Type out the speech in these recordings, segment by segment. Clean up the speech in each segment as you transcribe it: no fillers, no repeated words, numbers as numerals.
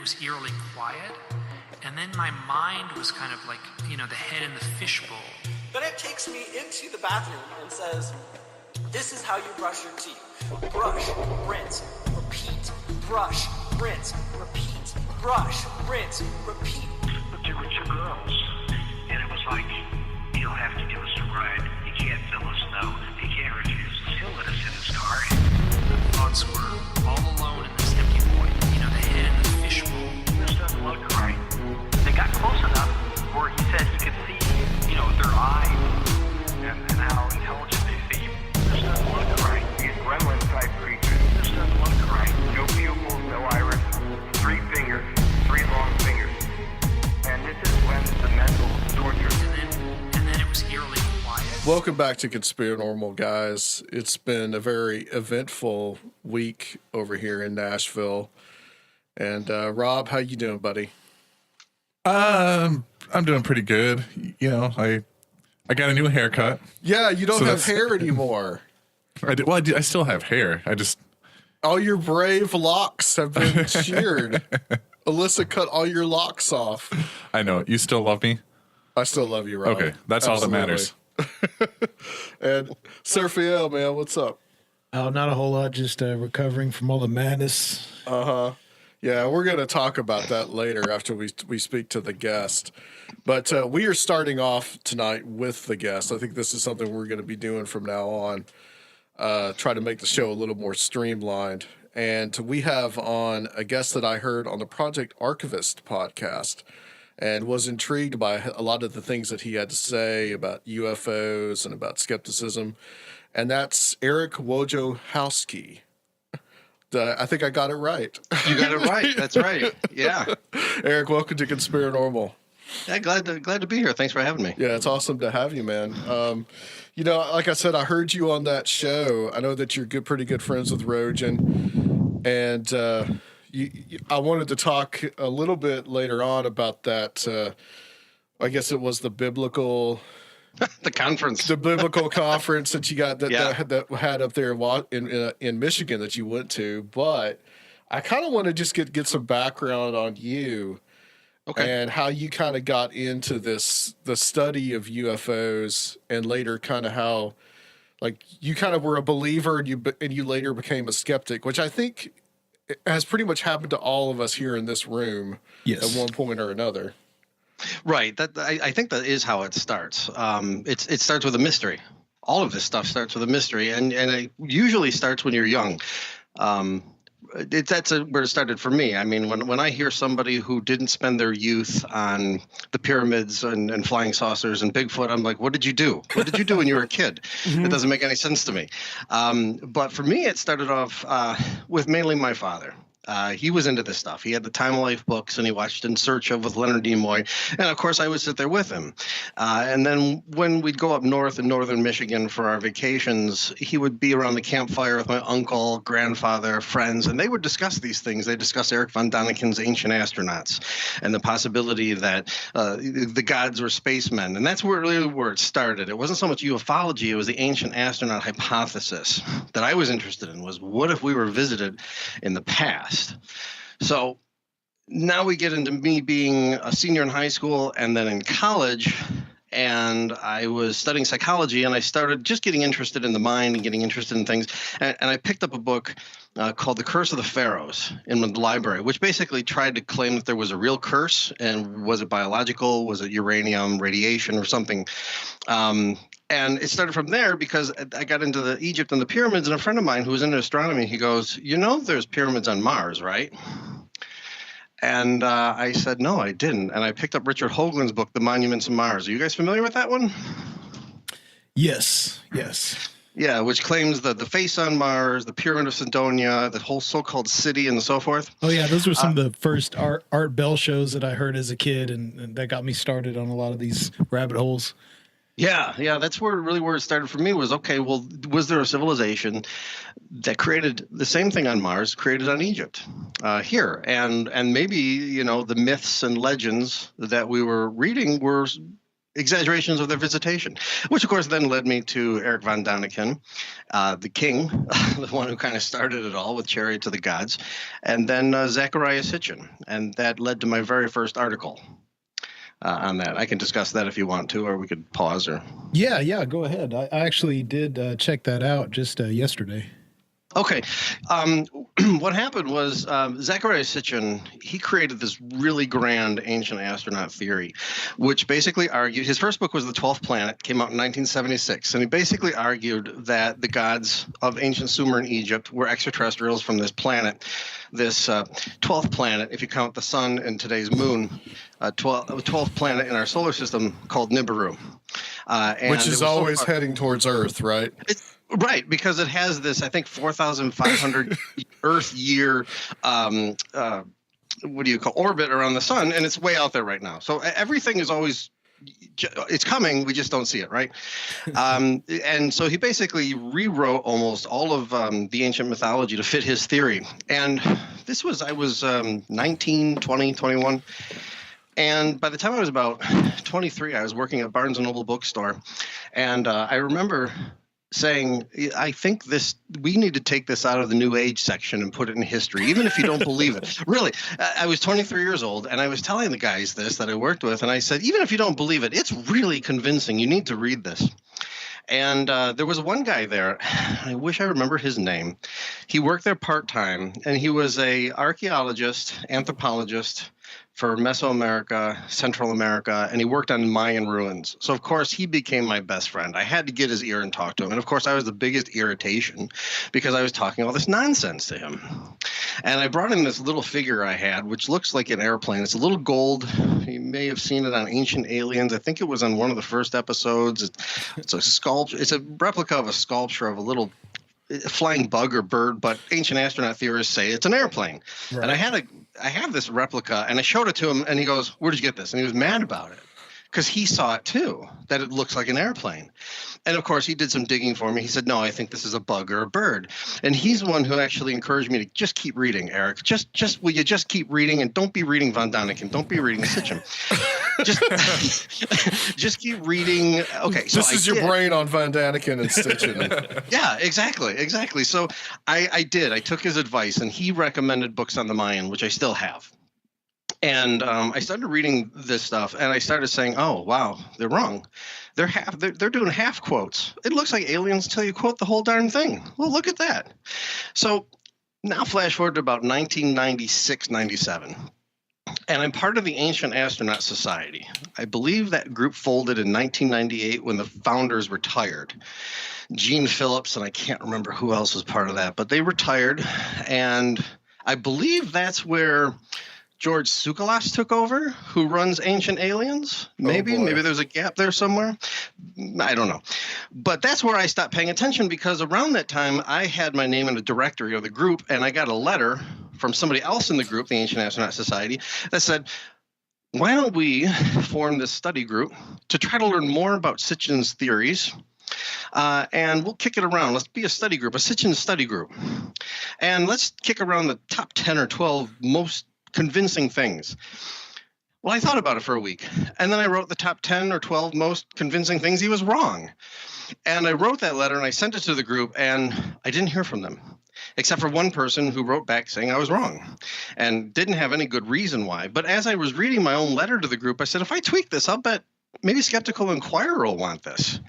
it was eerily quiet. And then my mind was kind of like, the head in the fishbowl. Then it takes me into the bathroom and says, this is how you brush your teeth. Brush, rinse, repeat. Brush, rinse, repeat. Brush, rinse, repeat. But there were two girls, and it was like, you'll have to give us a ride. You can't tell us no. You can't refuse us. He'll let us in his car. Thoughts were all alone in this empty void, the head in the fishbowl. This doesn't look right. They got close enough where he said he could see, their eyes and how intelligent they seem. This doesn't look right. These gremlin-type creatures. This doesn't look right. No pupils, no iris, 3 fingers, 3 long fingers. And this is when the mental torture. And then it was eerily quiet. Welcome back to Conspirinormal, guys. It's been a very eventful week over here in Nashville. And Rob, how you doing, buddy? I'm doing pretty good. I got a new haircut. Yeah, you don't have hair anymore. I still have hair. All your brave locks have been sheared. Alyssa cut all your locks off. I know. You still love me? I still love you, Rob. Okay, that's all that matters. And Serfiel, man, what's up? Oh, not a whole lot. Just recovering from all the madness. Yeah, we're going to talk about that later after we speak to the guest. But we are starting off tonight with the guest. I think this is something we're going to be doing from now on. Try to make the show a little more streamlined. And we have on a guest that I heard on the Project Archivist podcast and was intrigued by a lot of the things that he had to say about UFOs and about skepticism. And that's Eric Wojciechowski. I think I got it right. You got it right. That's right. Yeah. Eric, welcome to Conspirinormal. Yeah, glad to be here. Thanks for having me. Yeah, it's awesome to have you, man. Like I said, I heard you on that show. I know that you're pretty good friends with Rojan, and I wanted to talk a little bit later on about that. I guess it was the biblical. The conference, the biblical conference that you got that had up there in Michigan that you went to. But I kind of want to just get some background on you, and how you kind of got into the study of UFOs, and later kind of how, like, you kind of were a believer and you later became a skeptic, which I think has pretty much happened to all of us here in this room at one point or another. Right. I think that is how it starts. It starts with a mystery. All of this stuff starts with a mystery, and it usually starts when you're young. That's where it started for me. I mean, when I hear somebody who didn't spend their youth on the pyramids and flying saucers and Bigfoot, I'm like, what did you do? What did you do when you were a kid? It doesn't make any sense to me. But for me, it started off with mainly my father. He was into this stuff. He had the Time of Life books, and he watched In Search of with Leonard Nimoy. And, of course, I would sit there with him. And then when we'd go up north in northern Michigan for our vacations, he would be around the campfire with my uncle, grandfather, friends, and they would discuss these things. They discuss Eric von Daniken's Ancient Astronauts and the possibility that the gods were spacemen. And that's where it started. It wasn't so much ufology. It was the Ancient Astronaut hypothesis that I was interested in, was what if we were visited in the past? So now we get into me being a senior in high school and then in college, and I was studying psychology, and I started just getting interested in the mind and getting interested in things. And I picked up a book called The Curse of the Pharaohs in the library, which basically tried to claim that there was a real curse, and was it biological, was it uranium, radiation, or something? And it started from there because I got into the Egypt and the pyramids, and a friend of mine who was into astronomy, he goes, there's pyramids on Mars, right? And I said, no, I didn't. And I picked up Richard Hoagland's book, The Monuments of Mars. Are you guys familiar with that one? Yes. Yeah, which claims the face on Mars, the Pyramid of Sidonia, the whole so-called city, and so forth. Oh, yeah, those were some of the first Art Bell shows that I heard as a kid, and that got me started on a lot of these rabbit holes. Yeah, that's where it started for me was, okay, well, was there a civilization that created the same thing on Mars, created on Egypt here? And maybe, the myths and legends that we were reading were exaggerations of their visitation, which of course then led me to Eric von Daniken, the king, the one who kind of started it all with Chariot to the Gods, and then Zecharia Sitchin. And that led to my very first article on that. I can discuss that if you want to, or we could pause. Or Yeah, go ahead. I actually did check that out just yesterday. Okay. What happened was Zecharia Sitchin, he created this really grand ancient astronaut theory, which basically argued, his first book was The 12th Planet, came out in 1976, and he basically argued that the gods of ancient Sumer and Egypt were extraterrestrials from this planet, this 12th planet, if you count the sun and today's moon, 12th planet in our solar system called Nibiru. Which is always heading towards Earth, right? Right, because it has this, I think, 4,500 Earth year, orbit around the sun, and it's way out there right now. So everything is always, it's coming, we just don't see it, right? And so he basically rewrote almost all of the ancient mythology to fit his theory. And this was, I was 19, 20, 21. And by the time I was about 23, I was working at Barnes & Noble bookstore. And I remember saying, I think we need to take this out of the New Age section and put it in history, even if you don't believe it. Really, I was 23 years old, and I was telling the guys this that I worked with, and I said, even if you don't believe it, it's really convincing. You need to read this. And there was one guy there, I wish I remembered his name. He worked there part-time, and he was an archaeologist, anthropologist for Mesoamerica, Central America, and he worked on Mayan ruins. So, of course, he became my best friend. I had to get his ear and talk to him. And, of course, I was the biggest irritation because I was talking all this nonsense to him. And I brought in this little figure I had, which looks like an airplane. It's a little gold. You may have seen it on Ancient Aliens. I think it was on one of the first episodes. It's a sculpture. It's a replica of a sculpture of a little flying bug or bird, but ancient astronaut theorists say it's an airplane. Right. And I have this replica, and I showed it to him, and he goes, "Where'd you get this?" And he was mad about it because he saw it too, that it looks like an airplane. And of course, he did some digging for me. He said, "No, I think this is a bug or a bird." And he's the one who actually encouraged me to just keep reading, Eric. Will you just keep reading, and don't be reading von Daniken, don't be reading Sitchin. just keep reading. Okay, so this is your brain on von Daniken and Sitchin. Yeah, exactly. So I did. I took his advice, and he recommended books on the Mayan, which I still have. And I started reading this stuff, and I started saying, "Oh, wow, they're wrong. They're doing half quotes. It looks like aliens until you quote the whole darn thing. Well, look at that." So now flash forward to about 1996, 97. And I'm part of the Ancient Astronaut Society. I believe that group folded in 1998 when the founders retired. Gene Phillips, and I can't remember who else was part of that, but they retired. And I believe that's where George Tsoukalos took over, who runs Ancient Aliens. Maybe there's a gap there somewhere. I don't know. But that's where I stopped paying attention, because around that time I had my name in the directory of the group, and I got a letter from somebody else in the group, the Ancient Astronaut Society, that said, "Why don't we form this study group to try to learn more about Sitchin's theories, and we'll kick it around. Let's be a study group, a Sitchin study group. And let's kick around the top 10 or 12 most convincing things." Well, I thought about it for a week, and then I wrote the top 10 or 12 most convincing things he was wrong. And I wrote that letter, and I sent it to the group, and I didn't hear from them, except for one person who wrote back saying I was wrong and didn't have any good reason why. But as I was reading my own letter to the group, I said, if I tweak this, I'll bet maybe Skeptical Inquirer will want this.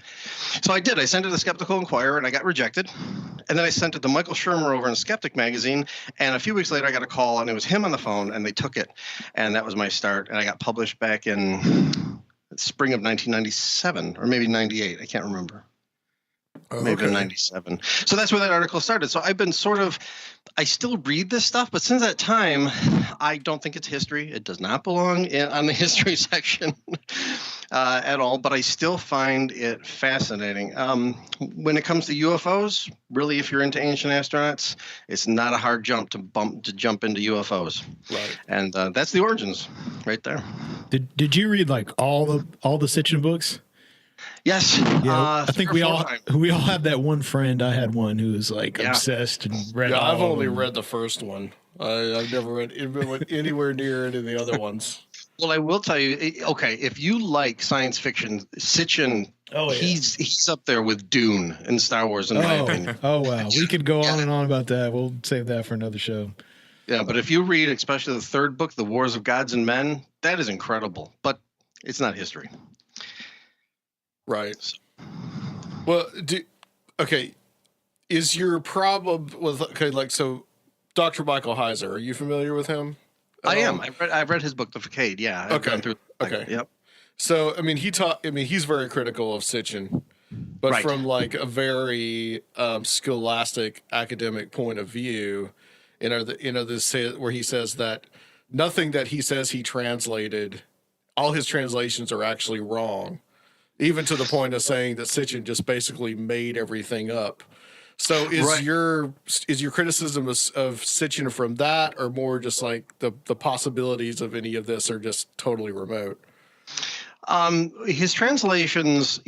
So I did. I sent it to Skeptical Inquirer, and I got rejected. And then I sent it to Michael Shermer over in Skeptic magazine. And a few weeks later, I got a call, and it was him on the phone, and they took it. And that was my start. And I got published back in spring of 1997, or maybe 98. I can't remember. Maybe 97. So that's where that article started. So I've been I still read this stuff, but since that time, I don't think it's history. It does not belong on the history section at all, but I still find it fascinating. When it comes to UFOs, really, if you're into ancient astronauts, it's not a hard jump to jump into UFOs. Right. And that's the origins right there. Did you read like all the Sitchin books? Yes. Yeah, I think we all have that one friend. I had one who was like obsessed and read. Yeah, I've only read the first one. I've never read anywhere near any of the other ones. Well, I will tell you. Okay, if you like science fiction, Sitchin, he's up there with Dune and Star Wars, in my opinion. Oh wow, we could go on and on about that. We'll save that for another show. Yeah, but if you read, especially the third book, The Wars of Gods and Men, that is incredible. But it's not history. Right. Well, is your problem with so Dr. Michael Heiser? Are you familiar with him? I am. I've read his book, The Facade. Yeah. I've gone through. Okay. Yep. So I mean, he's very critical of Sitchin, but from like a very scholastic academic point of view. This where he says that nothing that he says he translated, all his translations are actually wrong, even to the point of saying that Sitchin just basically made everything up. So is your criticism of Sitchin from that, or more just like the possibilities of any of this are just totally remote? His translations,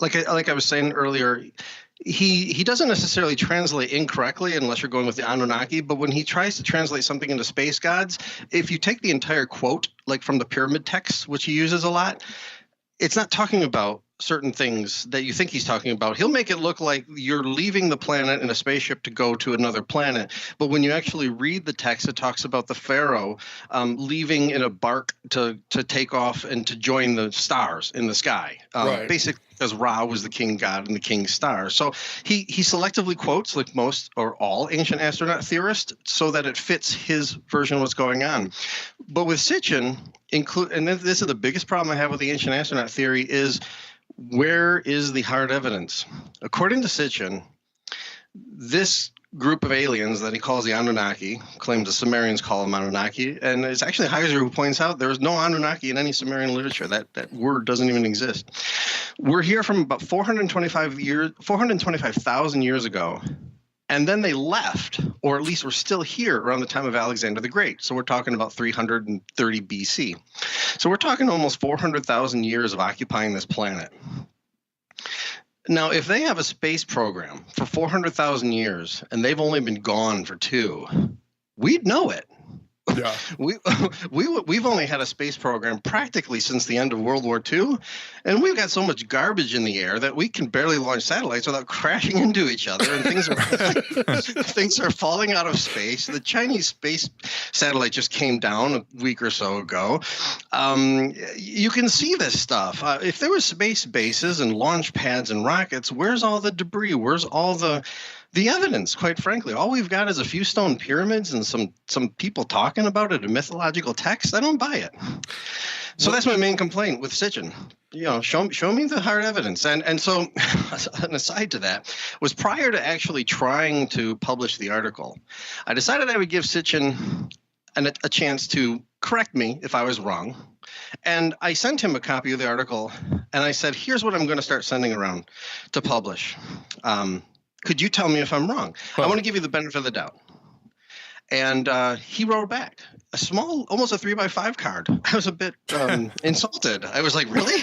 like I was saying earlier, he doesn't necessarily translate incorrectly unless you're going with the Anunnaki, but when he tries to translate something into space gods, if you take the entire quote, like from the pyramid text, which he uses a lot, it's not talking about certain things that you think he's talking about. He'll make it look like you're leaving the planet in a spaceship to go to another planet. But when you actually read the text, it talks about the pharaoh leaving in a bark to take off and to join the stars in the sky. Basically, because Ra was the king god and the king star. So he selectively quotes, like most or all ancient astronaut theorists, so that it fits his version of what's going on. But with Sitchin, and this is the biggest problem I have with the ancient astronaut theory, is where is the hard evidence? According to Sitchin, this group of aliens that he calls the Anunnaki, claims the Sumerians call them Anunnaki, and it's actually Heiser who points out there's no Anunnaki in any Sumerian literature. That word doesn't even exist. We're here from about 425,000 years ago, and then they left, or at least were still here around the time of Alexander the Great. So we're talking about 330 BC. So we're talking almost 400,000 years of occupying this planet. Now, if they have a space program for 400,000 years and they've only been gone for 2, we'd know it. Yeah. We've only had a space program practically since the end of World War II, and we've got so much garbage in the air that we can barely launch satellites without crashing into each other, and things are falling out of space. The Chinese space satellite just came down a week or so ago. You can see this stuff. If there were space bases and launch pads and rockets, where's all the debris? Where's all the evidence? Quite frankly, all we've got is a few stone pyramids and some people talking about it in mythological texts. I don't buy it. So that's my main complaint with Sitchin. Show me the hard evidence. And so an aside to that was, prior to actually trying to publish the article, I decided I would give Sitchin a chance to correct me if I was wrong. And I sent him a copy of the article, and I said, here's what I'm going to start sending around to publish. Could you tell me if I'm wrong? I want to give you the benefit of the doubt. And he wrote back a small, almost a 3x5 card. I was a bit insulted. I was like, really?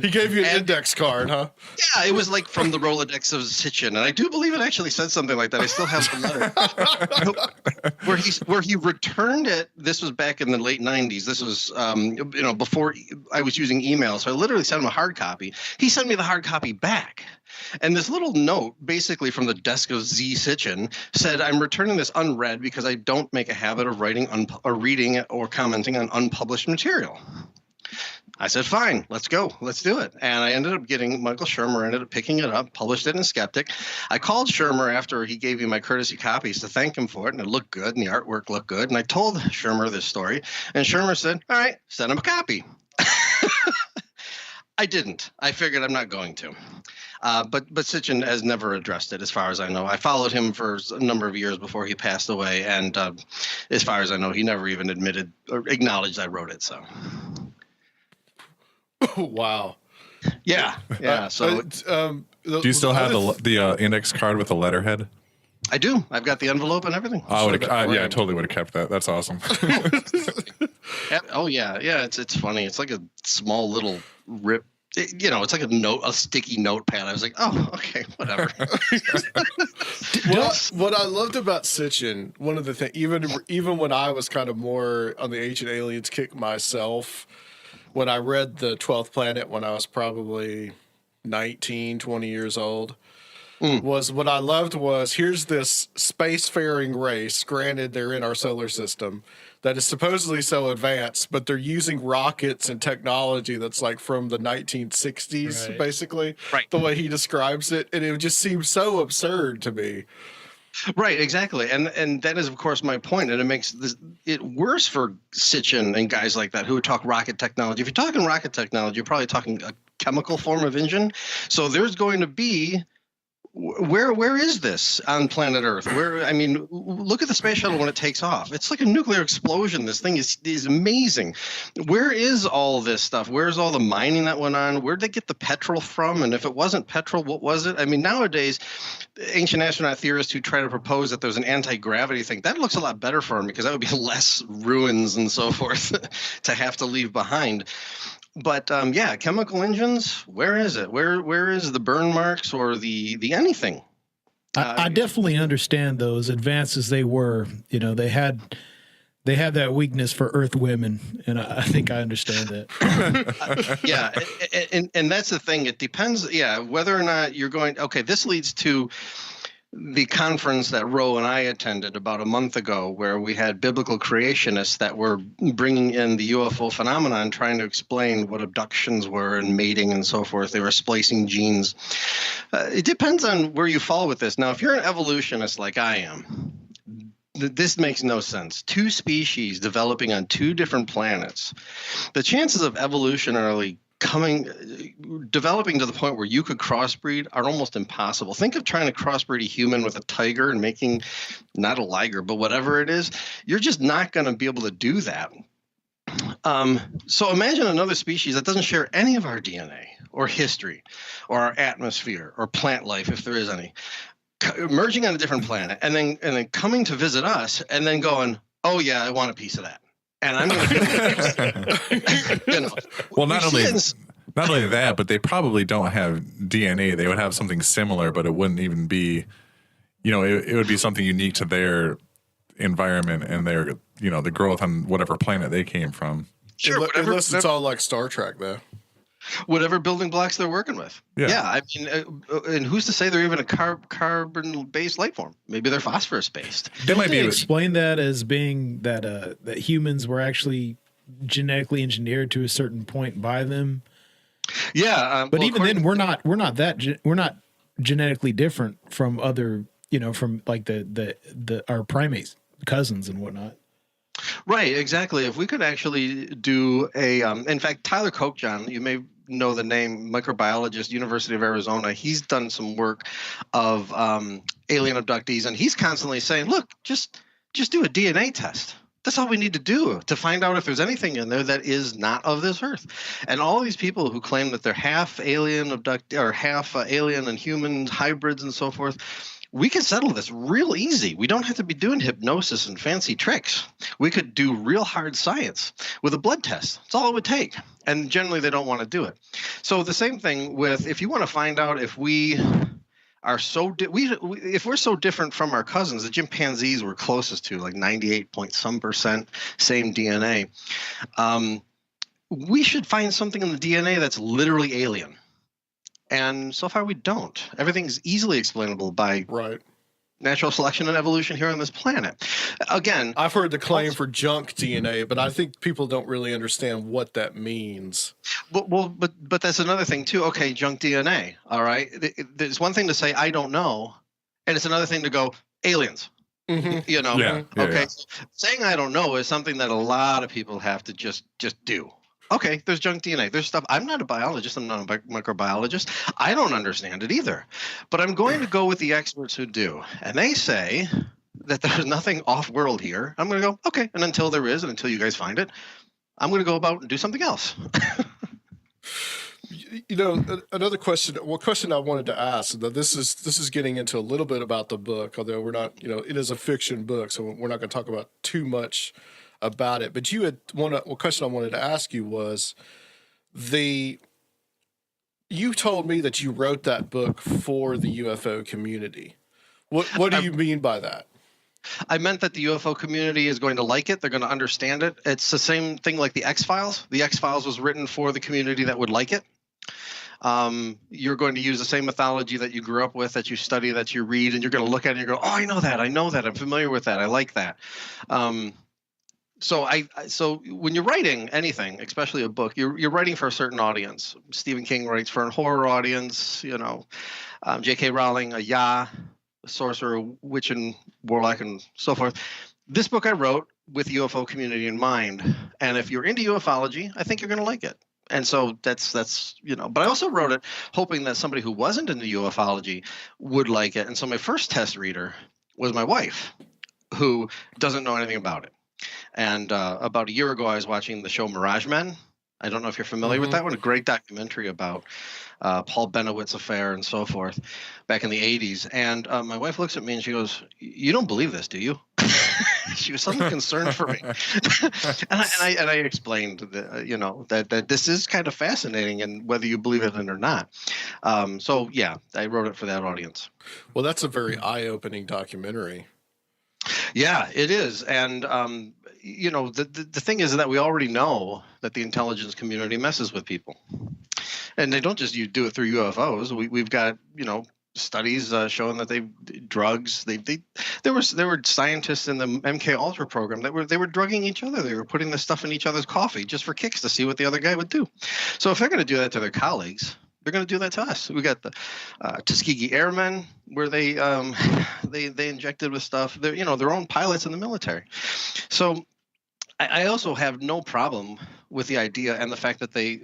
He gave you an index card, huh? Yeah, it was like from the Rolodex of Sitchin. And I do believe it actually said something like that. I still have the letter where he returned it. This was back in the late 90s. This was, before I was using email. So I literally sent him a hard copy. He sent me the hard copy back. And this little note, basically from the desk of Z Sitchin, said, I'm returning this unread because I don't make a habit of writing or reading or commenting on unpublished material. I said, fine, let's go. Let's do it. And I ended up getting Michael Shermer, ended up picking it up, published it in Skeptic. I called Shermer after he gave me my courtesy copies to thank him for it, and it looked good, and the artwork looked good. And I told Shermer this story, and Shermer said, all right, send him a copy. I didn't. I figured I'm not going to. But Sitchin has never addressed it, as far as I know. I followed him for a number of years before he passed away, and as far as I know, he never even admitted or acknowledged I wrote it. So, wow, yeah. So, do you still have the index card with the letterhead? I do. I've got the envelope and everything. I totally would have kept that. That's awesome. Oh yeah. It's funny. It's like a small little rip It's like a sticky notepad. I was like, oh, okay, whatever. What I loved about Sitchin, one of the things, even when I was kind of more on the Ancient Aliens kick myself, when I read the 12th Planet when I was probably 19, 20 years old, was what I loved was here's this spacefaring race, granted they're in our solar system, that is supposedly so advanced, but they're using rockets and technology that's like from the 1960s, basically, Right. the way he describes it. And it just seems so absurd to me. Right, exactly. And that is, of course, my point. And it makes it worse for Sitchin and guys like that who talk rocket technology. If you're talking rocket technology, you're probably talking a chemical form of engine. So there's going to be where is this on planet Earth? Look at the space shuttle when it takes off. It's like a nuclear explosion. This thing is amazing. Where is all this stuff? Where's all the mining that went on? Where'd they get the petrol from? And if it wasn't petrol, what was it? I mean, nowadays, ancient astronaut theorists who try to propose that there's an anti-gravity thing, that looks a lot better for them because that would be less ruins and so forth to have to leave behind. But chemical engines, where is it? Where is the burn marks or the anything? I definitely understand those advanced as they were. They had that weakness for Earth women, and I think I understand that. And that's the thing. It depends, whether or not you're going. Okay, this leads to the conference that Ro and I attended about a month ago, where we had biblical creationists that were bringing in the UFO phenomenon, trying to explain what abductions were and mating and so forth. They were splicing genes. It depends on where you fall with this. Now, if you're an evolutionist like I am, this makes no sense. Two species developing on two different planets. The chances of evolutionarily developing to the point where you could crossbreed are almost impossible. Think of trying to crossbreed a human with a tiger and making not a liger, but whatever it is. You're just not going to be able to do that. So imagine another species that doesn't share any of our DNA or history or our atmosphere or plant life, if there is any, emerging on a different planet and then coming to visit us and then going, oh yeah, I want a piece of that. And I'm going to, Well, not only that, but they probably don't have DNA. They would have something similar, but it wouldn't even be, it would be something unique to their environment and their, the growth on whatever planet they came from. Sure, unless it's all like Star Trek, though. Whatever building blocks they're working with. Yeah, I mean, and who's to say they're even a carbon-based life form? Maybe they're phosphorus-based. Don't they explain that as being that humans were actually genetically engineered to a certain point by them? Yeah, but even then, we're not genetically different from other, from like the our primate cousins and whatnot. Right, exactly. If we could actually do in fact, Tyler Kochjon, you may know the name, microbiologist, University of Arizona. He's done some work of alien abductees, and he's constantly saying, look, just do a DNA test. That's all we need to do to find out if there's anything in there that is not of this earth. And all these people who claim that they're half alien or half alien and human hybrids and so forth, we can settle this real easy. We don't have to be doing hypnosis and fancy tricks. We could do real hard science with a blood test. That's all it would take. And generally, they don't want to do it. So the same thing with, if you want to find out if we are if we're so different from our cousins, the chimpanzees we're closest to, like 98% same DNA. We should find something in the DNA that's literally alien. And so far we don't. Everything's easily explainable by natural selection and evolution here on this planet. Again, I've heard the claim for junk DNA, but I think people don't really understand what that means. But that's another thing too. Okay, junk DNA. All right. There's one thing to say I don't know, and it's another thing to go aliens. Mm-hmm. Okay. So saying I don't know is something that a lot of people have to just do. Okay, there's junk DNA. There's stuff. I'm not a biologist. I'm not a microbiologist. I don't understand it either. But I'm going to go with the experts who do. And they say that there's nothing off-world here. I'm going to go, okay, and until there is, and until you guys find it, I'm going to go about and do something else. Another question. Well, question I wanted to ask. That this is getting into a little bit about the book, although we're not. It is a fiction book, so we're not going to talk about too much about it. But you had one question I wanted to ask you was the You told me that you wrote that book for the UFO community. What do you mean by that? I meant that the UFO community is going to like it. They're going to understand it. It's the same thing like the X-Files. The X-Files was written for the community that would like it. You're going to use the same mythology that you grew up with, that you study, that you read, and you're going to look at it and you go, oh, I know that. I'm familiar with that. I like that. So when you're writing anything, especially a book, you're writing for a certain audience. Stephen King writes for a horror audience, J.K. Rowling, a sorcerer, witch, and warlock, and so forth. This book I wrote with the UFO community in mind, and if you're into ufology, I think you're going to like it. And so that's but I also wrote it hoping that somebody who wasn't into ufology would like it. And so my first test reader was my wife, who doesn't know anything about it. And about a year ago, I was watching the show Mirage Men. I don't know if you're familiar with that one. A great documentary about Paul Benowitz's affair and so forth back in the 80s. And my wife looks at me and she goes, "You don't believe this, do you?" She was suddenly concerned for me. and I explained that this is kind of fascinating, and whether you believe it or not. So yeah, I wrote it for that audience. Well, that's a very eye-opening documentary. Yeah, it is. And, the thing is that we already know that the intelligence community messes with people. And they don't just do it through UFOs. We've got, studies showing that drugs. There were scientists in the MK Ultra program they were drugging each other. They were putting this stuff in each other's coffee just for kicks to see what the other guy would do. So if they're going to do that to their colleagues, they're going to do that to us. We got the Tuskegee Airmen, where they injected with stuff. They're their own pilots in the military. So I also have no problem with the idea and the fact that they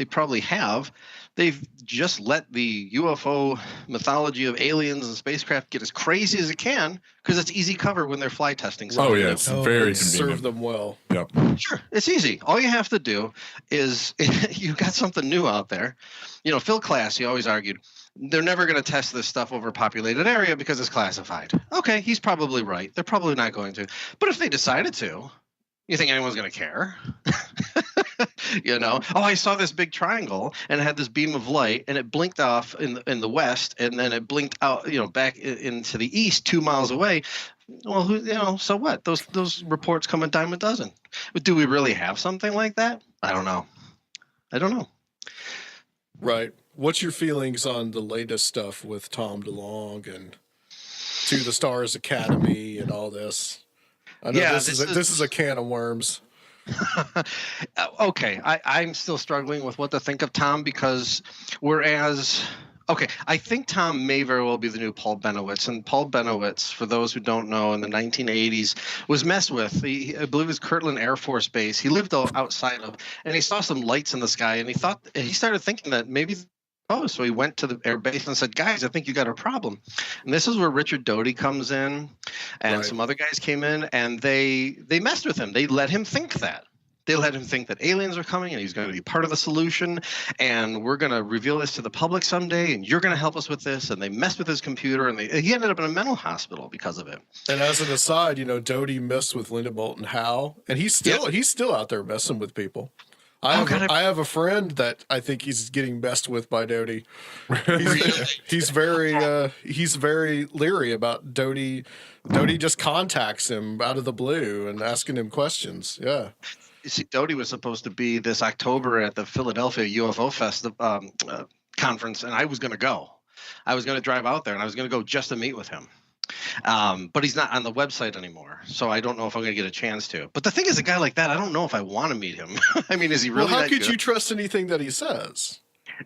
probably have. They've just let the UFO mythology of aliens and spacecraft get as crazy as it can because it's easy cover when they're fly testing. Oh yeah, it's very convenient. Serve them well. Yep. Sure, it's easy. All you have to do is you got something new out there. Phil Klass, he always argued they're never going to test this stuff over a populated area because it's classified. Okay, he's probably right. They're probably not going to. But if they decided to, you think anyone's going to care? I saw this big triangle and it had this beam of light and it blinked off in the west and then it blinked out, back into the east 2 miles away. Well, so what? Those reports come a dime a dozen. But do we really have something like that? I don't know. Right. What's your feelings on the latest stuff with Tom DeLong and To the Stars Academy and all this? I know this is a can of worms. Okay, I'm still struggling with what to think of Tom because I think Tom may very well be the new Paul Bennewitz. And Paul Bennewitz, for those who don't know, in the 1980s was messed with. I believe it was Kirtland Air Force Base. He lived outside of, and he saw some lights in the sky, and he started thinking that maybe. So he went to the air base and said, "Guys, I think you got a problem." And this is where Richard Doty comes in, and some other guys came in, and they messed with him. They let him think that. They let him think that aliens are coming and he's going to be part of the solution, and we're going to reveal this to the public someday, and you're going to help us with this. And they messed with his computer, and he ended up in a mental hospital because of it. And as an aside, Doty messed with Linda Moulton Howe, and he's still out there messing with people. I have a friend that I think he's getting messed with by Doty. He's very leery about Doty. Doty just contacts him out of the blue and asking him questions. Yeah. You see, Doty was supposed to be this October at the Philadelphia UFO Fest conference, and I was going to go. I was going to drive out there, and I was going to go just to meet with him. But he's not on the website anymore, so I don't know if I'm going to get a chance to. But the thing is, a guy like that, I don't know if I want to meet him. I mean, is he really? Well, how that could good? You trust anything that he says?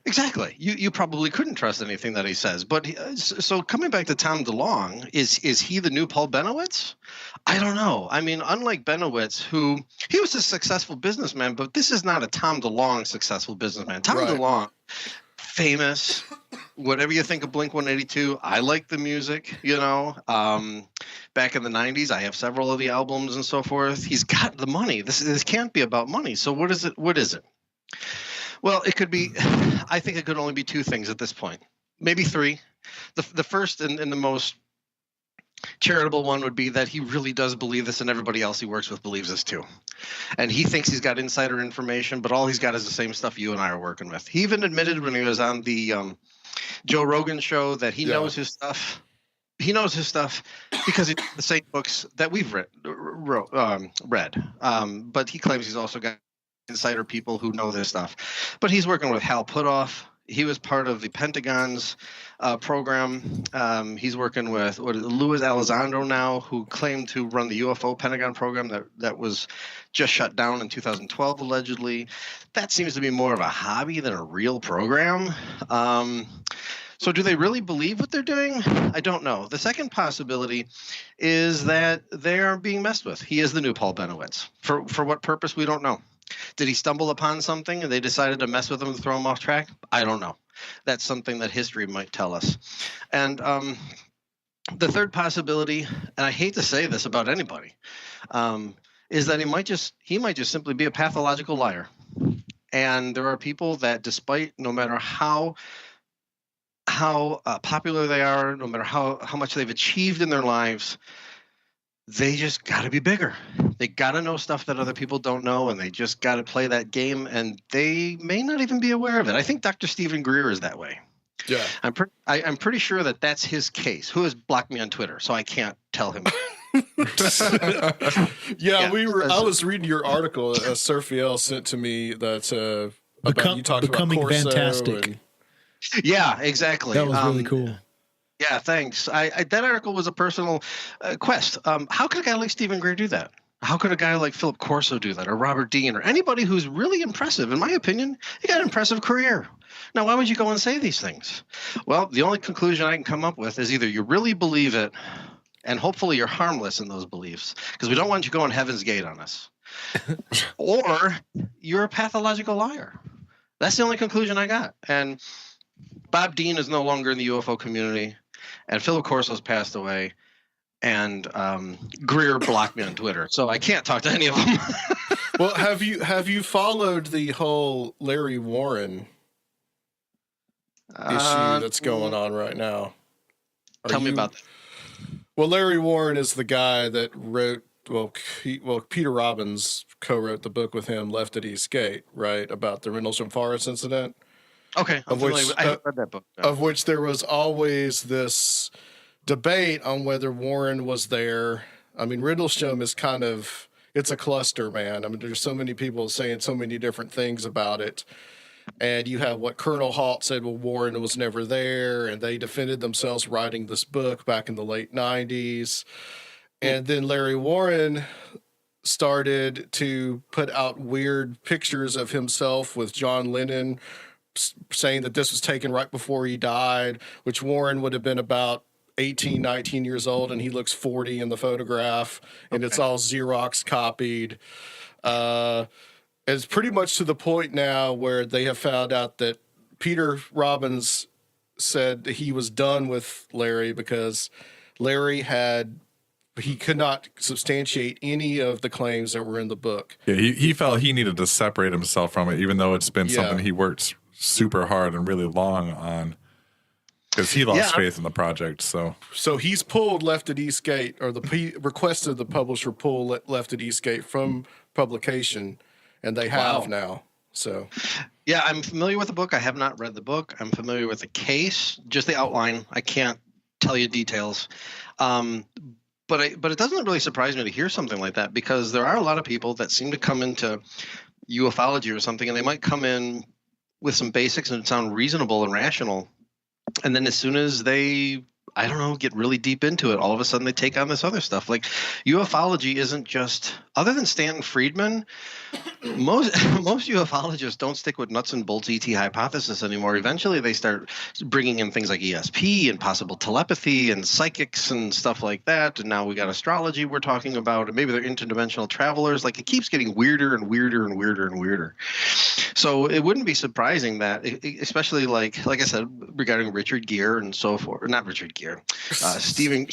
Exactly. You probably couldn't trust anything that he says. But so coming back to Tom DeLong, is he the new Paul Bennewitz? I don't know. I mean, unlike Bennewitz, he was a successful businessman, but this is not a Tom DeLong successful businessman. Tom DeLong, famous. Whatever you think of Blink-182, I like the music, back in the 90s, I have several of the albums and so forth. He's got the money. This can't be about money. So what is it? Well, it could be, I think it could only be two things at this point, maybe three. The first and the most charitable one would be that he really does believe this, and everybody else he works with believes this too. And he thinks he's got insider information, but all he's got is the same stuff you and I are working with. He even admitted when he was on the Joe Rogan show that he knows his stuff. He knows his stuff because it's the same books that we've read. But he claims he's also got insider people who know this stuff. But he's working with Hal Puthoff. He was part of the Pentagon's program. He's working with Luis Elizondo now, who claimed to run the UFO Pentagon program that was just shut down in 2012, allegedly. That seems to be more of a hobby than a real program. So do they really believe what they're doing? I don't know. The second possibility is that they are being messed with. He is the new Paul Benowitz. For what purpose, we don't know. Did he stumble upon something and they decided to mess with him and throw him off track? I don't know. That's something that history might tell us. And the third possibility, and I hate to say this about anybody, is that he might just simply be a pathological liar. And there are people that, despite no matter how popular they are, no matter how much they've achieved in their lives, they just got to be bigger. They got to know stuff that other people don't know, and they just got to play that game, and they may not even be aware of it. I think Dr. Stephen Greer is that way. Yeah, I'm pretty sure that that's his case. Who has blocked me on Twitter, so I can't tell him. I was reading your article Surfiel sent to me that about you talked becoming about Corso fantastic. Yeah, exactly. That was really cool. Yeah, thanks. That article was a personal quest. How could a guy like Stephen Greer do that? How could a guy like Philip Corso do that, or Robert Dean, or anybody who's really impressive? In my opinion, he got an impressive career. Now, why would you go and say these things? Well, the only conclusion I can come up with is either you really believe it, and hopefully you're harmless in those beliefs, because we don't want you going Heaven's Gate on us, or you're a pathological liar. That's the only conclusion I got. And Bob Dean is no longer in the UFO community, and Philip Corso's passed away, and Greer blocked me on Twitter, so I can't talk to any of them. Well, have you followed the whole Larry Warren issue that's going on right now? Tell me about that. Well, Larry Warren is the guy that wrote. Peter Robbins co-wrote the book with him, Left at East Gate, right, about the Rendlesham Forest incident. Okay, I haven't read that book. No. Of which there was always this debate on whether Warren was there. I mean, Rendlesham is it's a cluster, man. I mean, there's so many people saying so many different things about it. And you have what Colonel Halt said, well, Warren was never there, and they defended themselves writing this book back in the late 90s. And then Larry Warren started to put out weird pictures of himself with John Lennon, saying that this was taken right before he died, which Warren would have been about 18, 19 years old, and he looks 40 in the photograph, and it's all Xerox copied. It's pretty much to the point now where they have found out that Peter Robbins said that he was done with Larry because Larry he could not substantiate any of the claims that were in the book. Yeah, he felt he needed to separate himself from it, even though it's been something he worked super hard and really long on, because he lost faith in the project. So he's pulled Left at East Gate, or requested the publisher pull Left at East Gate from publication, and they have now. So yeah, I'm familiar with the book. I have not read the book. I'm familiar with the case, just the outline. I can't tell you details. But it doesn't really surprise me to hear something like that, because there are a lot of people that seem to come into ufology or something, and they might come in with some basics and sound reasonable and rational. And then as soon as they, I don't know, get really deep into it, all of a sudden they take on this other stuff. Like, ufology isn't just, other than Stanton Friedman, most ufologists don't stick with nuts and bolts ET hypothesis anymore. Eventually they start bringing in things like ESP and possible telepathy and psychics and stuff like that. And now we got astrology we're talking about, and maybe they're interdimensional travelers. Like, it keeps getting weirder and weirder and weirder and weirder. So it wouldn't be surprising that, especially like I said, regarding Richard Gere and so forth, not Richard Gere, Stephen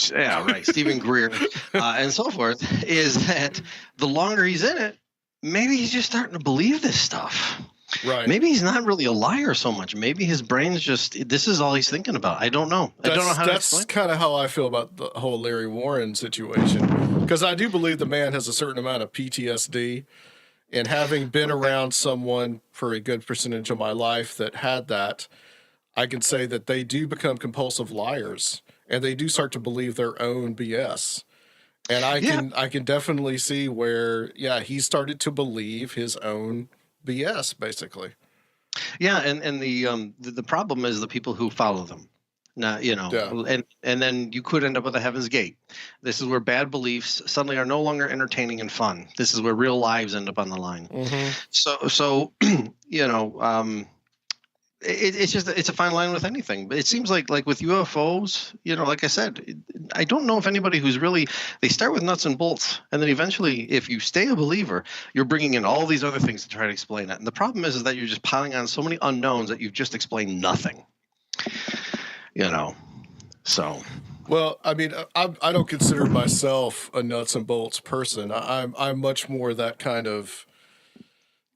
Greer, and so forth, is that the longer he's in it, maybe he's just starting to believe this stuff. Right. Maybe he's not really a liar so much. Maybe his brain's just, this is all he's thinking about. I don't know. I don't know how to explain. That's kind of how I feel about the whole Larry Warren situation, because I do believe the man has a certain amount of PTSD, and having been around someone for a good percentage of my life that had that, I can say that they do become compulsive liars, and they do start to believe their own BS. And I can definitely see where, he started to believe his own BS, basically. Yeah, and the problem is the people who follow them. Now, and then you could end up with a Heaven's Gate. This is where bad beliefs suddenly are no longer entertaining and fun. This is where real lives end up on the line. Mm-hmm. So it's a fine line with anything. But it seems like with UFOs, like I said, I don't know if anybody who's really, they start with nuts and bolts, and then eventually, if you stay a believer, you're bringing in all these other things to try to explain it. And the problem is that you're just piling on so many unknowns that you've just explained nothing. So. Well, I mean, I don't consider myself a nuts and bolts person. I'm much more that kind of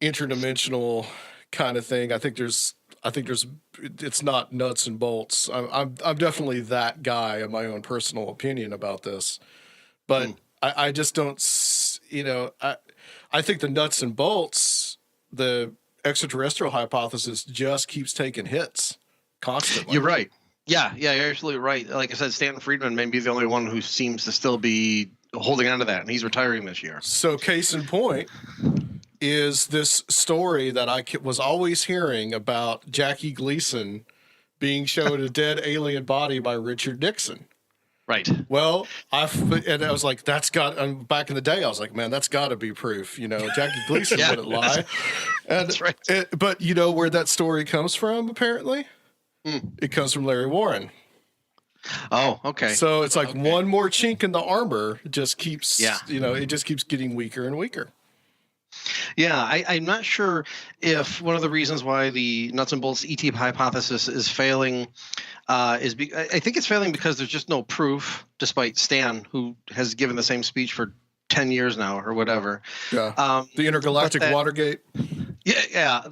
interdimensional kind of thing. I think there's it's not nuts and bolts. I'm definitely that guy in my own personal opinion about this, but I just don't, I think the nuts and bolts, the extraterrestrial hypothesis just keeps taking hits constantly. You're right. Yeah, you're absolutely right. Like I said, Stanton Friedman may be the only one who seems to still be holding on to that, and he's retiring this year. So case in point is this story that I was always hearing about Jackie Gleason being shown a dead alien body by Richard Nixon. Right. Well, I was like, back in the day, I was like, man, that's got to be proof. Jackie Gleason wouldn't lie. That's right. But you know where that story comes from, apparently? It comes from Larry Warren. Oh, okay. So it's like one more chink in the armor just keeps, it just keeps getting weaker and weaker. Yeah, I'm not sure if one of the reasons why the nuts and bolts ET hypothesis is failing I think it's failing because there's just no proof, despite Stan, who has given the same speech for 10 years now or whatever. Yeah. The intergalactic Watergate. Yeah,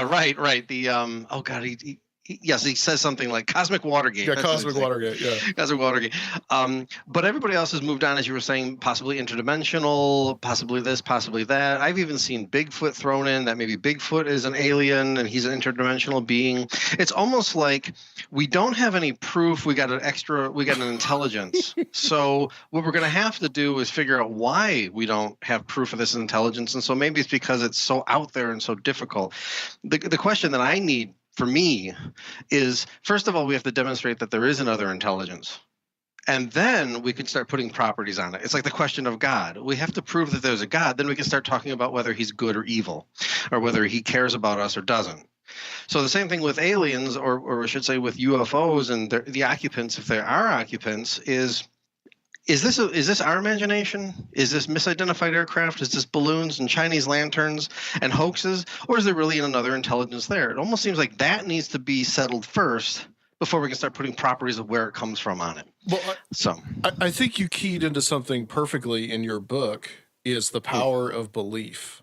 right. The yes, he says something like Cosmic Watergate. Yeah, Cosmic Watergate, yeah. Cosmic Watergate. But everybody else has moved on, as you were saying, possibly interdimensional, possibly this, possibly that. I've even seen Bigfoot thrown in, that maybe Bigfoot is an alien and he's an interdimensional being. It's almost like we don't have any proof. We got an intelligence. So what we're going to have to do is figure out why we don't have proof of this intelligence. And so maybe it's because it's so out there and so difficult. The question that I need for me is, first of all, we have to demonstrate that there is another intelligence. And then we can start putting properties on it. It's like the question of God. We have to prove that there's a God. Then we can start talking about whether he's good or evil, or whether he cares about us or doesn't. So the same thing with aliens, or I should say with UFOs and the occupants, if there are occupants, is this our imagination? Is this misidentified aircraft? Is this balloons and Chinese lanterns and hoaxes? Or is there really another intelligence there? It almost seems like that needs to be settled first before we can start putting properties of where it comes from on it. Well, I think you keyed into something perfectly in your book, is the power of belief.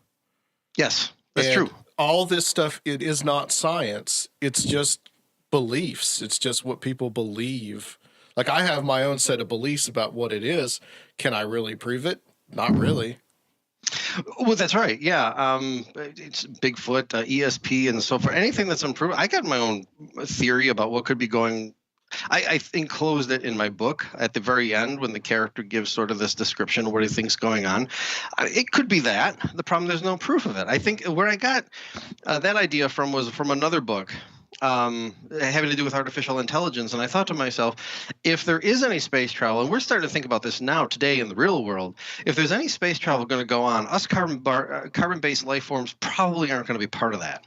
Yes, that's true. All this stuff, it is not science. It's just beliefs. It's just what people believe. Like, I have my own set of beliefs about what it is. Can I really prove it? Not really. Well, that's right. Yeah. It's Bigfoot, ESP, and so forth. Anything that's unproven. I got my own theory about what could be going. I enclosed it in my book at the very end when the character gives sort of this description of what he thinks going on. It could be that. The problem, there's no proof of it. I think where I got that idea from was from another book having to do with artificial intelligence. And I thought to myself, if there is any space travel, and we're starting to think about this now today in the real world, if there's any space travel going to go on, us carbon-based life forms probably aren't going to be part of that,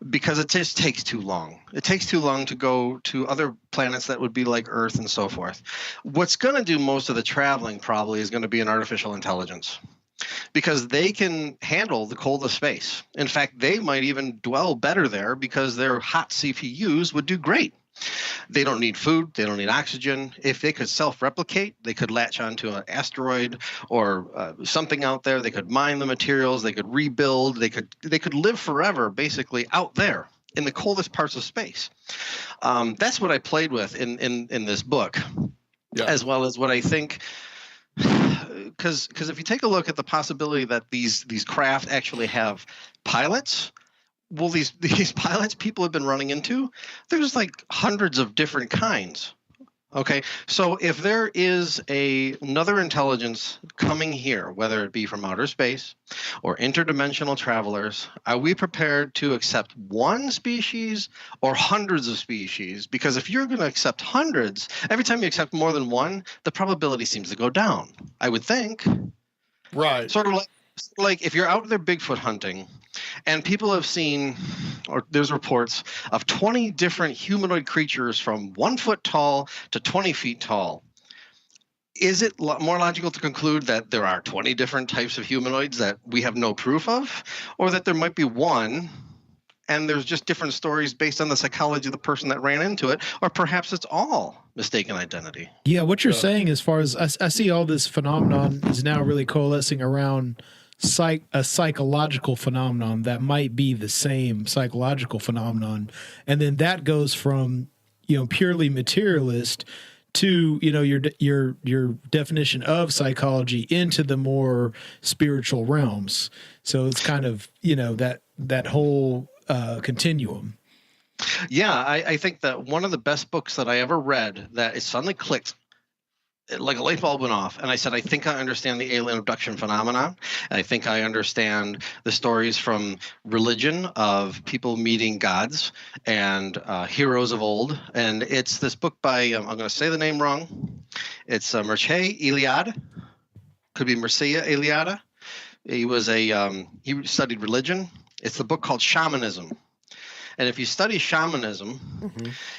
because it just takes too long. It takes too long to go to other planets that would be like Earth and so forth. What's going to do most of the traveling probably is going to be an artificial intelligence, because they can handle the cold of space. In fact, they might even dwell better there because their hot CPUs would do great. They don't need food. They don't need oxygen. If they could self-replicate, they could latch onto an asteroid or something out there. They could mine the materials. They could rebuild. They could live forever, basically, out there in the coldest parts of space. That's what I played with in this book, as well as what I think. Because if you take a look at the possibility that these craft actually have pilots, well, these pilots people have been running into, there's like hundreds of different kinds. Okay, so if there is another intelligence coming here, whether it be from outer space or interdimensional travelers, are we prepared to accept one species or hundreds of species? Because if you're going to accept hundreds, every time you accept more than one, the probability seems to go down, I would think. Right. Sort of like if you're out there Bigfoot hunting, and people have seen, or there's reports of 20 different humanoid creatures from 1 foot tall to 20 feet tall. Is it more logical to conclude that there are 20 different types of humanoids that we have no proof of, or that there might be one and there's just different stories based on the psychology of the person that ran into it, or perhaps it's all mistaken identity? Yeah, what you're saying, as far as I see all this phenomenon is now really coalescing around a psychological phenomenon that might be the same psychological phenomenon, and then that goes from purely materialist to your definition of psychology into the more spiritual realms. So it's kind of that whole continuum. Yeah, I think that one of the best books that I ever read that it suddenly clicked. Like a light bulb went off, and I said, I think I understand the alien abduction phenomenon. And I think I understand the stories from religion of people meeting gods and heroes of old. And it's this book by, I'm going to say the name wrong. It's Mircea Eliade. Could be Mircea Eliade. He studied religion. It's the book called Shamanism. And if you study shamanism,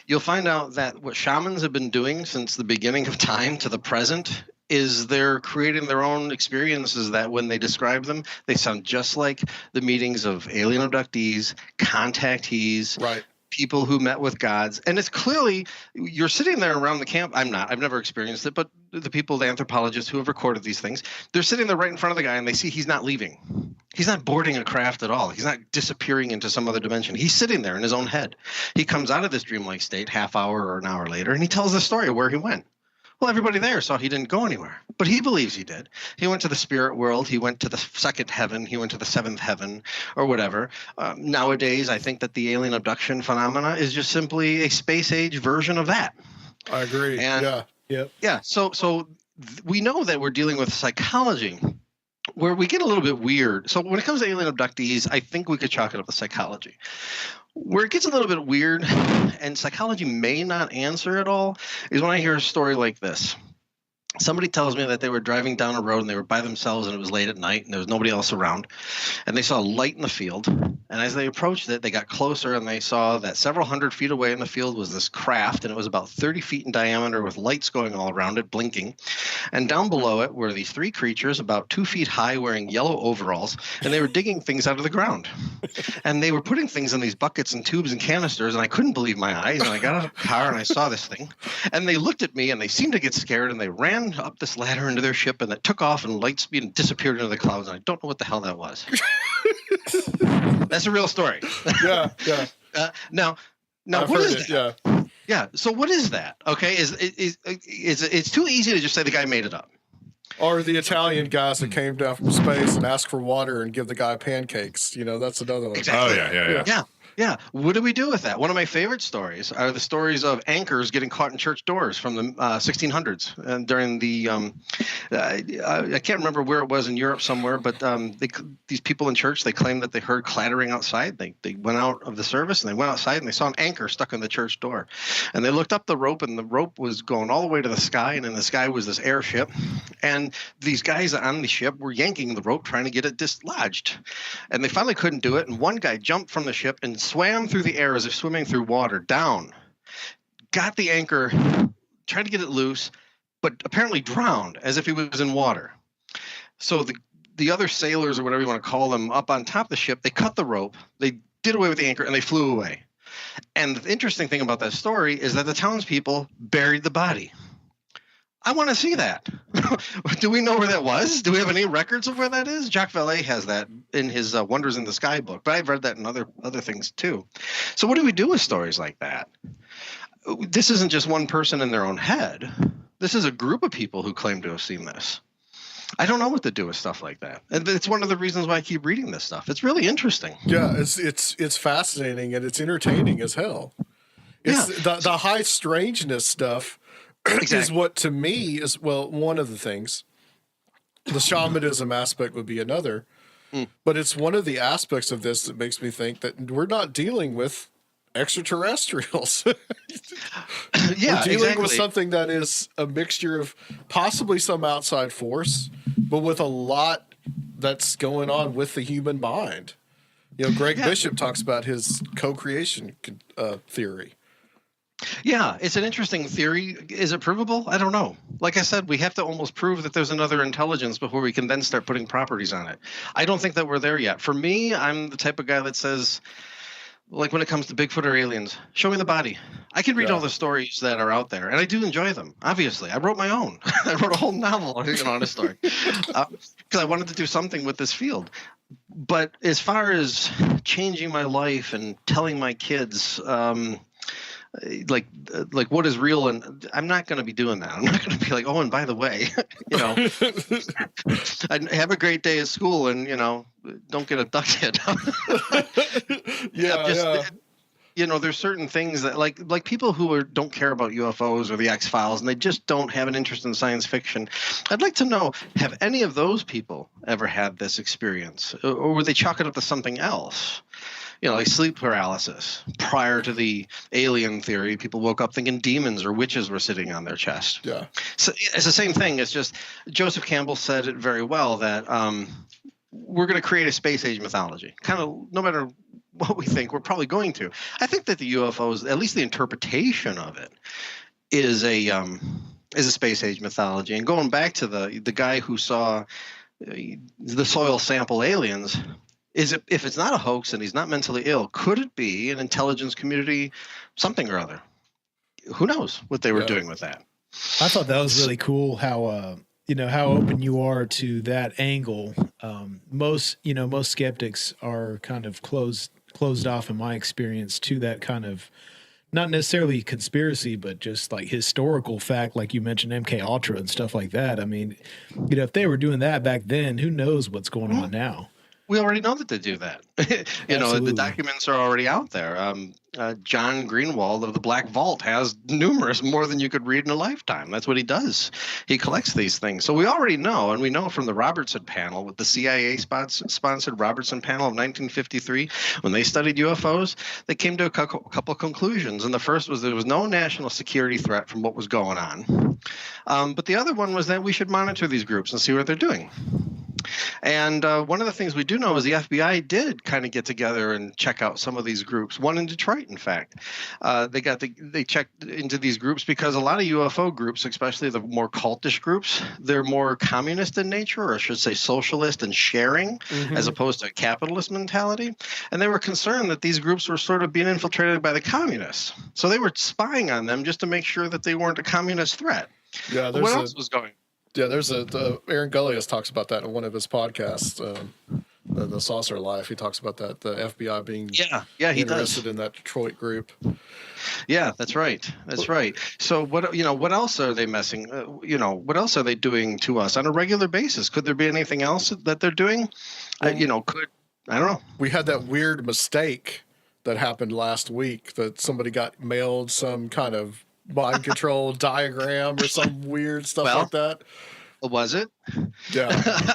you'll find out that what shamans have been doing since the beginning of time to the present is they're creating their own experiences that when they describe them, they sound just like the meetings of alien abductees, contactees, right, people who met with gods. And it's clearly, you're sitting there around the camp. I've never experienced it, but the anthropologists who have recorded these things, they're sitting there right in front of the guy and they see he's not leaving. He's not boarding a craft at all. He's not disappearing into some other dimension. He's sitting there in his own head. He comes out of this dreamlike state half hour or an hour later, and he tells the story of where he went. Well, everybody there saw he didn't go anywhere, but he believes he did. He went to the spirit world. He went to the second heaven. He went to the seventh heaven or whatever. Nowadays, I think that the alien abduction phenomena is just simply a space age version of that. I agree. And, yeah. So we know that we're dealing with psychology where we get a little bit weird. So when it comes to alien abductees, I think we could chalk it up to psychology. Where it gets a little bit weird, and psychology may not answer it all, is when I hear a story like this. Somebody tells me that they were driving down a road and they were by themselves and it was late at night and there was nobody else around. And they saw a light in the field. And as they approached it, they got closer and they saw that several hundred feet away in the field was this craft, and it was about 30 feet in diameter with lights going all around it, blinking. And down below it were these 3 creatures about 2 feet high wearing yellow overalls, and they were digging things out of the ground. And they were putting things in these buckets and tubes and canisters, and I couldn't believe my eyes. And I got out of the car and I saw this thing. And they looked at me and they seemed to get scared, and they ran up this ladder into their ship, and it took off and light speed and disappeared into the clouds, and I don't know what the hell that was. That's a real story. Yeah. Now I've what heard is it, that? Yeah. So what is that? Okay, is it's too easy to just say the guy made it up. Or the Italian guys that came down from space and asked for water and give the guy pancakes. That's another one. Exactly. Oh Yeah. What do we do with that? One of my favorite stories are the stories of anchors getting caught in church doors from the 1600s and during the I can't remember where it was in Europe somewhere, but these people in church, they claimed that they heard clattering outside. They went out of the service and they went outside and they saw an anchor stuck in the church door, and they looked up the rope, and the rope was going all the way to the sky, and in the sky was this airship, and these guys on the ship were yanking the rope trying to get it dislodged, and they finally couldn't do it, and one guy jumped from the ship and swam through the air as if swimming through water, down, got the anchor, tried to get it loose, but apparently drowned as if he was in water. So the other sailors, or whatever you want to call them, up on top of the ship, they cut the rope, they did away with the anchor, and they flew away. And the interesting thing about that story is that the townspeople buried the body. I want to see that. Do we know where that was? Do we have any records of where that is? Jacques Vallée has that in his Wonders in the Sky book, but I've read that in other things too. So what do we do with stories like that? This isn't just one person in their own head. This is a group of people who claim to have seen this. I don't know what to do with stuff like that. And it's one of the reasons why I keep reading this stuff. It's really interesting. Yeah, it's fascinating and it's entertaining as hell. It's the high strangeness stuff. Exactly. Is what to me is, well, one of the things. The shamanism aspect would be another, but it's one of the aspects of this that makes me think that we're not dealing with extraterrestrials. We're dealing with something that is a mixture of possibly some outside force, but with a lot that's going on with the human mind. You know, Greg Bishop talks about his co-creation theory. Yeah, it's an interesting theory. Is it provable? I don't know. Like I said, we have to almost prove that there's another intelligence before we can then start putting properties on it. I don't think that we're there yet. For me, I'm the type of guy that says, like when it comes to Bigfoot or aliens, show me the body. I can read all the stories that are out there, and I do enjoy them, obviously. I wrote my own. I wrote a whole novel on a story because I wanted to do something with this field. But as far as changing my life and telling my kids like what is real, and I'm not going to be doing that. I'm not going to be like, oh, and by the way, I have a great day at school, and don't get abducted. There's certain things that like people who don't care about UFOs or the X-Files, and they just don't have an interest in science fiction. I'd like to know, have any of those people ever had this experience, or were they chalk it up to something else? Like sleep paralysis. Prior to the alien theory, people woke up thinking demons or witches were sitting on their chest. Yeah. So it's the same thing. It's just Joseph Campbell said it very well that we're going to create a space age mythology. Kind of no matter what we think, we're probably going to. I think that the UFOs, at least the interpretation of it, is a space age mythology. And going back to the guy who saw the soil sample aliens. If it's not a hoax and he's not mentally ill, could it be an intelligence community, something or other? Who knows what they were doing with that? I thought that was really cool. How how open you are to that angle. Most skeptics are kind of closed off, in my experience, to that kind of not necessarily conspiracy, but just like historical fact, like you mentioned MK Ultra and stuff like that. I mean, if they were doing that back then, who knows what's going on now? We already know that they do that. The documents are already out there. John Greenwald of the Black Vault has numerous, more than you could read in a lifetime. That's what he does. He collects these things. So we already know, and we know from the Robertson panel, with the CIA sponsored Robertson panel of 1953, when they studied UFOs, they came to a couple conclusions. And the first was there was no national security threat from what was going on. But the other one was that we should monitor these groups and see what they're doing. And one of the things we do know is the FBI did kind of get together and check out some of these groups. One in Detroit, in fact, they checked into these groups because a lot of UFO groups, especially the more cultish groups, they're more communist in nature, or I should say socialist and sharing, as opposed to a capitalist mentality. And they were concerned that these groups were sort of being infiltrated by the communists, so they were spying on them just to make sure that they weren't a communist threat. Yeah, what else was going? Yeah, there's Aaron Gullius talks about that in one of his podcasts, the Saucer Life. He talks about that, the FBI being he interested in that Detroit group. Yeah, that's right. That's right. So what else are they messing? What else are they doing to us on a regular basis? Could there be anything else that they're doing? I don't know. We had that weird mistake that happened last week that somebody got mailed some kind of mind control diagram or some weird stuff like that. Was it? Yeah.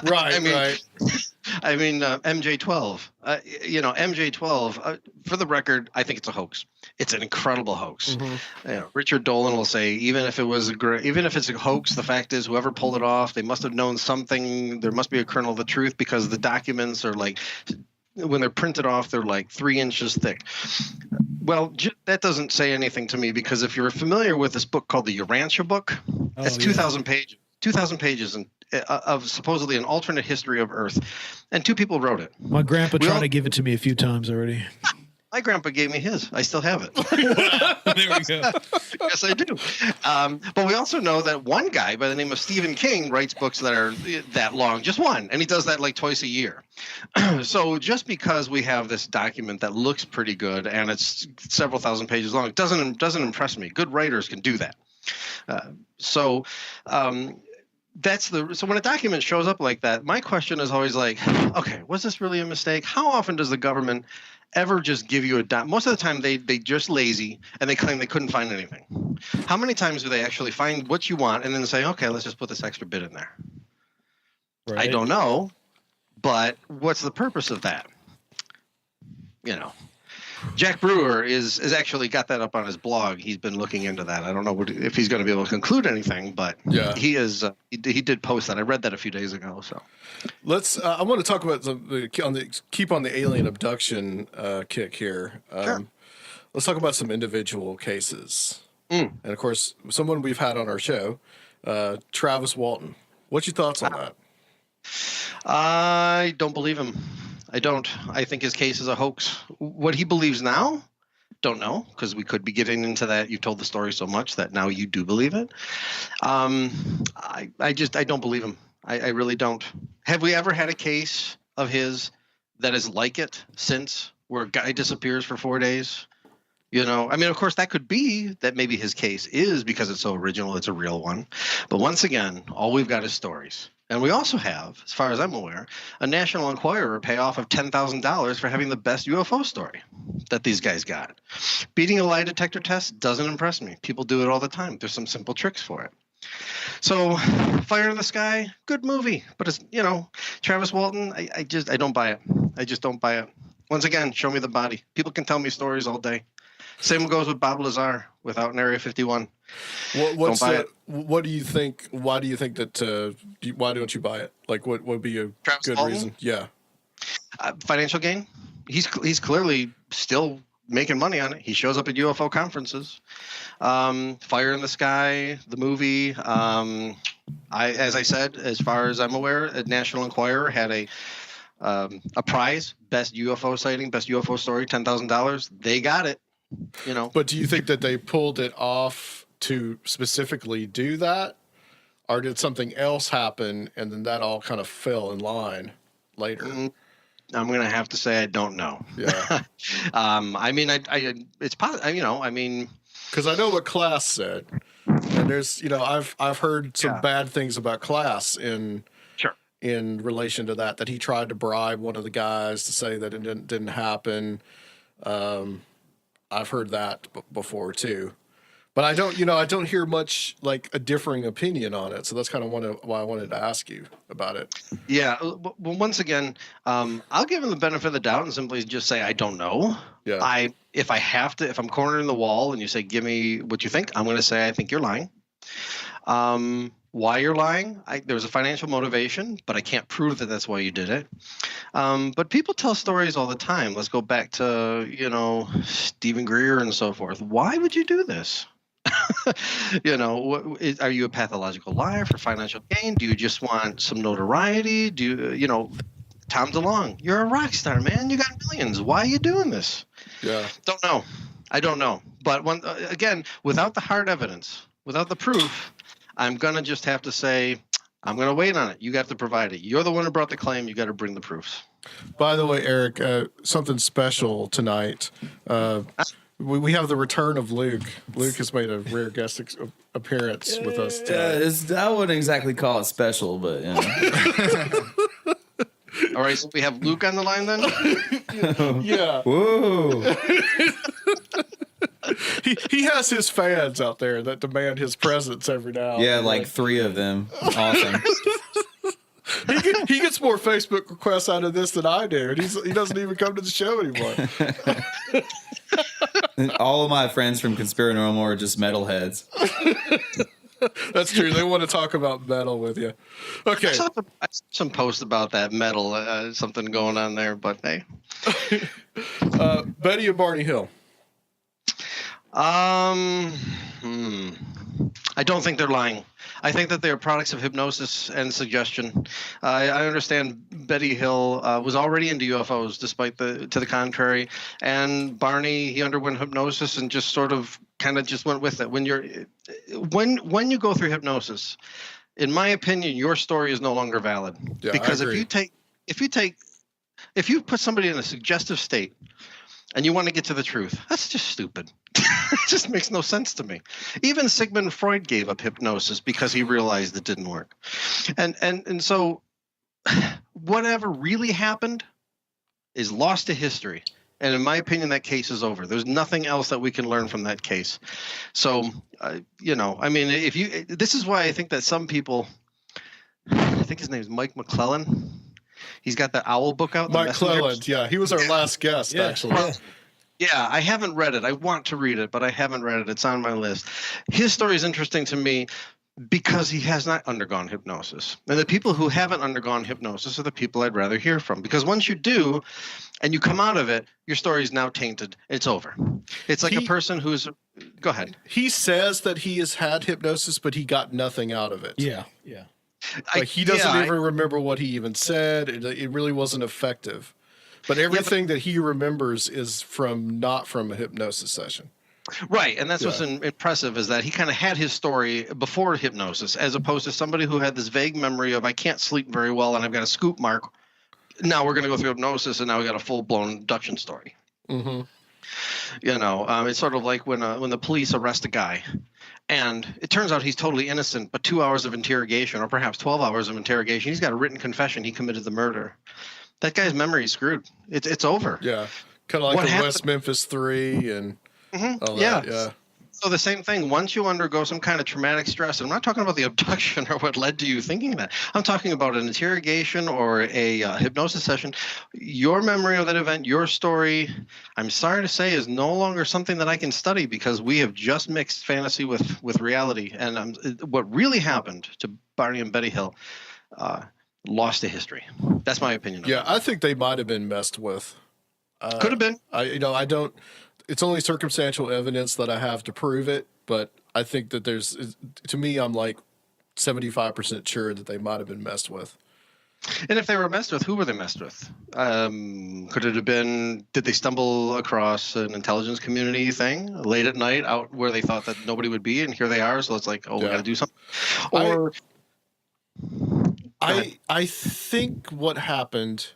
Right. MJ12. MJ12. For the record, I think it's a hoax. It's an incredible hoax. Richard Dolan will say, even if it's a hoax, the fact is, whoever pulled it off, they must have known something. There must be a kernel of the truth, because the documents are like, when they're printed off, they're like 3 inches thick. Well, that doesn't say anything to me, because if you're familiar with this book called the Urantia book, it's 2,000 pages. 2,000 pages of supposedly an alternate history of Earth, and 2 people wrote it. My grandpa tried to give it to me a few times already. My grandpa gave me his. I still have it. There we go. Yes, I do. But we also know that one guy by the name of Stephen King writes books that are that long, just one, and he does that like twice a year. So just because we have this document that looks pretty good and it's several thousand pages long, doesn't impress me. Good writers can do that. So when a document shows up like that, my question is always like, okay, was this really a mistake? How often does the government ever just give you most of the time they just lazy and they claim they couldn't find anything? How many times do they actually find what you want and then say, okay, let's just put this extra bit in there? Right. I don't know, but what's the purpose of that? Jack Brewer is actually got that up on his blog. He's been looking into that. I don't know if he's going to be able to conclude anything, but yeah, he is. He did post that. I read that a few days ago. So let's. I want to talk about keep on the alien abduction kick here. Sure. Let's talk about some individual cases, and of course, someone we've had on our show, Travis Walton. What's your thoughts on that? I don't believe him. I don't. I think his case is a hoax. What he believes now, don't know, because we could be getting into that. You've told the story so much that now you do believe it. I don't believe him. I really don't. Have we ever had a case of his that is like it since, where a guy disappears for 4 days? I mean, of course, that could be that maybe his case is because it's so original, it's a real one. But once again, all we've got is stories. And we also have, as far as I'm aware, a National Enquirer payoff of $10,000 for having the best UFO story that these guys got. Beating a lie detector test doesn't impress me. People do it all the time. There's some simple tricks for it. So, Fire in the Sky, good movie. But it's, Travis Walton, I don't buy it. I just don't buy it. Once again, show me the body. People can tell me stories all day. Same goes with Bob Lazar without an Area 51. What do you think? Why do you think that? Why don't you buy it? Like, what would be a Travis good Walton? reason? Yeah, financial gain. He's clearly still making money on it. He shows up at UFO conferences. Fire in the Sky, the movie. As I said, as far as I'm aware, a National Enquirer had a prize, best UFO sighting, best UFO story, $10,000. They got it. But do you think that they pulled it off to specifically do that, or did something else happen and then that all kind of fell in line later? I'm going to have to say I don't know. Yeah. I mean, it's possible. I mean, because I know what Class said, and there's, I've heard some bad things about Class in relation to that he tried to bribe one of the guys to say that it didn't happen. I've heard that before too, but I don't hear much like a differing opinion on it. So that's kind of why I wanted to ask you about it. Yeah. Well, once again, I'll give him the benefit of the doubt and simply just say, I don't know. Yeah. If I'm cornering the wall and you say, give me what you think, I'm going to say, I think you're lying. Why you're lying? There's a financial motivation, but I can't prove that that's why you did it. But people tell stories all the time. Let's go back to, Stephen Greer and so forth. Why would you do this? Are you a pathological liar for financial gain? Do you just want some notoriety? Tom DeLong, you're a rock star, man. You got millions. Why are you doing this? Yeah. Don't know. I don't know. But again, without the hard evidence, without the proof, I'm going to just have to say, I'm going to wait on it. You got to provide it. You're the one who brought the claim. You got to bring the proofs. By the way, Eric, something special tonight. We have the return of Luke. Luke has made a rare guest appearance with us tonight. I wouldn't exactly call it special, but All right, so we have Luke on the line then? Yeah. Whoa. He has his fans out there that demand his presence every now. Yeah, like 3 of them. Awesome. He gets more Facebook requests out of this than I do, and he doesn't even come to the show anymore. All of my friends from Conspirinormal are just metalheads. That's true. They want to talk about metal with you. Okay. I saw some post about that metal, something going on there, but hey. Betty and Barney Hill. I don't think they're lying. I think that they are products of hypnosis and suggestion. I understand Betty Hill was already into UFOs, despite to the contrary. And Barney, he underwent hypnosis and just sort of kind of just went with it. When you go through hypnosis, in my opinion, your story is no longer valid. Yeah, because I agree. if you put somebody in a suggestive state and you want to get to the truth, that's just stupid. It just makes no sense to me. Even Sigmund Freud gave up hypnosis because he realized it didn't work. And so whatever really happened is lost to history. And in my opinion, that case is over. There's nothing else that we can learn from that case. So, I mean, this is why I think that some people, I think his name is Mike McClellan. He's got the Owl book out. Mike McClellan, yeah. He was our last guest, actually. Yeah, I haven't read it. I want to read it, but I haven't read it. It's on my list. His story is interesting to me because he has not undergone hypnosis. And the people who haven't undergone hypnosis are the people I'd rather hear from. Because once you do, and you come out of it, your story is now tainted. It's over. It's like a person who's – go ahead. He says that he has had hypnosis, but he got nothing out of it. Yeah. Like he doesn't even remember what he even said. It really wasn't effective. But everything that he remembers is not from a hypnosis session. Right, and that's what's impressive is that he kind of had his story before hypnosis, as opposed to somebody who had this vague memory of I can't sleep very well and I've got a scoop mark. Now we're going to go through hypnosis, and now we got a full-blown abduction story. Mm-hmm. It's sort of like when the police arrest a guy, and it turns out he's totally innocent, but 2 hours of interrogation, or perhaps 12 hours of interrogation, he's got a written confession he committed the murder. That guy's memory is screwed. It's over. Yeah, kind of like the West Memphis 3 and all that. Yeah. So the same thing. Once you undergo some kind of traumatic stress, and I'm not talking about the abduction or what led to you thinking that. I'm talking about an interrogation or a hypnosis session. Your memory of that event, your story, I'm sorry to say, is no longer something that I can study because we have just mixed fantasy with reality. And what really happened to Barney and Betty Hill lost to history. That's my opinion. Yeah, I think they might have been messed with. Could have been. I don't. It's only circumstantial evidence that I have to prove it, but I think that to me, I'm like 75% sure that they might have been messed with. And if they were messed with, who were they messed with? Could it have been, did they stumble across an intelligence community thing late at night out where they thought that nobody would be, and here they are, so it's like, we got to do something? Or I think what happened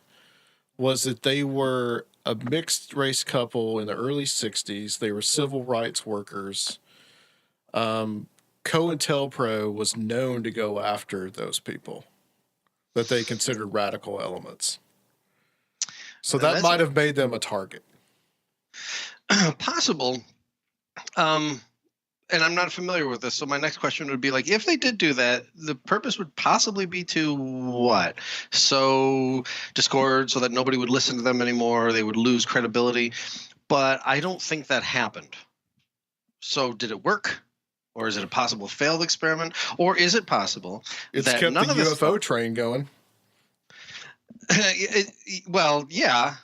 was that they were a mixed race couple in the early 60s. They were civil rights workers. COINTELPRO was known to go after those people that they considered radical elements. So that might have made them a target. Possible. And I'm not familiar with this, so my next question would be like, if they did do that, the purpose would possibly be to what? So discord, so that nobody would listen to them anymore, they would lose credibility. But I don't think that happened. So did it work? Or is it a possible failed experiment? Or is it possible it's that kept none the of UFO train going? Well, yeah.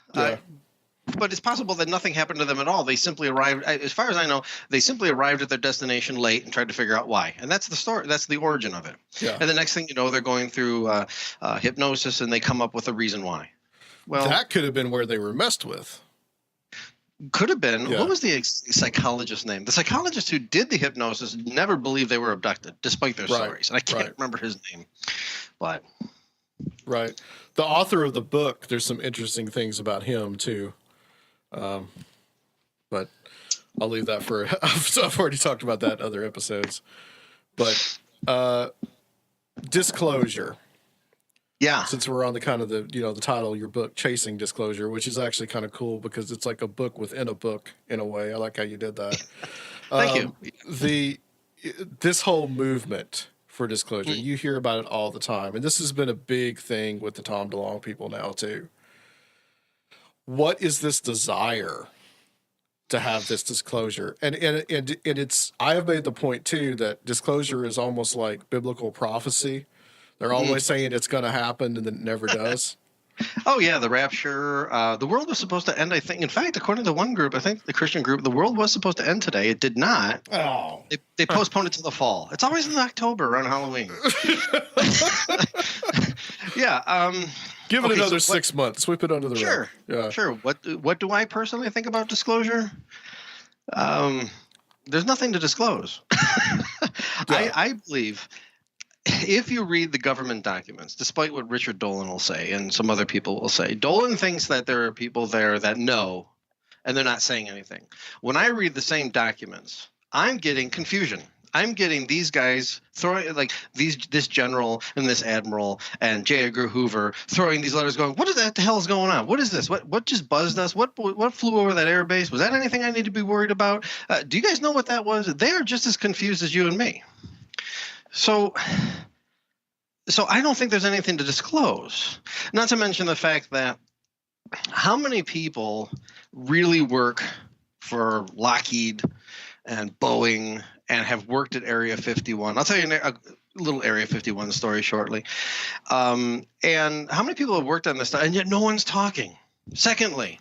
But it's possible that nothing happened to them at all. They simply arrived, as far as I know, they simply arrived at their destination late and tried to figure out why. And that's the story. That's the origin of it. Yeah. And the next thing you know, they're going through hypnosis and they come up with a reason why. Well, that could have been where they were messed with. Could have been. Yeah. What was the psychologist's name? The psychologist who did the hypnosis never believed they were abducted, despite their stories. And I can't remember his name. But right. The author of the book, there's some interesting things about him, too. But I'll leave that for I've already talked about that in other episodes. But disclosure. Yeah. Since we're on the kind of the title of your book, Chasing Disclosure, which is actually kind of cool because it's like a book within a book in a way. I like how you did that. Thank you. This whole movement for disclosure, you hear about it all the time, and this has been a big thing with the Tom DeLong people now too. What is this desire to have this disclosure? And it's, I have made the point too that disclosure is almost like biblical prophecy. They're always saying it's going to happen and then it never does. Oh yeah, the rapture. The world was supposed to end. I think. In fact, according to one group, I think the Christian group, the world was supposed to end today. It did not. Oh. They postponed it to the fall. It's always in October around Halloween. Yeah. Give it Okay, another so 6 months. Sweep it under the rug. Sure. Yeah. Sure. What do I personally think about disclosure? There's nothing to disclose. I believe if you read the government documents, despite what Richard Dolan will say and some other people will say, Dolan thinks that there are people there that know, and they're not saying anything. When I read the same documents, I'm getting confusion. I'm getting these guys throwing like this general and this admiral and J. Edgar Hoover throwing these letters, going, "What is that? The hell is going on? What is this? What just buzzed us? What flew over that airbase? Was that anything I need to be worried about? Do you guys know what that was?" They are just as confused as you and me. So I don't think there's anything to disclose. Not to mention the fact that how many people really work for Lockheed and Boeing and have worked at Area 51. I'll tell you a little Area 51 story shortly. And how many people have worked on this stuff, and yet no one's talking? Secondly,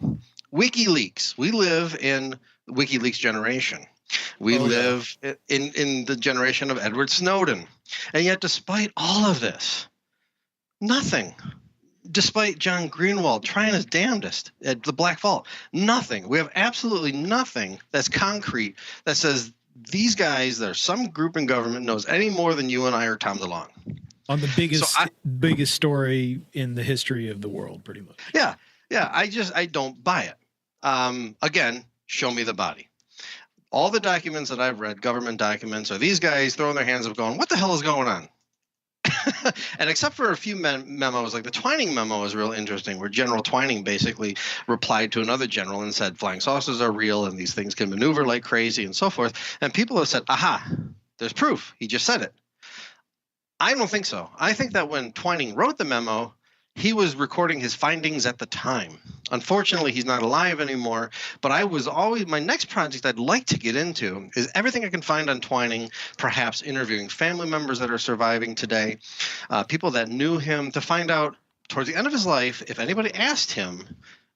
WikiLeaks. We live in the WikiLeaks generation. We live in the generation of Edward Snowden. And yet despite all of this, nothing. Despite John Greenwald trying his damnedest at the Black Vault, nothing. We have absolutely nothing that's concrete that says these guys, there's some group in government knows any more than you and I or Tom DeLong. On the biggest story in the history of the world, pretty much. Yeah. I don't buy it. Again, show me the body. All the documents that I've read, government documents, are these guys throwing their hands up going, what the hell is going on? And except for a few memos, like the Twining memo is real interesting, where General Twining basically replied to another general and said, flying saucers are real and these things can maneuver like crazy and so forth. And people have said, aha, there's proof. He just said it. I don't think so. I think that when Twining wrote the memo, he was recording his findings at the time. Unfortunately, he's not alive anymore, but my next project I'd like to get into is everything I can find on Twining, perhaps interviewing family members that are surviving today, people that knew him, to find out towards the end of his life if anybody asked him,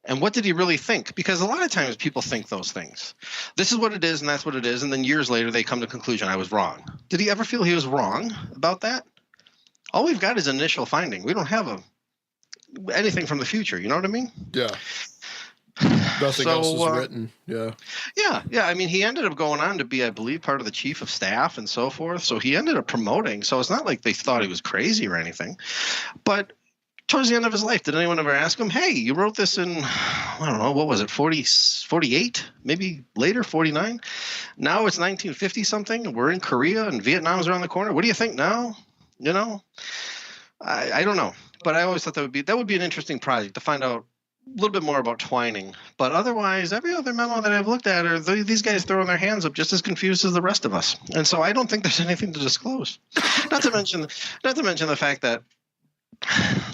and what did he really think? Because a lot of times people think those things. This is what it is, and that's what it is, and then years later they come to the conclusion, I was wrong. Did he ever feel he was wrong about that? All we've got is initial finding. We don't have anything from the future. You know what I mean? Yeah. Nothing else is written. Yeah. Yeah. I mean, he ended up going on to be, I believe, part of the chief of staff and so forth. So he ended up promoting. So it's not like they thought he was crazy or anything. But towards the end of his life, did anyone ever ask him, hey, you wrote this in, I don't know, what was it, 48? Maybe later, 49? Now it's 1950 something. We're in Korea and Vietnam's around the corner. What do you think now? You know? I don't know. But I always thought that would be an interesting project to find out a little bit more about Twining. But otherwise, every other memo that I've looked at are these guys throwing their hands up just as confused as the rest of us. And so I don't think there's anything to disclose. Not to mention the fact that,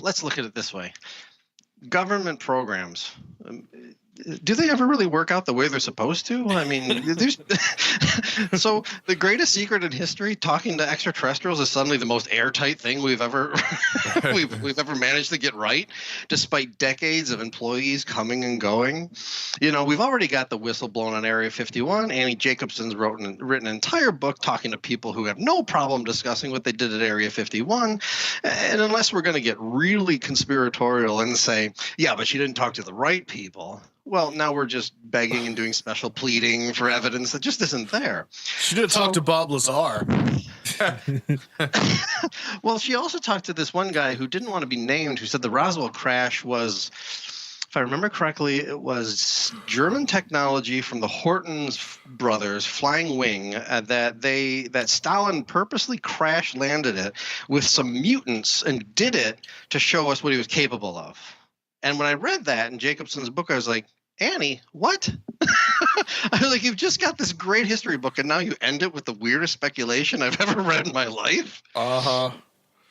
let's look at it this way. Government programs, do they ever really work out the way they're supposed to? I mean, so the greatest secret in history, talking to extraterrestrials, is suddenly the most airtight thing we've ever we've ever managed to get right, despite decades of employees coming and going. You know, we've already got the whistle blown on Area 51. Annie Jacobson's written an entire book talking to people who have no problem discussing what they did at Area 51. And unless we're going to get really conspiratorial and say, yeah, but she didn't talk to the right people, well, now we're just begging and doing special pleading for evidence that just isn't there. She did talk to Bob Lazar. Well, she also talked to this one guy who didn't want to be named, who said the Roswell crash was, if I remember correctly, it was German technology from the Horton brothers, Flying Wing, that Stalin purposely crash landed it with some mutants and did it to show us what he was capable of. And when I read that in Jacobson's book, I was like, Annie, what? I was like, you've just got this great history book, and now you end it with the weirdest speculation I've ever read in my life? Uh-huh.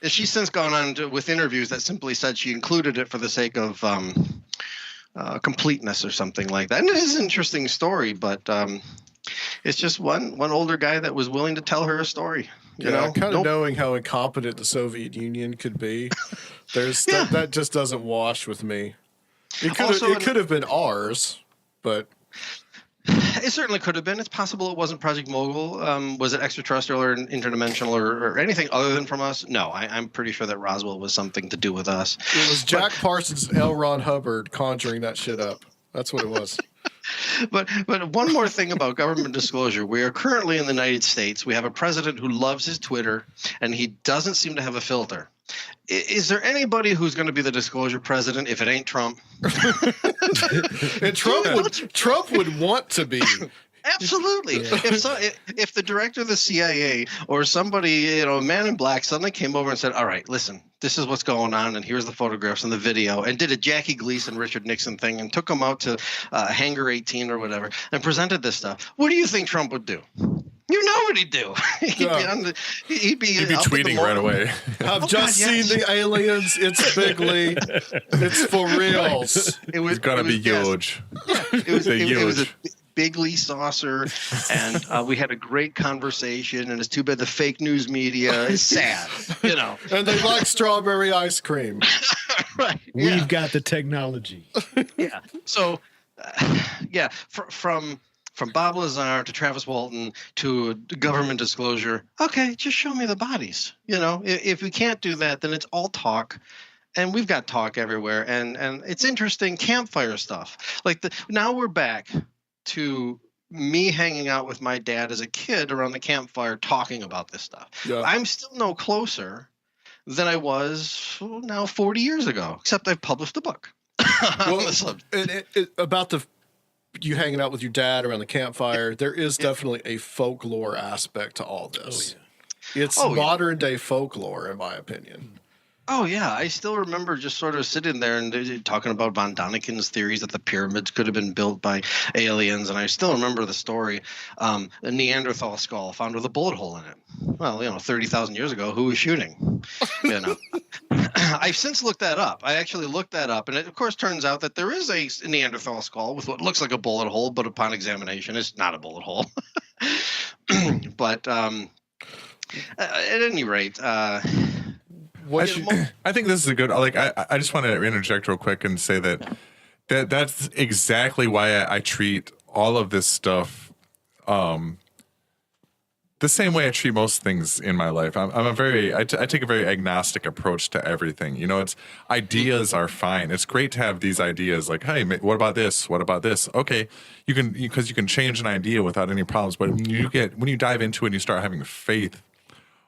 And she's since gone on with interviews that simply said she included it for the sake of completeness or something like that. And it is an interesting story, but it's just one older guy that was willing to tell her a story. You know, kind of Nope. knowing how incompetent the Soviet Union could be, that just doesn't wash with me. Also, It could have been ours, but It certainly could have been. It's possible it wasn't Project Mogul. Was it extraterrestrial or interdimensional or anything other than from us? No, I'm pretty sure that Roswell was something to do with us. it was Jack Parsons and L. Ron Hubbard conjuring that shit up. That's what it was. But one more thing about government disclosure. We are currently in the United States. We have a president who loves his Twitter, and he doesn't seem to have a filter. Is there anybody who's going to be the disclosure president if it ain't Trump? And Trump would want to be. Absolutely. If the director of the CIA or somebody, a man in black suddenly came over and said, all right, listen, this is what's going on, and here's the photographs and the video, and did a Jackie Gleason, Richard Nixon thing and took them out to Hangar 18 or whatever and presented this stuff, what do you think Trump would do? You know what he'd do. He'd be tweeting right away. I've just seen the aliens. It's bigly. It's for reals. It's gonna be huge. It was a bigly saucer, and we had a great conversation. And it's too bad the fake news media is sad, And they like strawberry ice cream. Right? We've got the technology. Yeah. So, from Bob Lazar to Travis Walton to government disclosure. Okay, just show me the bodies. If we can't do that, then it's all talk. And we've got talk everywhere. And it's interesting campfire stuff. Now we're back to me hanging out with my dad as a kid around the campfire talking about this stuff. Yeah. I'm still no closer than I was now 40 years ago, except I've published a book on the subject. About you hanging out with your dad around the campfire, there is definitely a folklore aspect to all this. Oh, yeah. It's modern day folklore, in my opinion. Oh, yeah. I still remember just sort of sitting there and talking about von Daniken's theories that the pyramids could have been built by aliens. And I still remember the story, a Neanderthal skull found with a bullet hole in it. Well, 30,000 years ago, who was shooting? I've since looked that up. I actually looked that up. And it, of course, turns out that there is a Neanderthal skull with what looks like a bullet hole, but upon examination, it's not a bullet hole. But at any rate... I think this is a good. I just want to interject real quick and say that's exactly why I treat all of this stuff the same way I treat most things in my life. I take a very agnostic approach to everything. It's ideas are fine. It's great to have these ideas. Like, hey, what about this? What about this? Okay, because you can change an idea without any problems. But when you dive into it and you start having faith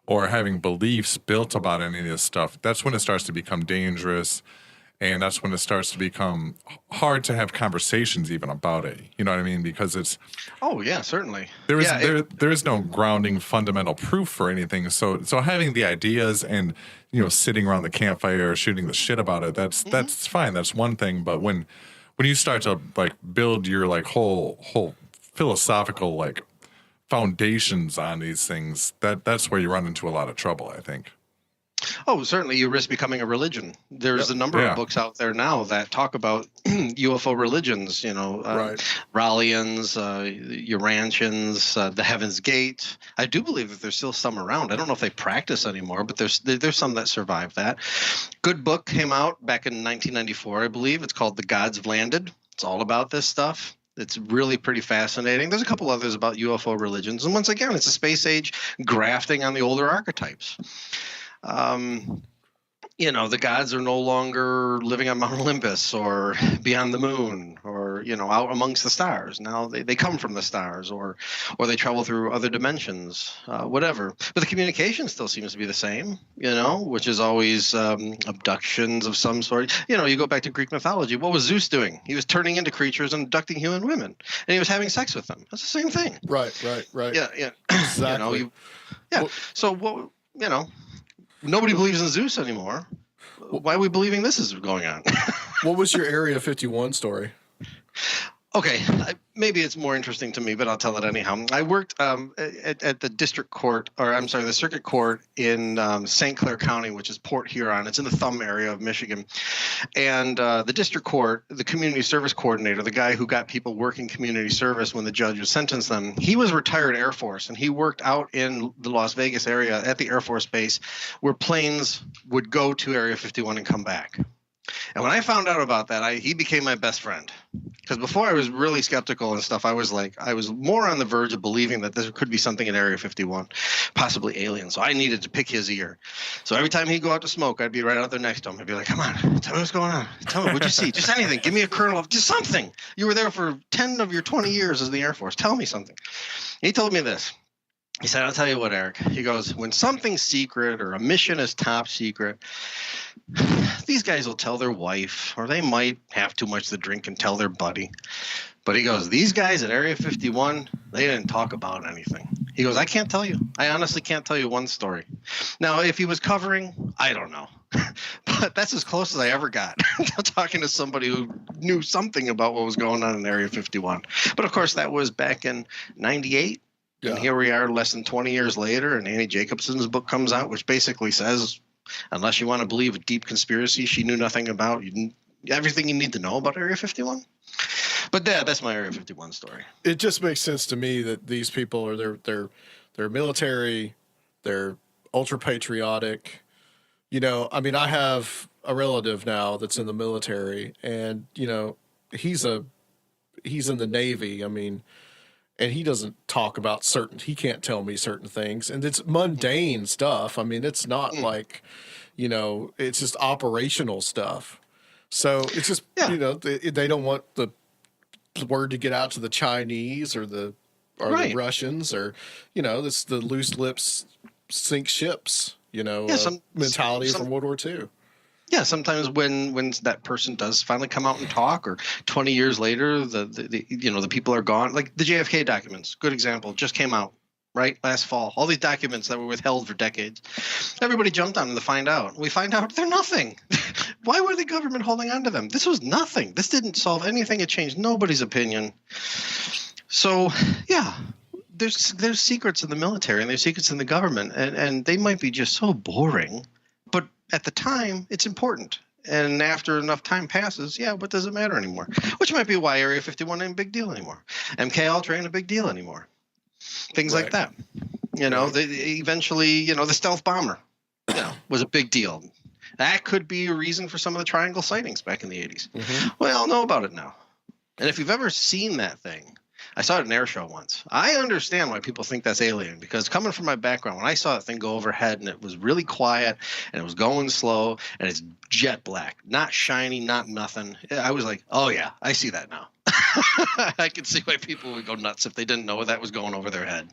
or having beliefs built about any of this stuff, that's when it starts to become dangerous, and that's when it starts to become hard to have conversations even about it. You know what I mean? Because it's... Oh, yeah, certainly. There is no grounding fundamental proof for anything. So having the ideas and, sitting around the campfire shooting the shit about it, that's fine. That's one thing. But when you start to, build your, whole philosophical, foundations on these things, that's where you run into a lot of trouble, I think. Oh, certainly you risk becoming a religion. There's a number of books out there now that talk about UFO religions, Rallians, Urantians, the Heaven's Gate. I do believe that there's still some around. I don't know if they practice anymore, but there's some that survive that. Good book came out back in 1994, I believe. It's called The Gods Have Landed. It's all about this stuff. It's really pretty fascinating. There's a couple others about UFO religions. And once again, it's a space age grafting on the older archetypes. The gods are no longer living on Mount Olympus or beyond the moon or, out amongst the stars. Now they come from the stars or they travel through other dimensions, whatever. But the communication still seems to be the same, which is always abductions of some sort. You go back to Greek mythology. What was Zeus doing? He was turning into creatures and abducting human women, and he was having sex with them. That's the same thing. Right. Yeah. Exactly. So what, nobody believes in Zeus anymore. Why are we believing this is going on? What was your Area 51 story? Okay, maybe it's more interesting to me, but I'll tell it anyhow. I worked at the district court, or I'm sorry, the circuit court in St. Clair County, which is Port Huron. It's in the Thumb area of Michigan. And the district court, the community service coordinator, the guy who got people working community service when the judge would sentence them, he was retired Air Force, and he worked out in the Las Vegas area at the Air Force Base where planes would go to Area 51 and come back. And when I found out about that, he became my best friend. Because before I was really skeptical and stuff, I was more on the verge of believing that there could be something in Area 51, possibly aliens. So I needed to pick his ear. So every time he'd go out to smoke, I'd be right out there next to him. I'd be like, come on, tell me what's going on. Tell me, what'd you see? Just anything. Give me a kernel of just something. You were there for 10 of your 20 years as the Air Force. Tell me something. He told me this. He said, I'll tell you what, Eric. He goes, when something's secret or a mission is top secret, these guys will tell their wife, or they might have too much to drink and tell their buddy. But he goes, these guys at Area 51, they didn't talk about anything. He goes, I can't tell you. I honestly can't tell you one story. Now, if he was covering, I don't know. But that's as close as I ever got talking to somebody who knew something about what was going on in Area 51. But, of course, that was back in 98. Yeah. And here we are less than 20 years later, and Annie Jacobson's book comes out, which basically says, unless you want to believe a deep conspiracy she knew nothing about, everything you need to know about Area 51. But that's my Area 51 story. It just makes sense to me that these people are they're military, they're ultra patriotic. You know, I mean, I have a relative now that's in the military, and you know, he's in the Navy. I mean. And he doesn't talk about he can't tell me certain things. And it's mundane stuff. I mean, it's not like, you know, it's just operational stuff. So it's just, you know, they don't want the word to get out to the Chinese or the Russians or, you know, it's the loose lips sink ships, you know, mentality from World War II. Yeah, sometimes when that person does finally come out and talk, or 20 years later, the people are gone. Like the JFK documents, good example, just came out right last fall. All these documents that were withheld for decades, everybody jumped on them to find out. We find out they're nothing. Why were the government holding on to them? This was nothing. This didn't solve anything. It changed nobody's opinion. So yeah. There's secrets in the military and there's secrets in the government, and they might be just so boring, but at the time, it's important. And after enough time passes, what does it matter anymore? Which might be why Area 51 ain't a big deal anymore. MK Ultra ain't a big deal anymore. Things like that. You know, eventually, you know, the stealth bomber, you know, was a big deal. That could be a reason for some of the triangle sightings back in the 80s. Mm-hmm. We all know about it now. And if you've ever seen that thing, I saw it at an air show once. I understand why people think that's alien, because coming from my background, when I saw that thing go overhead and it was really quiet and it was going slow and it's jet black, not shiny, not nothing, I was like, oh yeah, I see that now. I could see why people would go nuts if they didn't know that was going over their head.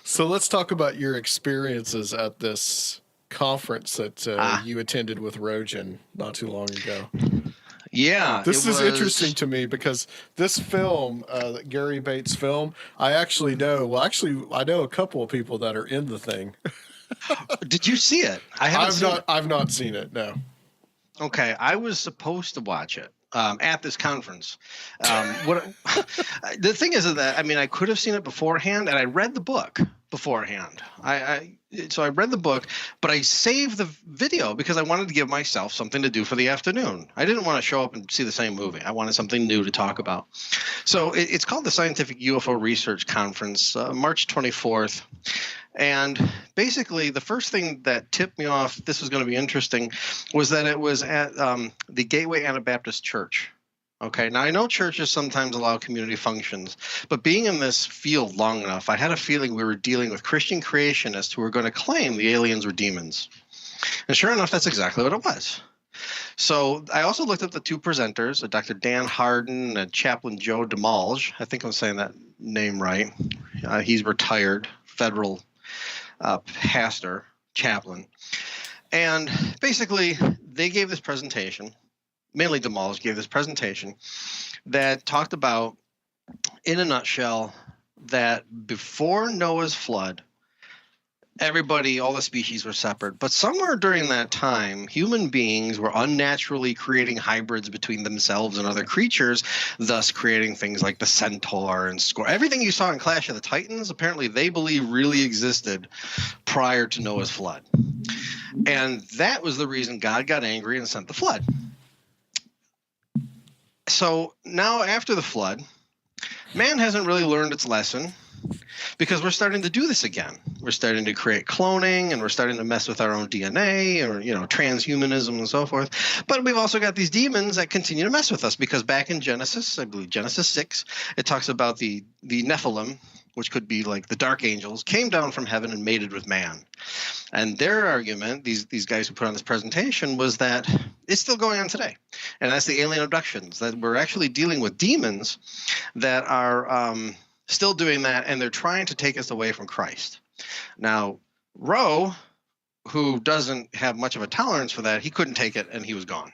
So let's talk about your experiences at this conference that you attended with Rojan not too long ago. Yeah. This is interesting to me because this film, Gary Bates' film, I actually know. Well, actually, I know a couple of people that are in the thing. Did you see it? I've not seen it. No. Okay, I was supposed to watch it at this conference. The thing is that I could have seen it beforehand, and I read the book beforehand. So I read the book, but I saved the video because I wanted to give myself something to do for the afternoon. I didn't want to show up and see the same movie. I wanted something new to talk about. So it's called the Scientific UFO Research Conference, March 24th. And basically, the first thing that tipped me off this was going to be interesting was that it was at the Gateway Anabaptist Church. Okay, now I know churches sometimes allow community functions, but being in this field long enough, I had a feeling we were dealing with Christian creationists who were going to claim the aliens were demons. And sure enough, that's exactly what it was. So I also looked at the two presenters, Dr. Dan Harden and Chaplain Joe DeMalge. I think I'm saying that name right. He's retired federal pastor, chaplain. And basically, they gave this presentation. Mainly DeMalge gave this presentation that talked about, in a nutshell, that before Noah's flood, everybody, all the species were separate. But somewhere during that time, human beings were unnaturally creating hybrids between themselves and other creatures, thus creating things like the centaur and scorpion. Everything you saw in Clash of the Titans, apparently they believe really existed prior to Noah's flood. And that was the reason God got angry and sent the flood. So now after the flood, man hasn't really learned its lesson, because we're starting to do this again. We're starting to create cloning, and we're starting to mess with our own DNA, or, transhumanism and so forth. But we've also got these demons that continue to mess with us, because back in Genesis, I believe Genesis 6, it talks about the Nephilim, which could be like the dark angels, came down from heaven and mated with man. And their argument, these guys who put on this presentation, was that it's still going on today. And that's the alien abductions, that we're actually dealing with demons that are still doing that, and they're trying to take us away from Christ. Now, Roe, who doesn't have much of a tolerance for that, he couldn't take it, and he was gone.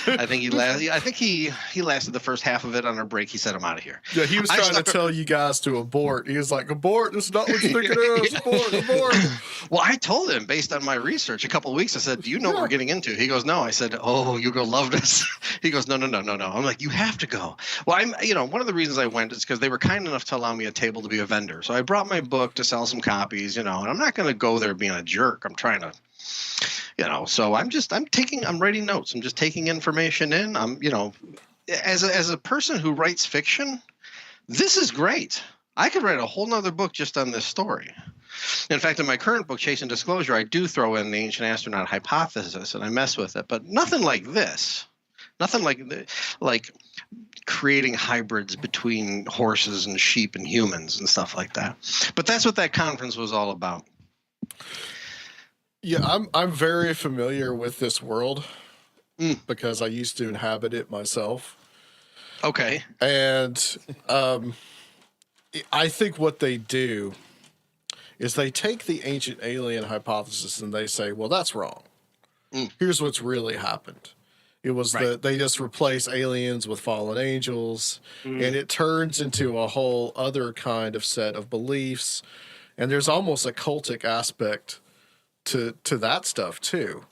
I think he lasted the first half of it. On our break, he said, "I'm out of here." Yeah, he was trying to tell you guys to abort. He was like, "Abort! This is not what you think it is. Abort! Well, I told him, based on my research, a couple of weeks. I said, "Do you know what we're getting into?" He goes, "No." I said, "Oh, you're gonna love this." He goes, "No." I'm like, "You have to go." Well, one of the reasons I went is because they were kind enough to allow me a table to be a vendor. So I brought my book to sell some copies. And I'm not going to go there being a jerk. I'm trying to. So I'm writing notes. I'm just taking information in. As a person who writes fiction, this is great. I could write a whole nother book just on this story. In fact, in my current book, Chase and Disclosure, I do throw in the Ancient Astronaut hypothesis, and I mess with it, but nothing like this. Nothing like creating hybrids between horses and sheep and humans and stuff like that. But that's what that conference was all about. Yeah, I'm very familiar with this world because I used to inhabit it myself. Okay. And I think what they do is they take the ancient alien hypothesis and they say, well, that's wrong. Here's what's really happened. It was that they just replace aliens with fallen angels, and it turns into a whole other kind of set of beliefs. And there's almost a cultic aspect to that stuff too,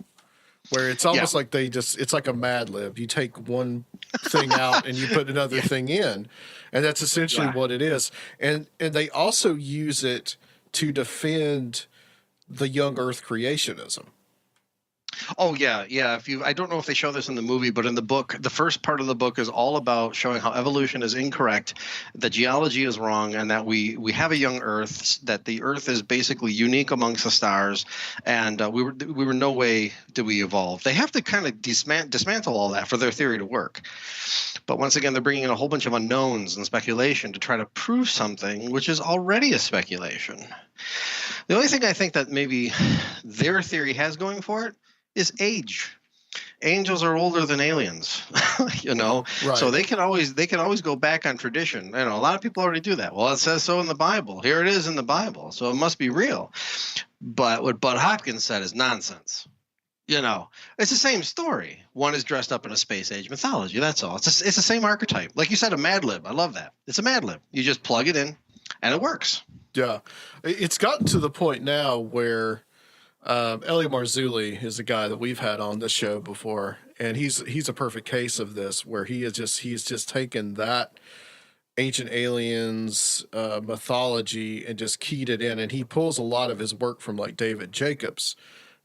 where it's almost like it's like a Mad Lib. You take one thing out and you put another thing in, and that's essentially what it is. And they also use it to defend the young Earth creationism. Oh yeah. I don't know if they show this in the movie, but in the book, the first part of the book is all about showing how evolution is incorrect, that geology is wrong, and that we have a young Earth, that the Earth is basically unique amongst the stars, and we were no way did we evolve. They have to kind of dismantle all that for their theory to work. But once again, they're bringing in a whole bunch of unknowns and speculation to try to prove something which is already a speculation. The only thing I think that maybe their theory has going for it is age. Angels are older than aliens, Right. So they can always go back on tradition. A lot of people already do that. Well, it says so in the Bible. Here it is in the Bible, so it must be real. But what Bud Hopkins said is nonsense. It's the same story. One is dressed up in a space age mythology. That's all. It's the same archetype. Like you said, a Mad Lib. I love that. It's a Mad Lib. You just plug it in, and it works. Yeah, it's gotten to the point now where Eli Marzulli is a guy that we've had on this show before, and he's a perfect case of this, where he's just taken that ancient aliens mythology and just keyed it in, and he pulls a lot of his work from like David Jacobs,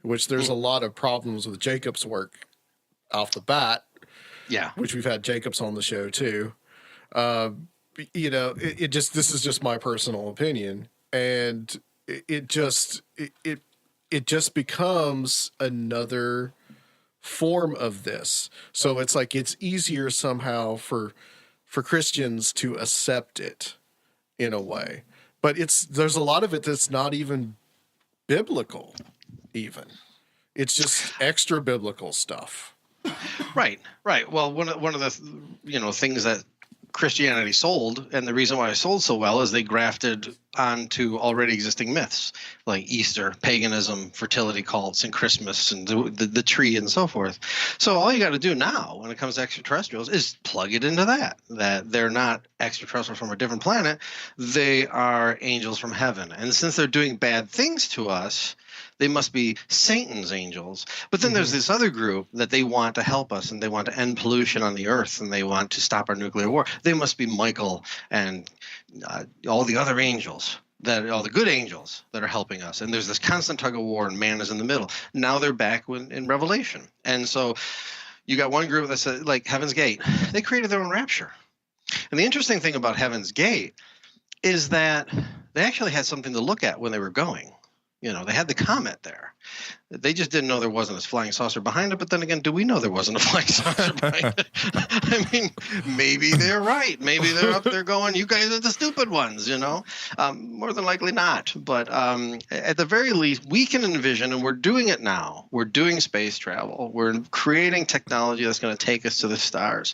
which there's a lot of problems with Jacobs' work off the bat. Yeah, which we've had Jacobs on the show too. This is just my personal opinion, and it just becomes another form of this. So it's like it's easier somehow for Christians to accept it in a way. But there's a lot of it that's not even biblical even. It's just extra biblical stuff. Right. Well, one of the things that Christianity sold, and the reason why it sold so well, is they grafted onto already existing myths like Easter, paganism, fertility cults, and Christmas, and the tree and so forth. So all you got to do now when it comes to extraterrestrials is plug it into that they're not extraterrestrials from a different planet. They are angels from heaven. And since they're doing bad things to us, they must be Satan's angels. But then there's this other group that they want to help us, and they want to end pollution on the earth, and they want to stop our nuclear war. They must be Michael and all the other angels, all the good angels that are helping us. And there's this constant tug of war, and man is in the middle. Now they're back in Revelation. And so you got one group that said, like Heaven's Gate, they created their own rapture. And the interesting thing about Heaven's Gate is that they actually had something to look at when they were going. You know, they had the comet there. They just didn't know there wasn't a flying saucer behind it. But then again, do we know there wasn't a flying saucer behind it? I mean, maybe they're right. Maybe they're up there going, you guys are the stupid ones, you know? More than likely not. But at the very least, we can envision, and we're doing it now. We're doing space travel. We're creating technology that's going to take us to the stars.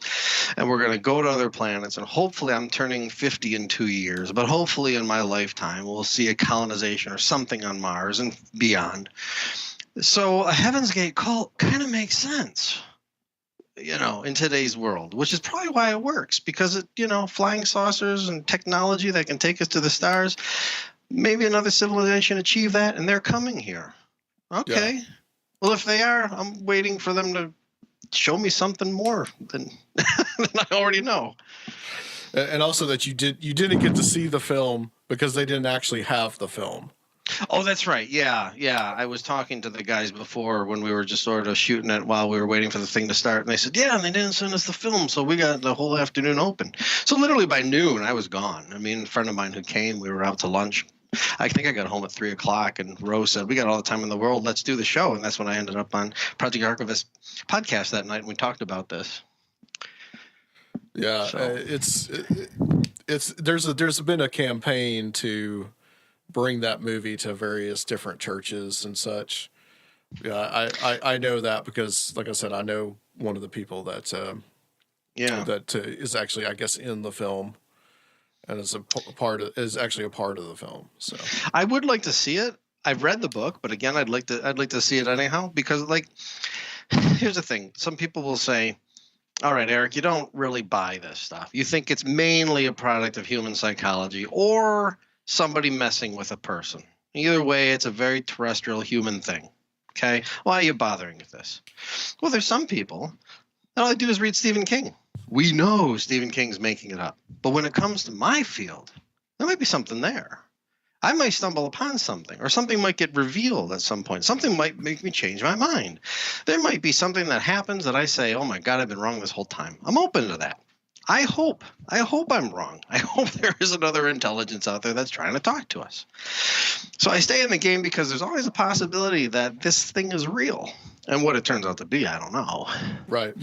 And we're going to go to other planets. And hopefully, I'm turning 50 in 2 years. But hopefully in my lifetime, we'll see a colonization or something on Mars and beyond. So a Heaven's Gate cult kind of makes sense, you know, in today's world, which is probably why it works, because it, you know, flying saucers and technology that can take us to the stars. Maybe another civilization achieved that, and they're coming here. Okay. Yeah. Well, if they are, I'm waiting for them to show me something more than I already know. And also that you didn't get to see the film because they didn't actually have the film. Oh, that's right. Yeah. I was talking to the guys before when we were just sort of shooting it while we were waiting for the thing to start. And they said, yeah, and they didn't send us the film. So we got the whole afternoon open. So literally by noon, I was gone. I mean, a friend of mine who came, we were out to lunch. I think I got home at 3 o'clock, and Rose said, we got all the time in the world. Let's do the show. And that's when I ended up on Project Archivist podcast that night. And we talked about this. Yeah, so. There's been a campaign to bring that movie to various different churches and such. Yeah, I know that because, like I said, I know one of the people that is actually, I guess, in the film and is actually a part of the film. So I would like to see it. I've read the book, but again, I'd like to see it anyhow, because, like, here's the thing: some people will say, all right, Eric, you don't really buy this stuff. You think it's mainly a product of human psychology or somebody messing with a person. Either way, it's a very terrestrial human thing. Okay? Why are you bothering with this? Well, there's some people that all they do is read Stephen King. We know Stephen King's making it up. But when it comes to my field, there might be something there. I might stumble upon something, or something might get revealed at some point. Something might make me change my mind. There might be something that happens that I say, oh my God, I've been wrong this whole time. I'm open to that. I hope I'm wrong. I hope there is another intelligence out there that's trying to talk to us. So I stay in the game because there's always a possibility that this thing is real. And what it turns out to be, I don't know. Right.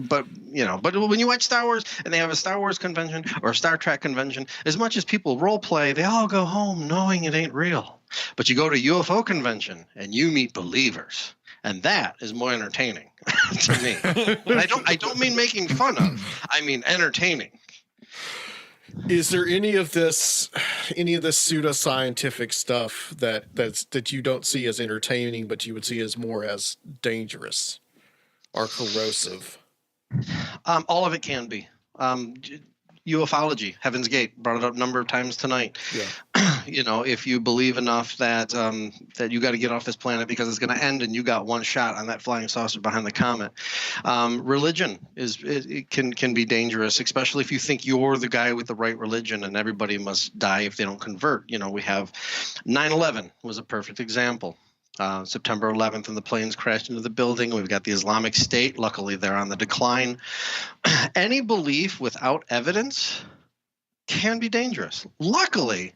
But when you watch Star Wars and they have a Star Wars convention or a Star Trek convention, as much as people role play, they all go home knowing it ain't real. But you go to a UFO convention and you meet believers. And that is more entertaining to me. And I don't mean making fun of. I mean entertaining. Is there any of this pseudoscientific stuff that you don't see as entertaining, but you would see as more as dangerous or corrosive? All of it can be. Ufology, Heaven's Gate, brought it up a number of times tonight. Yeah. If you believe enough that you got to get off this planet because it's going to end and you got one shot on that flying saucer behind the comet. Religion can be dangerous, especially if you think you're the guy with the right religion and everybody must die if they don't convert. We have 9/11 was a perfect example. September 11th, and the planes crashed into the building. We've got the Islamic State. Luckily, they're on the decline. Any belief without evidence can be dangerous. Luckily,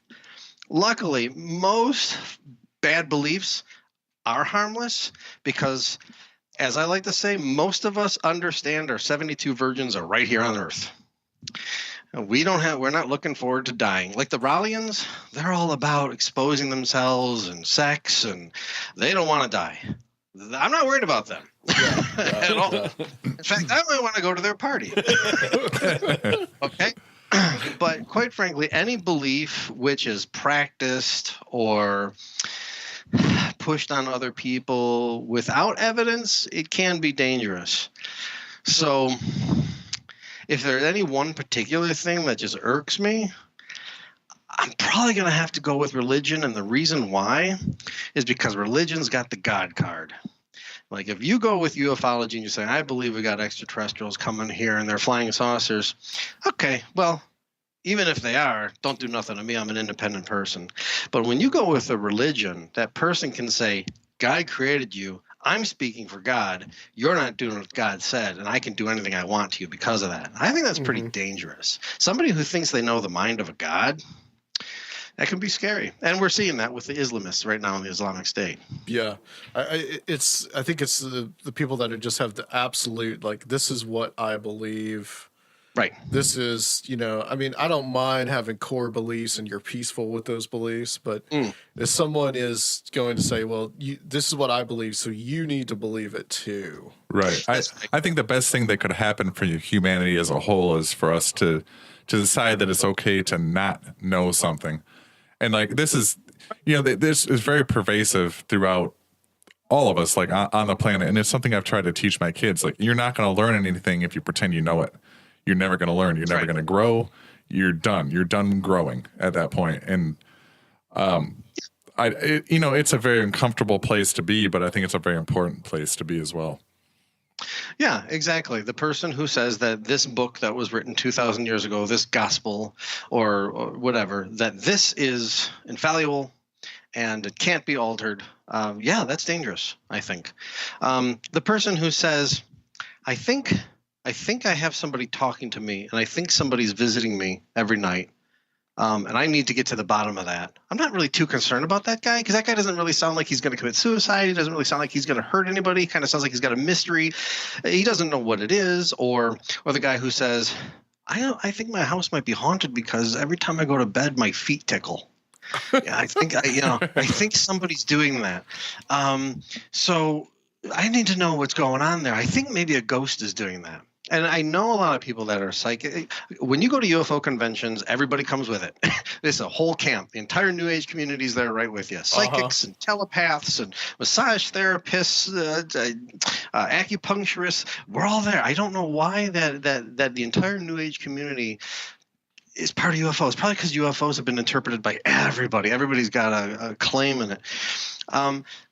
most bad beliefs are harmless because, as I like to say, most of us understand our 72 virgins are right here on Earth. We're not looking forward to dying. Like the Rallians, they're all about exposing themselves and sex, and they don't want to die. I'm not worried about them at all. In fact, I might want to go to their party. Okay? But quite frankly, any belief which is practiced or pushed on other people without evidence, it can be dangerous. So if there's any one particular thing that just irks me, I'm probably going to have to go with religion. And the reason why is because religion's got the God card. Like if you go with ufology and you say, I believe we got extraterrestrials coming here and they're flying saucers. Okay, well, even if they are, don't do nothing to me. I'm an independent person. But when you go with a religion, that person can say, God created you. I'm speaking for God. You're not doing what God said, and I can do anything I want to you because of that. I think that's pretty dangerous. Somebody who thinks they know the mind of a God, that can be scary. And we're seeing that with the Islamists right now in the Islamic State. Yeah. I think it's the people that just have the absolute, like, this is what I believe. Right. This is, I mean, I don't mind having core beliefs and you're peaceful with those beliefs, but if someone is going to say, well, this is what I believe, so you need to believe it too. Right. I think the best thing that could happen for humanity as a whole is for us to decide that it's okay to not know something. And like, this is, this is very pervasive throughout all of us, like on the planet. And it's something I've tried to teach my kids. Like, you're not going to learn anything if you pretend you know it. You're never going to learn. You're never going to grow. You're done. You're done growing at that point. And, it's a very uncomfortable place to be, but I think it's a very important place to be as well. Yeah, exactly. The person who says that this book that was written 2,000 years ago, this gospel or whatever, that this is infallible and it can't be altered. Yeah, that's dangerous, I think. The person who says, I think I have somebody talking to me, and I think somebody's visiting me every night, and I need to get to the bottom of that. I'm not really too concerned about that guy, because that guy doesn't really sound like he's going to commit suicide. He doesn't really sound like he's going to hurt anybody. He kind of sounds like he's got a mystery. He doesn't know what it is. Or the guy who says, I think my house might be haunted because every time I go to bed, my feet tickle. Yeah, I think somebody's doing that. So I need to know what's going on there. I think maybe a ghost is doing that. And I know a lot of people that are psychic. When you go to UFO conventions, everybody comes with it. There's a whole camp. The entire New Age community is there right with you. Psychics and telepaths and massage therapists, acupuncturists. We're all there. I don't know why that the entire New Age community is part of UFOs. Probably because UFOs have been interpreted by everybody. Everybody's got a claim in it.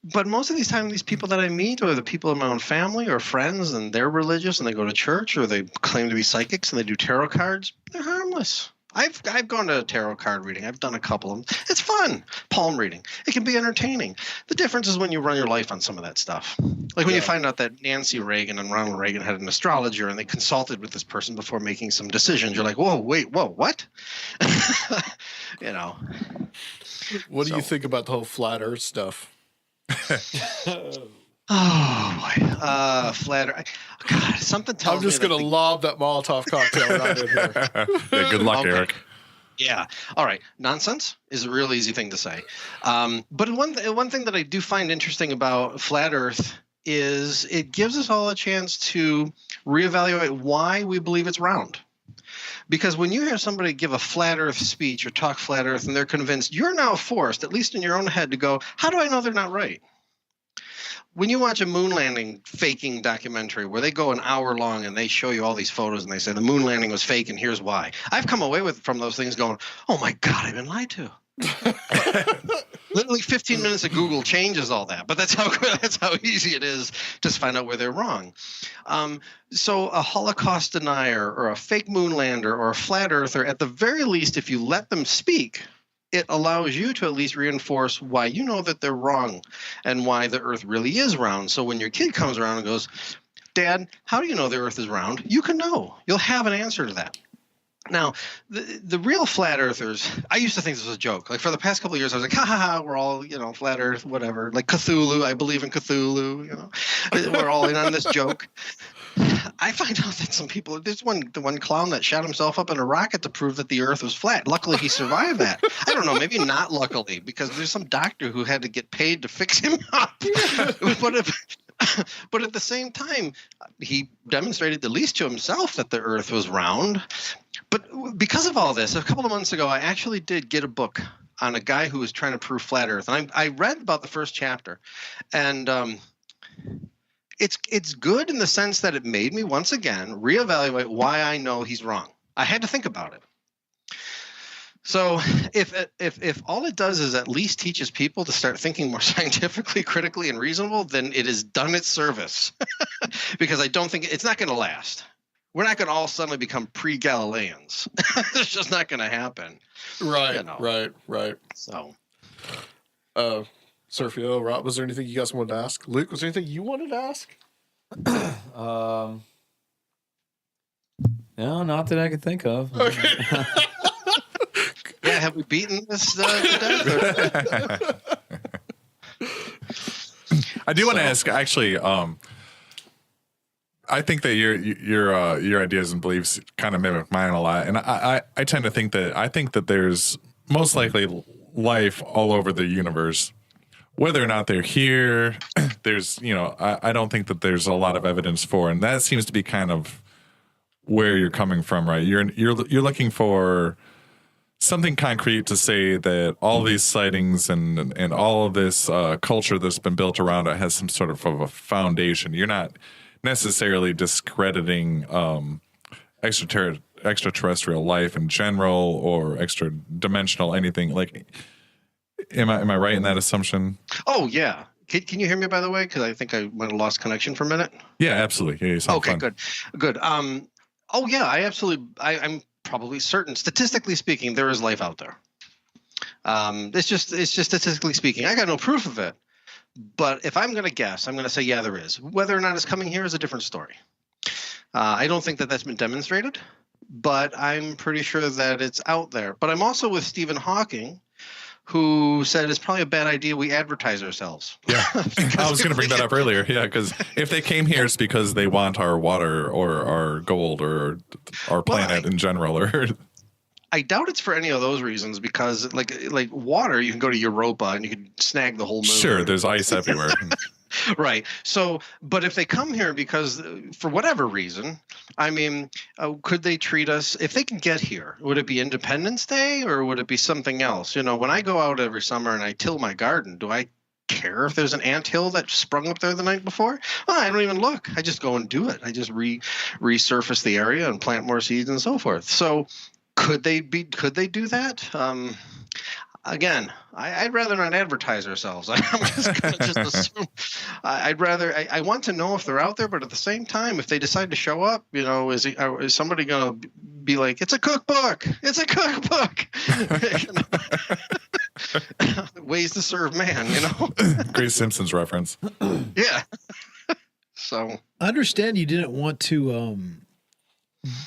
But most of these times, these people that I meet are the people in my own family or friends, and they're religious and they go to church, or they claim to be psychics and they do tarot cards. They're harmless. I've gone to tarot card reading. I've done a couple of them. It's fun. Palm reading. It can be entertaining. The difference is when you run your life on some of that stuff. Like when you find out that Nancy Reagan and Ronald Reagan had an astrologer and they consulted with this person before making some decisions. You're like, whoa, what? What do you think about the whole flat Earth stuff? Oh boy, flat Earth. God, something tells me. I'm just going to lob that Molotov cocktail right in here. Yeah, good luck, Eric. Yeah. All right. Nonsense is a real easy thing to say. But one thing that I do find interesting about flat Earth is it gives us all a chance to reevaluate why we believe it's round. Because when you hear somebody give a flat Earth speech or talk flat Earth and they're convinced, you're now forced, at least in your own head, to go, how do I know they're not right? When you watch a moon landing faking documentary where they go an hour long and they show you all these photos and they say the moon landing was fake and here's why. I've come away from those things going, oh my God, I've been lied to. Literally 15 minutes of Google changes all that, but that's how easy it is to find out where they're wrong. So a Holocaust denier or a fake moon lander or a flat earther, at the very least, if you let them speak, it allows you to at least reinforce why you know that they're wrong and why the earth really is round. So when your kid comes around and goes, Dad, how do you know the earth is round? You can know. You'll have an answer to that. Now, the real flat earthers, I used to think this was a joke. Like for the past couple of years, I was like, ha ha ha, we're all, flat earth, whatever. Like Cthulhu, I believe in Cthulhu, we're all in on this joke. I find out that some people, the one clown that shot himself up in a rocket to prove that the Earth was flat. Luckily, he survived that. I don't know, maybe not luckily, because there's some doctor who had to get paid to fix him up. But at the same time, he demonstrated at least to himself that the Earth was round. But because of all this, a couple of months ago, I actually did get a book on a guy who was trying to prove flat Earth, and I read about the first chapter, and It's good in the sense that it made me once again reevaluate why I know he's wrong. I had to think about it. So if all it does is at least teaches people to start thinking more scientifically, critically, and reasonable, then it has done its service. Because I don't think it's not going to last. We're not going to all suddenly become pre-Galileans. It's just not going to happen. Right, you know. right. So, Sergio, Rob, was there anything you guys wanted to ask? Luke, was there anything you wanted to ask? No, not that I could think of. Okay. yeah, have we beaten this to death? I do want to ask, actually. I think that your ideas and beliefs kind of mimic mine a lot, and I tend to think that there's most likely life all over the universe. Whether or not they're here, there's, I don't think that there's a lot of evidence for, and that seems to be kind of where you're coming from, right? You're looking for something concrete to say that all these sightings and all of this culture that's been built around it has some sort of a foundation. You're not necessarily discrediting extraterrestrial life in general or extra dimensional anything. Like, am I right in that assumption? Oh yeah. Can you hear me, by the way? Because I think I might have lost connection for a minute. Yeah, absolutely. Yeah, okay, fun. Good. Oh yeah, I'm probably certain. Statistically speaking, there is life out there. It's just statistically speaking. I got no proof of it. But if I'm going to guess, I'm going to say, yeah, there is. Whether or not it's coming here is a different story. I don't think that that's been demonstrated, but I'm pretty sure that it's out there. But I'm also with Stephen Hawking, who said it's probably a bad idea we advertise ourselves. Yeah, I was going to bring that up earlier. Yeah, because if they came here, it's because they want our water or our gold or our planet in general. Or I doubt it's for any of those reasons, because like water, you can go to Europa and you can snag the whole moon. Sure, there's ice everywhere. Right. So, but if they come here because for whatever reason, I mean, could they treat us, if they can get here, would it be Independence Day or would it be something else? You know, when I go out every summer and I till my garden, do I care if there's an anthill that sprung up there the night before? Well, I don't even look. I just go and do it. I just resurface the area and plant more seeds and so forth. So could they do that? Again, I'd rather not advertise ourselves. I'm just going to assume. I want to know if they're out there, but at the same time, if they decide to show up, you know, is somebody going to be like, it's a cookbook? It's a cookbook. Ways to serve man, you know? Great Simpsons reference. Yeah. So I understand you didn't want to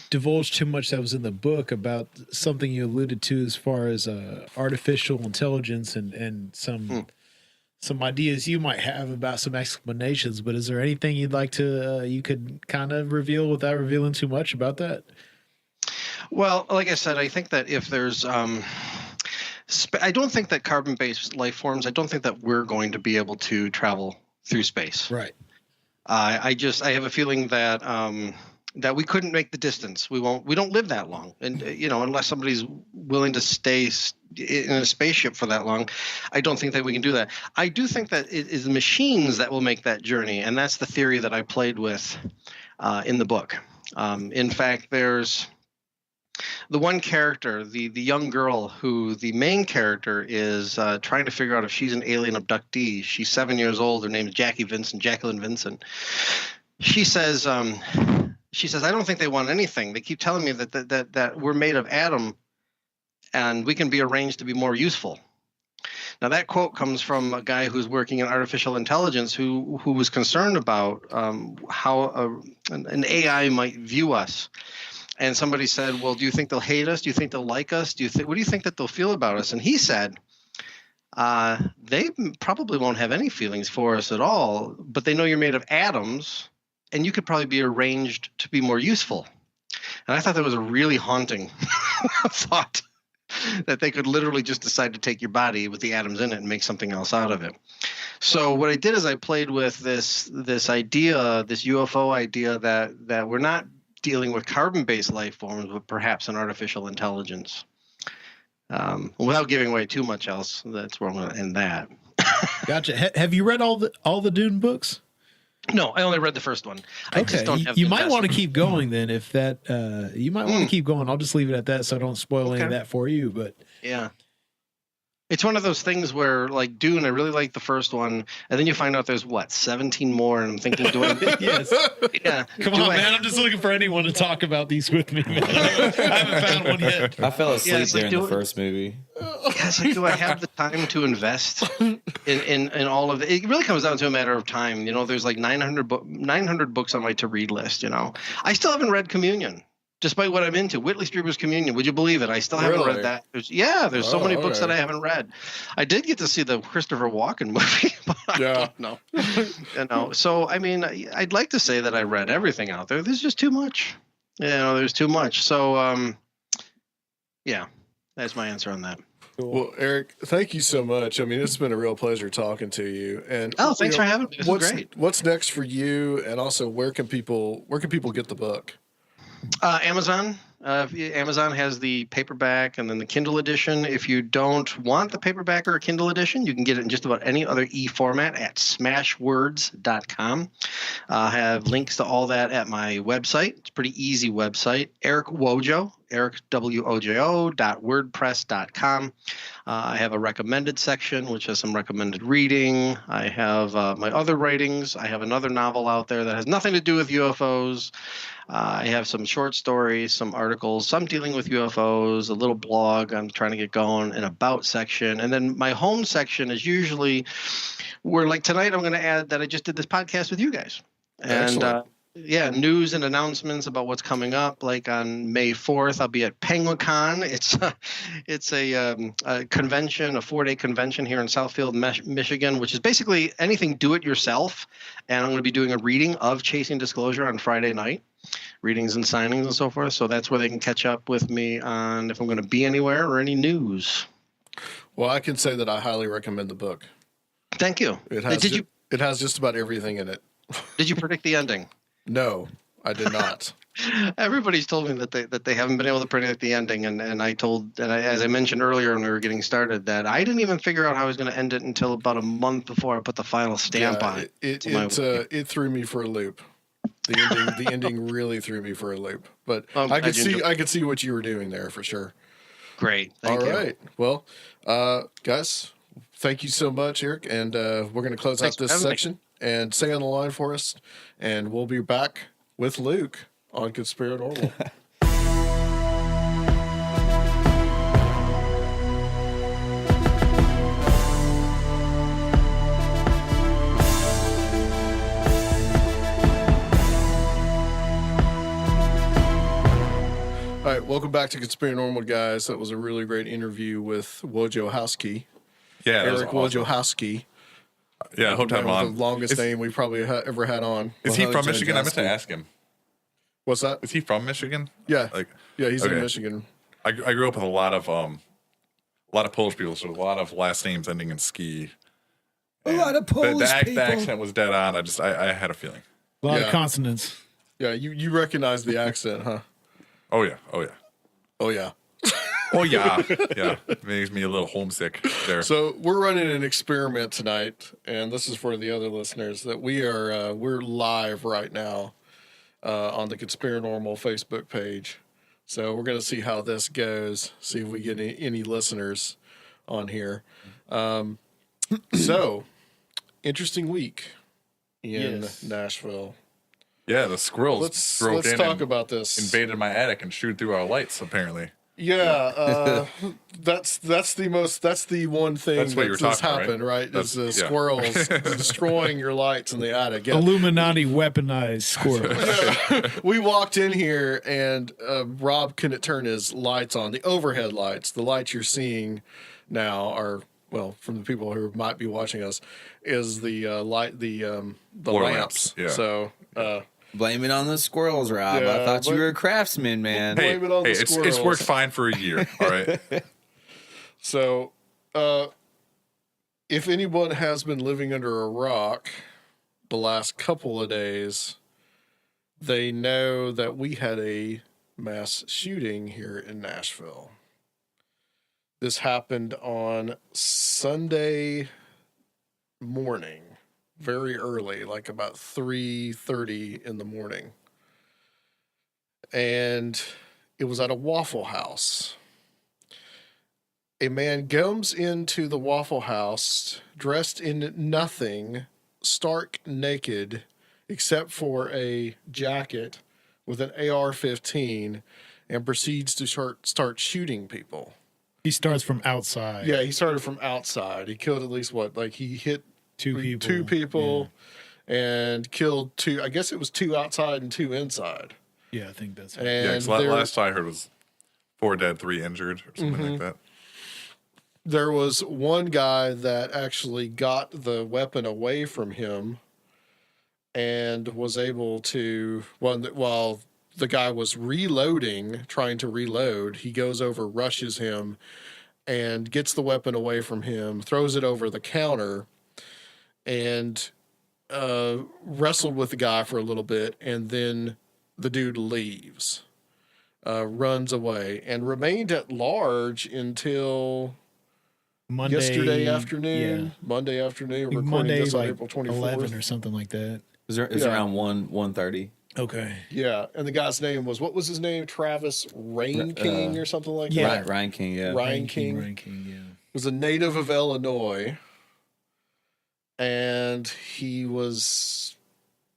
divulge too much that was in the book about something you alluded to as far as artificial intelligence and some ideas you might have about some explanations, but is there anything you'd like to you could kind of reveal without revealing too much about that? Well, like I said, I think that if there's I don't think that carbon-based life forms, I don't think that we're going to be able to travel through space. Right. I have a feeling that that we couldn't make the distance. We don't live that long. And, you know, unless somebody's willing to stay in a spaceship for that long, I don't think that we can do that. I do think that it is machines that will make that journey. And that's the theory that I played with in the book. In fact, there's the one character, the young girl who the main character is trying to figure out if she's an alien abductee. She's 7 years old. Her name is Jacqueline Vincent. She says, I don't think they want anything. They keep telling me that we're made of atom and we can be arranged to be more useful. Now, that quote comes from a guy who's working in artificial intelligence who was concerned about how an AI might view us. And somebody said, well, do you think they'll hate us? Do you think they'll like us? What do you think that they'll feel about us? And he said, they probably won't have any feelings for us at all, but they know you're made of atoms. and you could probably be arranged to be more useful. And I thought that was a really haunting thought, that they could literally just decide to take your body with the atoms in it and make something else out of it. So what I did is I played with this idea, this UFO idea that we're not dealing with carbon-based life forms, but perhaps an artificial intelligence. Without giving away too much else, that's where I'm going to end that. Gotcha. Have you read all the Dune books? No, I only read the first one. I just don't have you the might want to investment. keep going then. If that, you might want to keep going. I'll just leave it at that, so I don't spoil any of that for you. But Yeah. It's one of those things where, like Dune, I really like the first one, and then you find out there's 17 more, and I'm thinking, do I? yes, Yeah. come on, man. I'm just looking for anyone to talk about these with me, man. I haven't found one yet. I fell asleep it's like during the first movie. Yeah, it's like, do I have the time to invest in all of it? It really comes down to a matter of time. You know, there's like 900 books on my to-read list, you know. I still haven't read Communion, despite what I'm into. Whitley Strieber's Communion. Would you believe it? I still haven't Really? read that. There's so many books okay. that I haven't read. I did get to see the Christopher Walken movie, but I don't know. You know, so, I mean, I'd like to say that I read everything out there. There's just too much. You know, there's too much. So, yeah, that's my answer on that. Well, Eric, thank you so much. I mean, it's been a real pleasure talking to you. And Thanks for having me. This is great. What's next for you? And also, where can people get the book? Amazon. Amazon has the paperback and then the Kindle edition. If you don't want the paperback or Kindle edition, you can get it in just about any other e-format at smashwords.com. I have links to all that at my website. It's a pretty easy website. Eric Wojo, ericwojo.wordpress.com. I have a recommended section, which has some recommended reading. I have my other writings. I have another novel out there that has nothing to do with UFOs. I have some short stories, some articles, some dealing with UFOs, a little blog I'm trying to get going, an about section. And then my home section is usually where, like tonight, I'm going to add that I just did this podcast with you guys. Excellent. And news and announcements about what's coming up. Like on May 4th, I'll be at PenguinCon. It's a convention, a 4-day convention here in Southfield, Michigan, which is basically anything do-it-yourself. And I'm going to be doing a reading of Chasing Disclosure on Friday night. Readings and signings and so forth. So that's where they can catch up with me on if I'm going to be anywhere or any news. Well, I can say that I highly recommend the book. Thank you. It has just about everything in it. Did you predict the ending? No, I did not. Everybody's told me that they haven't been able to predict the ending, and as I mentioned earlier when we were getting started, that I didn't even figure out how I was going to end it until about a month before I put the final stamp on it. It threw me for a loop. The ending really threw me for a loop. But I could see what you were doing there for sure. Great. Thank you. All right. Well, guys, thank you so much, Eric, and we're going to close out this section and stay on the line for us, and we'll be back with Luke on Conspirinormal. All right, welcome back to Conspirinormal, guys. That was a really great interview with Wojciechowski. Yeah, Eric Wojciechowski. Yeah, I hope to have him on. The longest name we probably ever had on. Is he from Michigan? I meant to ask him. What's that? Is he from Michigan? Yeah, yeah, he's in Michigan. I grew up with a lot of Polish people, so a lot of last names ending in ski. A lot of Polish people. The accent was dead on. I had a feeling. A lot of consonants. Yeah, you recognize the accent, huh? Oh yeah. Oh yeah. Oh yeah. Yeah. It makes me a little homesick there. So we're running an experiment tonight, and this is for the other listeners that we're live right now on the Conspirinormal Facebook page. So we're going to see how this goes. See if we get any listeners on here. So interesting week in Nashville. Yeah, the squirrels Let's talk about this. Invaded my attic and chewed through our lights. Apparently. Yeah, that's the one thing That's what that's talking, happened, right? That's, Is the squirrels destroying your lights in the attic. Yeah. Illuminati weaponized squirrels. We walked in here and Rob couldn't turn his lights on. The overhead lights, the lights you're seeing now are, well, from the people who might be watching us, is the lamps. Lamps, yeah. So Blame it on the squirrels, Rob. Yeah, I thought you but- were a craftsman, man. Hey, Blame it on the it's squirrels. worked fine for a year. All right. So, if anyone has been living under a rock the last couple of days, they know that we had a mass shooting here in Nashville. This happened on Sunday morning, very early, like about 3:30 in the morning. And it was at a Waffle House. A man comes into the Waffle House dressed in nothing, stark naked, except for a jacket with an AR-15, and proceeds to start shooting people. He starts from outside. Yeah, he started from outside. He killed at least he hit Two people. And killed two. I guess it was two outside and two inside. Yeah, I think that's right. And Yeah, 'cause last I heard was 4 dead, 3 injured, or something like that. There was one guy that actually got the weapon away from him and was able to, while the guy was trying to reload, he goes over, rushes him, and gets the weapon away from him, throws it over the counter, and wrestled with the guy for a little bit, and then the dude leaves, runs away, and remained at large until yesterday afternoon. Yeah. Monday afternoon. We're recording Monday, this on like April 24th. 11 or something like that. It was Yeah. around 1:30. Okay. Yeah, and the guy's name was, what was his name? Travis Rain King or something like yeah. that. Ryan King, yeah. Ryan King. Ryan King, yeah. Was a native of Illinois, and he was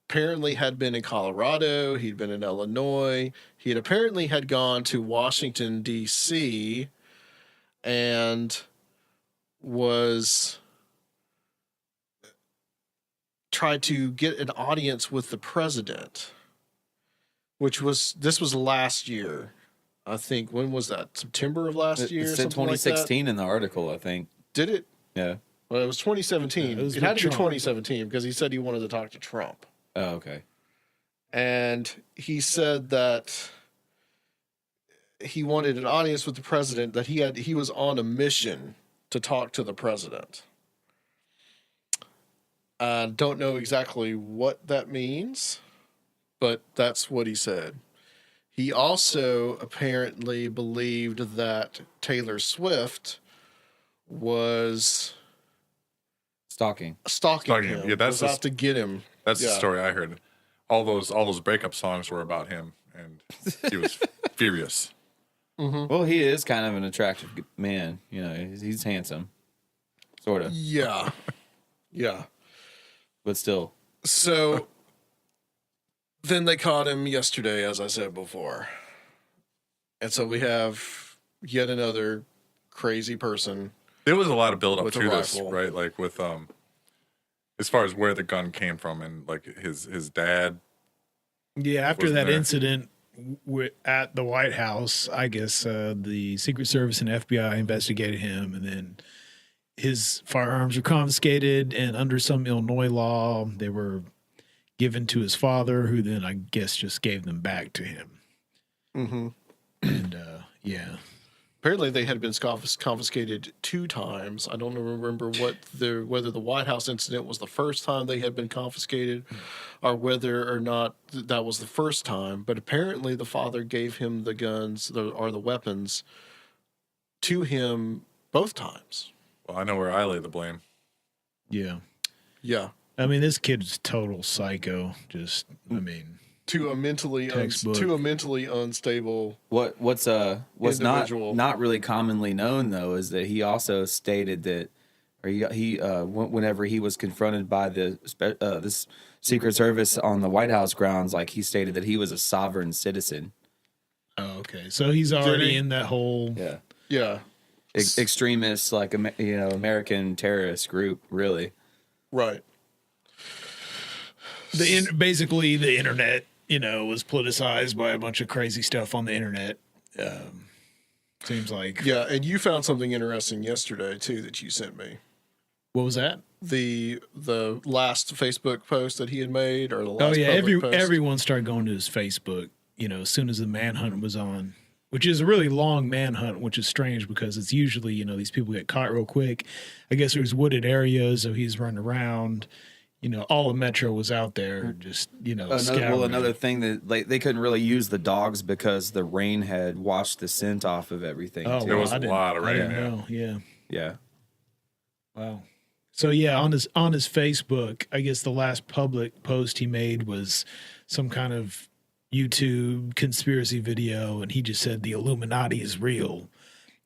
apparently had been in Colorado. He'd been in Illinois. He had apparently had gone to Washington, D.C., and was tried to get an audience with the president, this was last year. I think, when was that? September of last year? It said something like that? 2016 in the article, I think. Did it? Yeah. Well, it was 2017. Yeah, it was it had with to be Trump. 2017 because he said he wanted to talk to Trump. Oh, okay. And he said that he wanted an audience with the president, that he was on a mission to talk to the president. I don't know exactly what that means, but that's what he said. He also apparently believed that Taylor Swift was Stalking. stalking him. Yeah, that's was out to get him. That's the Yeah. story I heard. All those breakup songs were about him, and he was furious. Well, he is kind of an attractive man. You know, he's handsome. Sort of. Yeah. Yeah. But still. So then they caught him yesterday, as I said before. And so we have yet another crazy person. There was a lot of build up With a to this, rifle. right? Like with as far as where the gun came from, and like his dad. Yeah, after Wasn't that there. incident at the White House, I guess the Secret Service and FBI investigated him, and then his firearms were confiscated, and under some Illinois law, they were given to his father, who then I guess just gave them back to him. Mm-hmm. And yeah, Apparently they had been confiscated 2 times. I don't remember whether the White House incident was the first time they had been confiscated, or whether or not that was the first time. But apparently the father gave him the guns or the weapons to him both times. Well, I know where I lay the blame. yeah. Yeah. I mean, this kid's total psycho. Just, I mean, To a mentally Textbook. unstable. What's Individual. not really commonly known though is that he also stated that, or whenever he was confronted by this Secret Service on the White House grounds, like he stated that he was a sovereign citizen. oh, okay. So he's already in that whole. Yeah. Yeah. Extremist, like American terrorist group, really. Right. Basically the internet, was politicized by a bunch of crazy stuff on the internet. Seems like. Yeah, and you found something interesting yesterday too that you sent me. What was that? The last Facebook post that he had made, or the Oh last yeah, public post? everyone started going to his Facebook, as soon as the manhunt was on, which is a really long manhunt, which is strange because it's usually, these people get caught real quick. I guess it was wooded areas, so he's running around. All of Metro was out there, just scouring. Another thing that they couldn't really use the dogs because the rain had washed the scent off of everything. Oh, too. There was I a didn't- lot of I rain. didn't Yeah. know. Yeah. Yeah. Wow. So yeah, on his Facebook, I guess the last public post he made was some kind of YouTube conspiracy video, and he just said the Illuminati is real.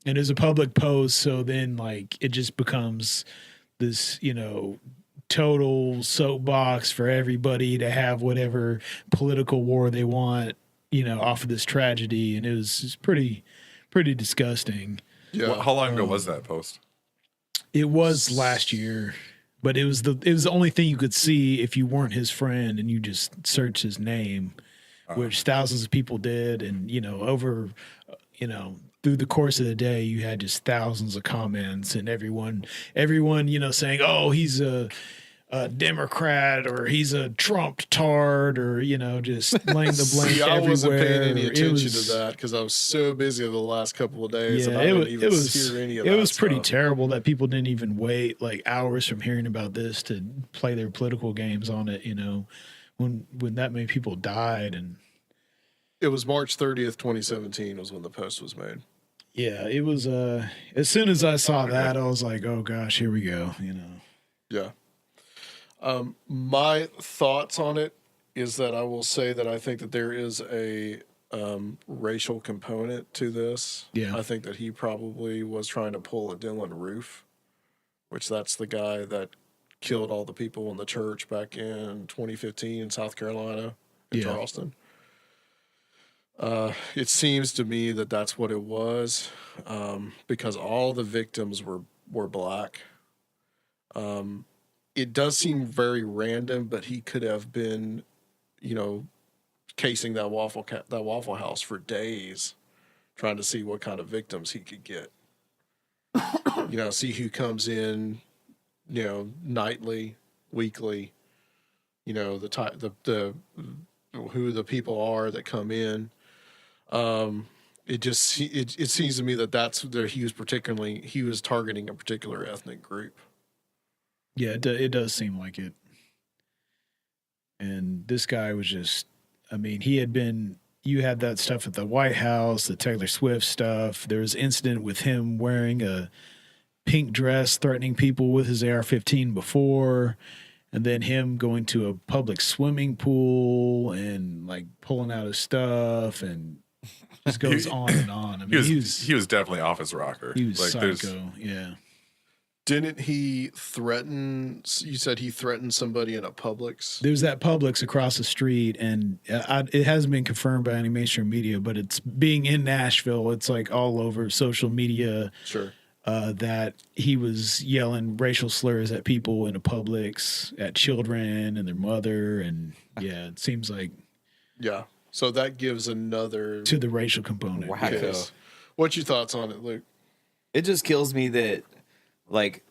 And it was a public post, so then it just becomes this, total soapbox for everybody to have whatever political war they want, off of this tragedy, and it was pretty disgusting. Yeah. How long ago was that post? It was last year, but it was the only thing you could see if you weren't his friend and you just searched his name, which thousands of people did, and over through the course of the day you had just thousands of comments and everyone saying, oh, he's a Democrat, or he's a Trump tard, or just laying the blame See, I everywhere. wasn't paying any It attention was- to that because I was so busy the last couple of days. Yeah, and I didn't even hear any of that it was pretty stuff. terrible that people didn't even wait hours from hearing about this to play their political games on it. When that many people died, and It was March 30th, 2017 was when the post was made. yeah, it was. As soon as I saw that, I was like, oh gosh, here we go. Yeah. My thoughts on it is that I will say that I think that there is a racial component to this. Yeah. I think that he probably was trying to pull a Dylan Roof, which that's the guy that killed all the people in the church back in 2015 in South Carolina, in Yeah. Charleston. It seems to me that that's what it was, because all the victims were black. It does seem very random, but he could have been, casing that Waffle House for days, trying to see what kind of victims he could get. See who comes in, nightly, weekly. The who the people are that come in. It seems to me that he was targeting a particular ethnic group. Yeah, it does seem like it. And this guy was just, you had that stuff at the White House, the Taylor Swift stuff. There was an incident with him wearing a pink dress, threatening people with his AR-15 before, and then him going to a public swimming pool and pulling out his stuff, and just goes on and on. He was definitely off his rocker. he was there's- psycho. Yeah. Didn't he threaten? You said he threatened somebody in a Publix. There's that Publix across the street, and it hasn't been confirmed by any mainstream media, but it's being in Nashville. It's all over social media Sure. that he was yelling racial slurs at people in a Publix, at children and their mother, and yeah, it seems like Yeah. So that gives another to the racial component. Wacko. case. What's your thoughts on it, Luke? It just kills me that, I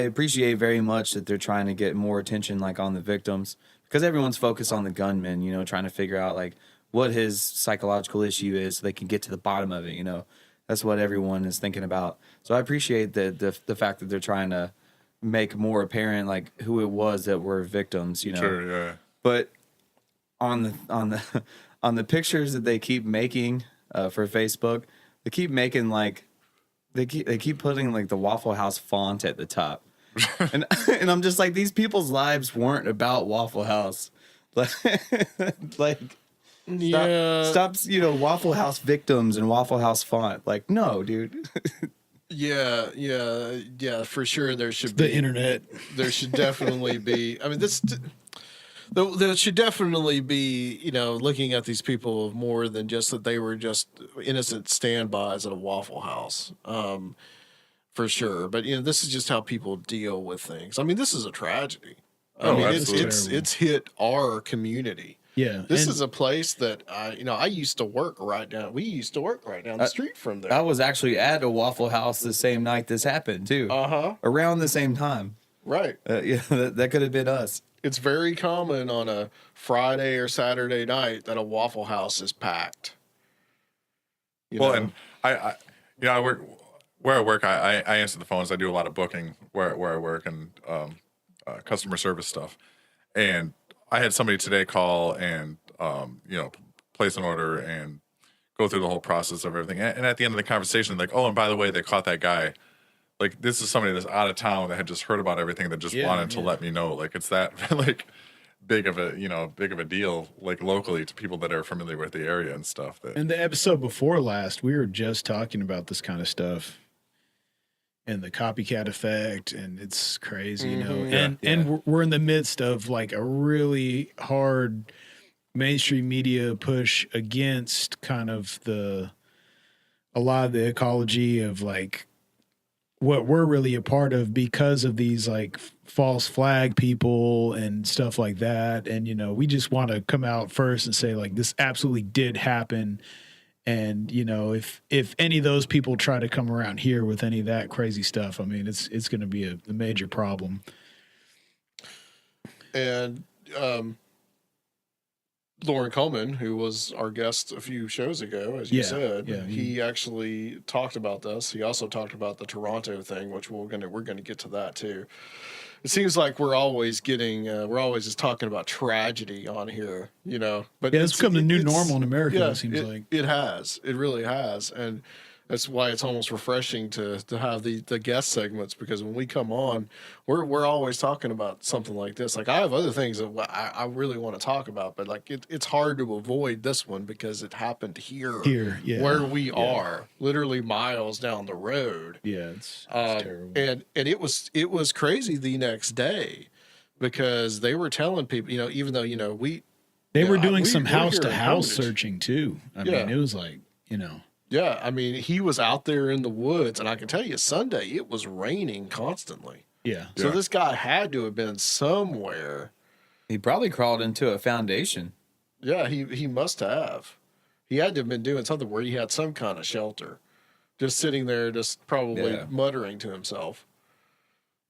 appreciate very much that they're trying to get more attention, on the victims, because everyone's focused on the gunman, trying to figure out, what his psychological issue is so they can get to the bottom of it, That's what everyone is thinking about. So I appreciate the fact that they're trying to make more apparent, who it was that were victims, Sure, yeah. But on the pictures that they keep making for Facebook, they keep making they keep putting the Waffle House font at the top, and I'm just these people's lives weren't about Waffle House, stop Waffle House victims and Waffle House font, no, dude. Yeah, for sure. There should The be internet. There should definitely be. There should definitely be, looking at these people more than just that they were just innocent standbys at a Waffle House, for sure. But this is just how people deal with things. This is a tragedy. Absolutely. It's hit our community. Yeah. This and is a place that I used to work right down. We used to work right down the street from there. I was actually at a Waffle House the same night this happened too. Around the same time. Right. Yeah, that could have been us. It's very common on a Friday or Saturday night that a Waffle House is packed. And I work where I work. I answer the phones. I do a lot of booking where I work and customer service stuff. And I had somebody today call and place an order and go through the whole process of everything. And at the end of the conversation, like, oh, and by the way, they caught that guy. Like, this is somebody that's out of town that had just heard about everything that just wanted to let me know. Like, it's that like big of a deal, like locally to people that are familiar with the area and stuff. And the episode before last, we were just talking about this kind of stuff and the copycat effect, and it's crazy, you know. And we're in the midst of like a really hard mainstream media push against kind of a lot of the ecology of like what we're really a part of because of these like false flag people and stuff like that. And, we just want to come out first and say like, this absolutely did happen. And, if any of those people try to come around here with any of that crazy stuff, I mean, it's going to be a major problem. And, Lauren Coleman, who was our guest a few shows ago, as you said, he actually talked about this. He also talked about the Toronto thing, which we're gonna get to that too. It seems like we're always just talking about tragedy on here, But it's become the new normal in America. It seems like it has. It really has, and that's why it's almost refreshing to have the guest segments, because when we come on, we're always talking about something like this. Like, I have other things that I really want to talk about, but like it's hard to avoid this one because it happened here where we are, literally miles down the road. Yeah, it's terrible. And it was crazy the next day, because they were telling people, even though they were doing some house to house searching too. I mean, it was like Yeah, I mean, he was out there in the woods, and I can tell you, Sunday, it was raining constantly. Yeah. So this guy had to have been somewhere. He probably crawled into a foundation. Yeah, he must have. He had to have been doing something where he had some kind of shelter. Just sitting there, just probably muttering to himself.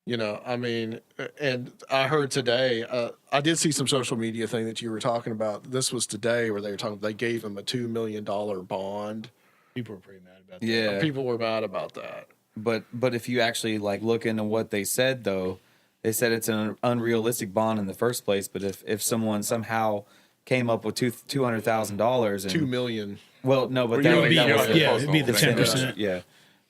I mean, and I heard today, I did see some social media thing that you were talking about. This was today where they gave him a $2 million bond. People were pretty mad about that. Yeah. People were mad about that. But if you actually like look into what they said, though, they said it's an unrealistic bond in the first place. But if someone somehow came up with $200,000 and $2 million. Well, no, but it'd be the 10%. Yeah.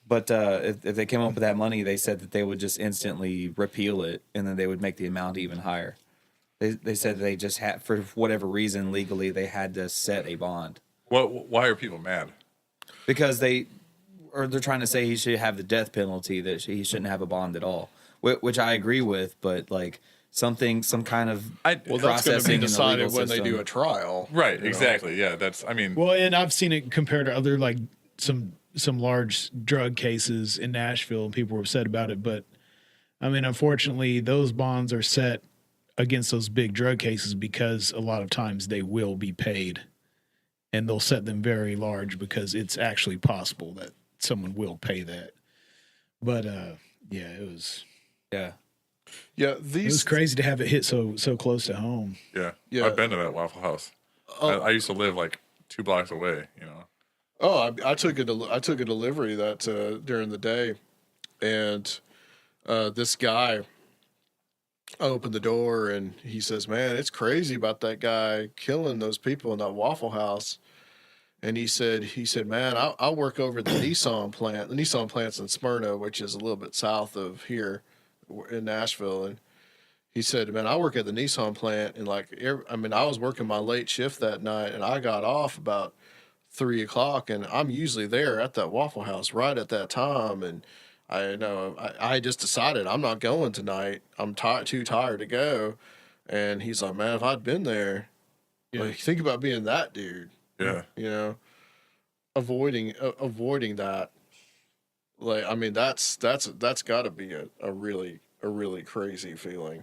But if they came up with that money, they said that they would just instantly repeal it, and then they would make the amount even higher. They said they just had, for whatever reason, legally, they had to set a bond. Why are people mad? Because they're trying to say he should have the death penalty, that he shouldn't have a bond at all, which I agree with. But like some kind of that's going to be decided when they do a trial, right? Exactly. Yeah, Well, and I've seen it compared to other like some large drug cases in Nashville, and people were upset about it. But I mean, unfortunately, those bonds are set against those big drug cases because a lot of times they will be paid. And they'll set them very large because it's actually possible that someone will pay that. But it was it was crazy to have it hit so close to home. Yeah. I've been to that Waffle House. I used to live like 2 blocks away. Oh, I took a delivery that during the day, and this guy opened the door and he says, "Man, it's crazy about that guy killing those people in that Waffle House." And he said, "Man, I work over the Nissan plant. The Nissan plant's in Smyrna, which is a little bit south of here in Nashville." And he said, "Man, I work at the Nissan plant, and I was working my late shift that night, and I got off about 3:00, and I'm usually there at that Waffle House right at that time. And I just decided I'm not going tonight. I'm too tired to go." And he's like, "Man, if I'd been there, like, think about being that dude." Yeah. Avoiding that. Like, I mean, that's got to be a really crazy feeling.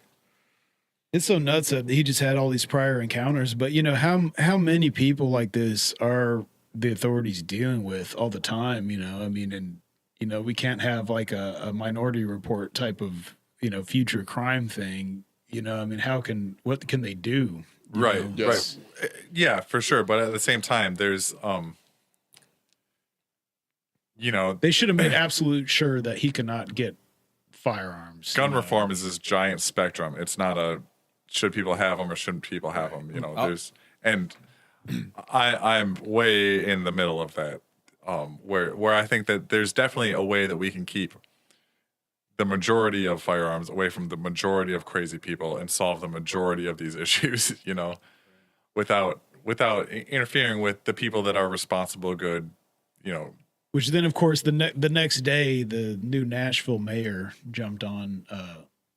It's so nuts that he just had all these prior encounters. But you know how many people like this are the authorities dealing with all the time? You know, I mean, and you know, we can't have like a Minority Report type of future crime thing. You know, I mean, what can they do? Right, know? right, yeah, for sure. But at the same time, there's They should have made absolute sure that he cannot get firearms. gun reform is this giant spectrum. It's not a should people have them or shouldn't people have them. You know, I'm way in the middle of that, where I think that there's definitely a way that we can keep the majority of firearms away from the majority of crazy people and solve the majority of these issues. You know, without interfering with the people that are responsible, good. You know. Which then, of course, the next day, the new Nashville mayor jumped on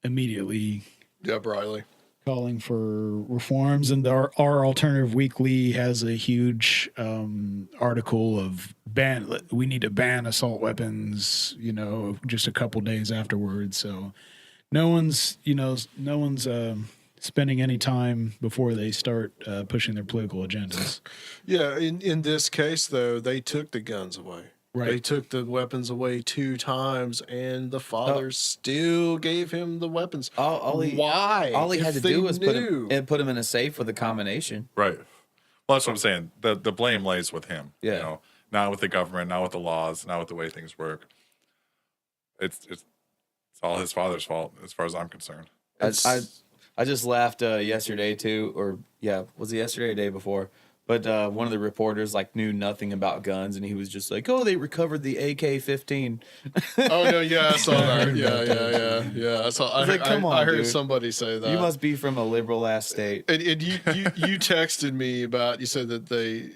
immediately. Deb Riley. Calling for reforms. And our Alternative Weekly has a huge article of we need to ban assault weapons, just a couple days afterwards. So no one's spending any time before they start pushing their political agendas. Yeah, in this case, though, they took the guns away. Right. They took the weapons away 2 times, and the father still gave him the weapons. Why? All he had to do was put him in a safe with a combination. Right. Well, that's what I'm saying. The blame lays with him. Yeah. You know, not with the government, not with the laws, not with the way things work. It's all his father's fault, as far as I'm concerned. I just laughed yesterday too, was it yesterday or the day before? But one of the reporters knew nothing about guns, and he was just like, "Oh, they recovered the AK-15." Oh no, yeah, I saw that. Yeah. I heard dude. Somebody say that. You must be from a liberal ass state. And you texted me about. You said that the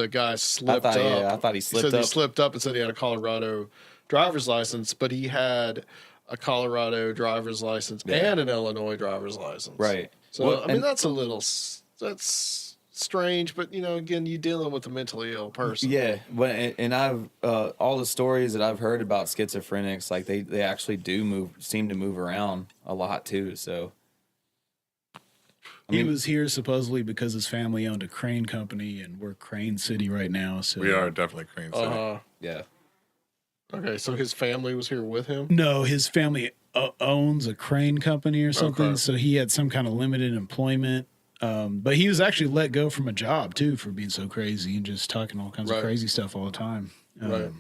guy slipped up. Yeah, I thought he slipped up. He slipped up and said he had a Colorado driver's license, but he had a Colorado driver's license and an Illinois driver's license. Right. So that's strange, but again, you're dealing with a mentally ill person. Yeah, but and I've all the stories that I've heard about schizophrenics, they actually seem to move around a lot too. So he was here supposedly because his family owned a crane company, and we're Crane City right now. So we are definitely Crane City. Yeah. Okay, so his family was here with him? No, his family owns a crane company or something, Okay. so he had some kind of limited employment. But he was actually let go from a job too for being so crazy and just talking all kinds of crazy stuff all the time. Right.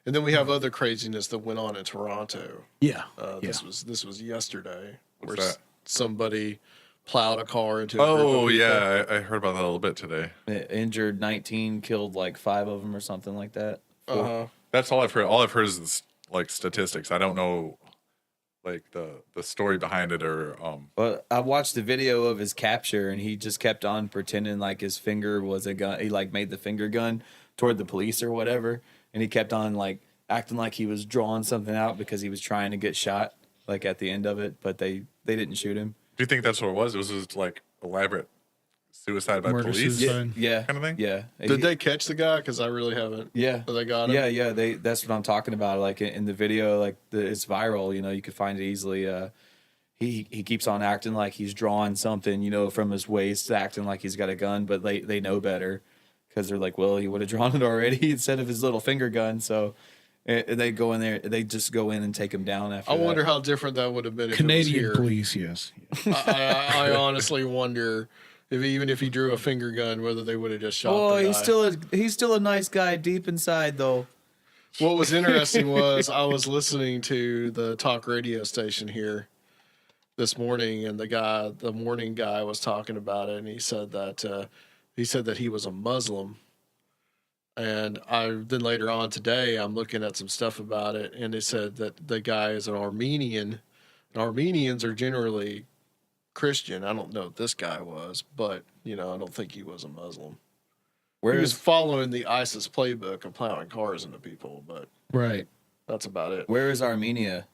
And then we have other craziness that went on in Toronto. Yeah. This was yesterday. What's where that? Somebody plowed a car into. Oh yeah, I heard about that a little bit today. Injured 19, killed 5 of them or something like that. That's all I've heard. All I've heard is statistics. I don't know the story behind it or But I watched the video of his capture, and he just kept on pretending like his finger was a gun. He made the finger gun toward the police or whatever, and he kept on acting like he was drawing something out because he was trying to get shot at the end of it, but they didn't shoot him. Do you think that's what it was? It was just elaborate suicide by police, suicide. Yeah, kind of thing. Yeah. Did they catch the guy? Because I really haven't. Yeah, They got him. Yeah. That's what I'm talking about. In the video, it's viral. You could find it easily. He keeps on acting like he's drawing something, from his waist, acting like he's got a gun, but they know better because they're like, well, he would have drawn it already instead of his little finger gun. So they go in there. They just go in and take him down after. I wonder how different that would have been if Canadian it was here. police, yes. I honestly wonder. Even if he drew a finger gun, whether they would have just shot the guy. he's still a nice guy deep inside, though. What was interesting was I was listening to the talk radio station here this morning, and the morning guy was talking about it, and he said that he was a Muslim. And then later on today, I'm looking at some stuff about it, and it said that the guy is an Armenian. And Armenians are generally Christian. I don't know if this guy was, but I don't think he was a Muslim. He was following the ISIS playbook of plowing cars into people, but Right. that's about it. Where is Armenia?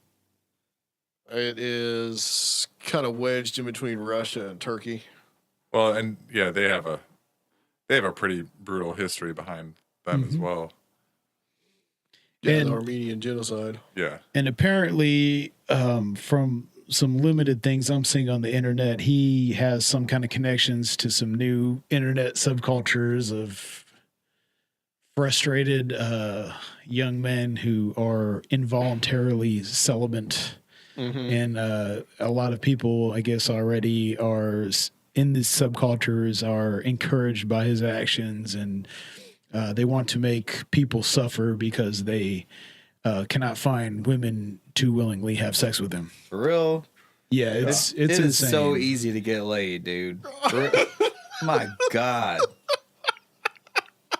It is kind of wedged in between Russia and Turkey. Well, and yeah, they have a pretty brutal history behind them as well. Yeah, And- the Armenian genocide. Yeah. And apparently, from limited things I'm seeing on the internet, he has some kind of connections to some new internet subcultures of frustrated young men who are involuntarily celibate. And a lot of people, I guess, already are in these subcultures are encouraged by his actions, and they want to make people suffer because they cannot find women to willingly have sex with them. For real. Yeah, it's It is insane. so easy to get laid, dude. My God.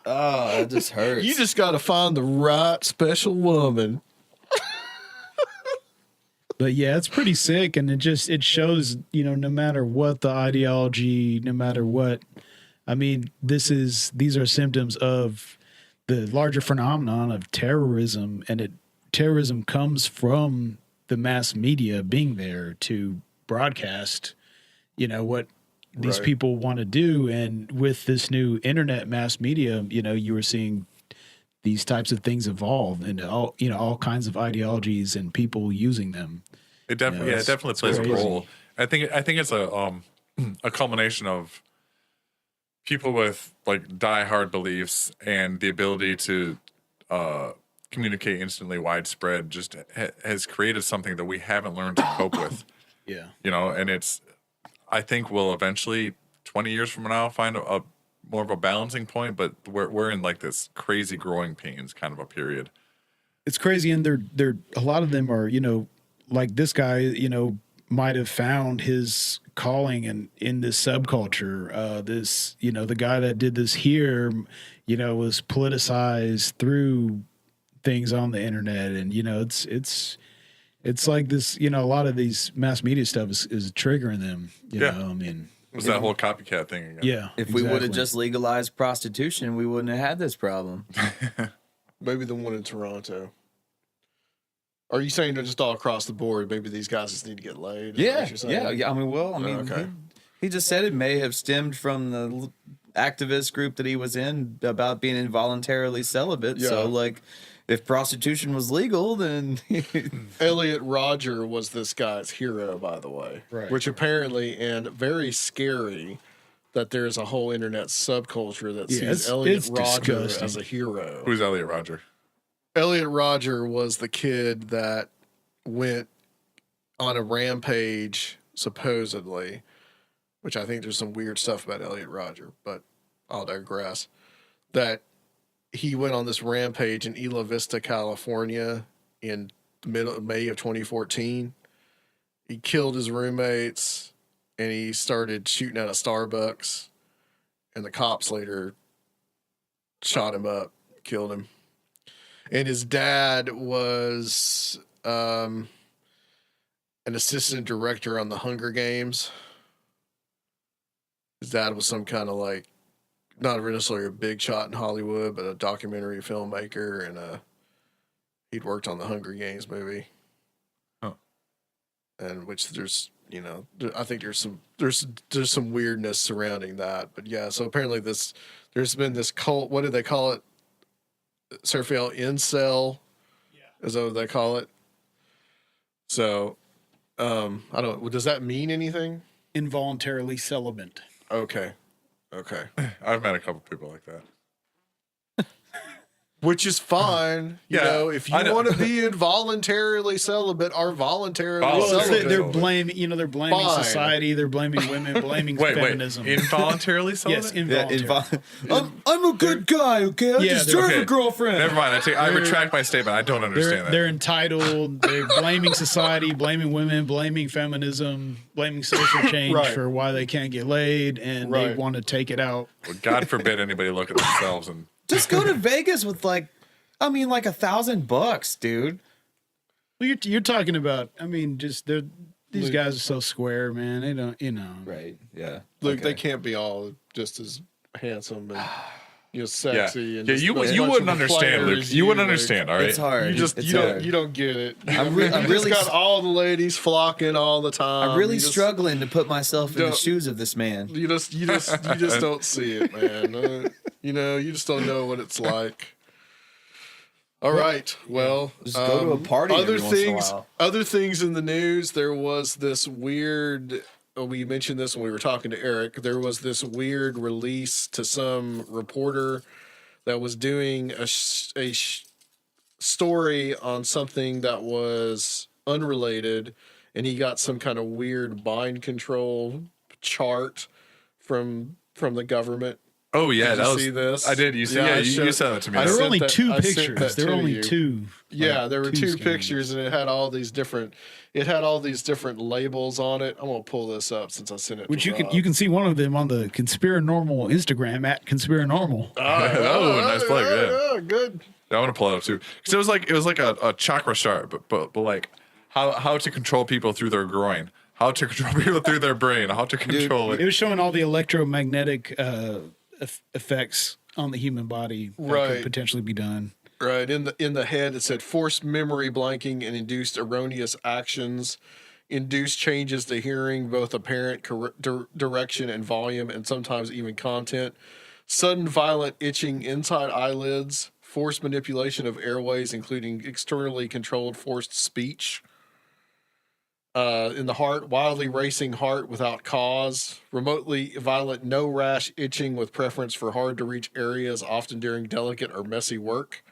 Oh, that just hurts. You just got to find the right special woman. But yeah, it's pretty sick, and it shows, no matter what the ideology, no matter what, I mean, these are symptoms of the larger phenomenon of terrorism, and terrorism comes from the mass media being there to broadcast, what these people want to do. And with this new internet mass media, you were seeing these types of things evolve into all kinds of ideologies and people using them. It definitely plays crazy. a role. I think it's a culmination of people with like diehard beliefs and the ability to communicate instantly widespread just has created something that we haven't learned to cope with. Yeah. And I think we'll eventually 20 years from now find a more of a balancing point, but we're in like this crazy growing pains kind of a period. It's crazy, and they're a lot of them are, like this guy, might have found his calling in this subculture. This, the guy that did this here, was politicized through things on the internet, and it's like this. A lot of these mass media stuff is triggering them. You know, I mean, It was that whole copycat thing again. yeah. If we would have just legalized prostitution, we wouldn't have had this problem. Maybe the one in Toronto. Are you saying that just all across the board, maybe these guys just need to get laid? Is that what you're saying? yeah. I mean, Okay. he just said it may have stemmed from the activist group that he was in about being involuntarily celibate. Yeah. So, like, if prostitution was legal, then Elliot Rodger was this guy's hero, by the way. Right. Which apparently, and very scary, that there's a whole internet subculture that Yeah, sees Elliot it's Rodger disgusting. as a hero. Who's Elliot Rodger? Elliot Rodger was the kid that went on a rampage, supposedly, which I think there's some weird stuff about Elliot Rodger, but I'll digress. That he went on this rampage in Isla Vista, California in May of 2014. He killed his roommates and he started shooting at a Starbucks, and the cops later shot him up, killed him. And his dad was an assistant director on the Hunger Games. His dad was some kind of like, not necessarily a big shot in Hollywood, but a documentary filmmaker, and he'd worked on the Hunger Games movie. Oh. And which there's, I think there's some weirdness surrounding that. But yeah, so apparently there's been this cult, what did they call it? Seraphiel incel, is that what they call it? So, I don't. Does that mean anything? Involuntarily celibate. Okay. I've met a couple people like that. Which is fine. Yeah, If you I know. want to be involuntarily celibate or voluntarily Voluntarily celibate, They're blaming, they're blaming Fine. society. They're blaming women, blaming feminism. Involuntarily celibate? Yes, involuntary. I'm a good guy, okay? I Yeah, deserve okay. a girlfriend. Never mind. I retract my statement. I don't understand that. They're entitled. They're blaming society, blaming women, blaming feminism, blaming social change Right. for why they can't get laid, and they Right. want to take it out. Well, God forbid anybody look at themselves and Just go to Vegas with like $1,000, dude. Well, you're talking about. I mean, just these guys are so square, man. They don't, Right. Yeah. Luke, they Okay. can't be all just as handsome and sexy. And yeah. just You as you much wouldn't of a understand, player Luke. as You wouldn't like, understand. All right. It's hard. You don't get it. I'm You really just got all the ladies flocking all the time. I'm really You just- struggling to put myself in the Don't- shoes of this man. You just don't see it, man. You just don't know what it's like. All right. Well, Just go to a party Other every once in a things, while. other things in the news. There was this weird. We mentioned this when we were talking to Eric. There was this weird release to some reporter that was doing a story on something that was unrelated, and he got some kind of weird mind control chart from the government. Oh yeah, Did that you was. see this? I did. You see? Yeah, Yeah, I you showed- sent it to me. I There were sent only that- two I sent pictures. that There were to only you. two. Yeah, there were two scans. pictures, and it had all these different. It had all these different labels on it. I'm gonna pull this up since I sent it. Which to you can see one of them on the Conspirinormal Instagram at Conspirinormal. Oh, nice plug. Yeah. Good. I want to pull it up too because it was like a chakra chart, but like how to control people through their groin, how to control people through their brain, how to control It it. was showing all the electromagnetic effects on the human body that Right. could potentially be done. Right in the head, it said forced memory blanking and induced erroneous actions, induced changes to hearing, both apparent direction and volume, and sometimes even content. Sudden violent itching inside eyelids, forced manipulation of airways, including externally controlled forced speech. In the heart, wildly racing heart without cause, remotely violent no rash itching with preference for hard to reach areas, often during delicate or messy work.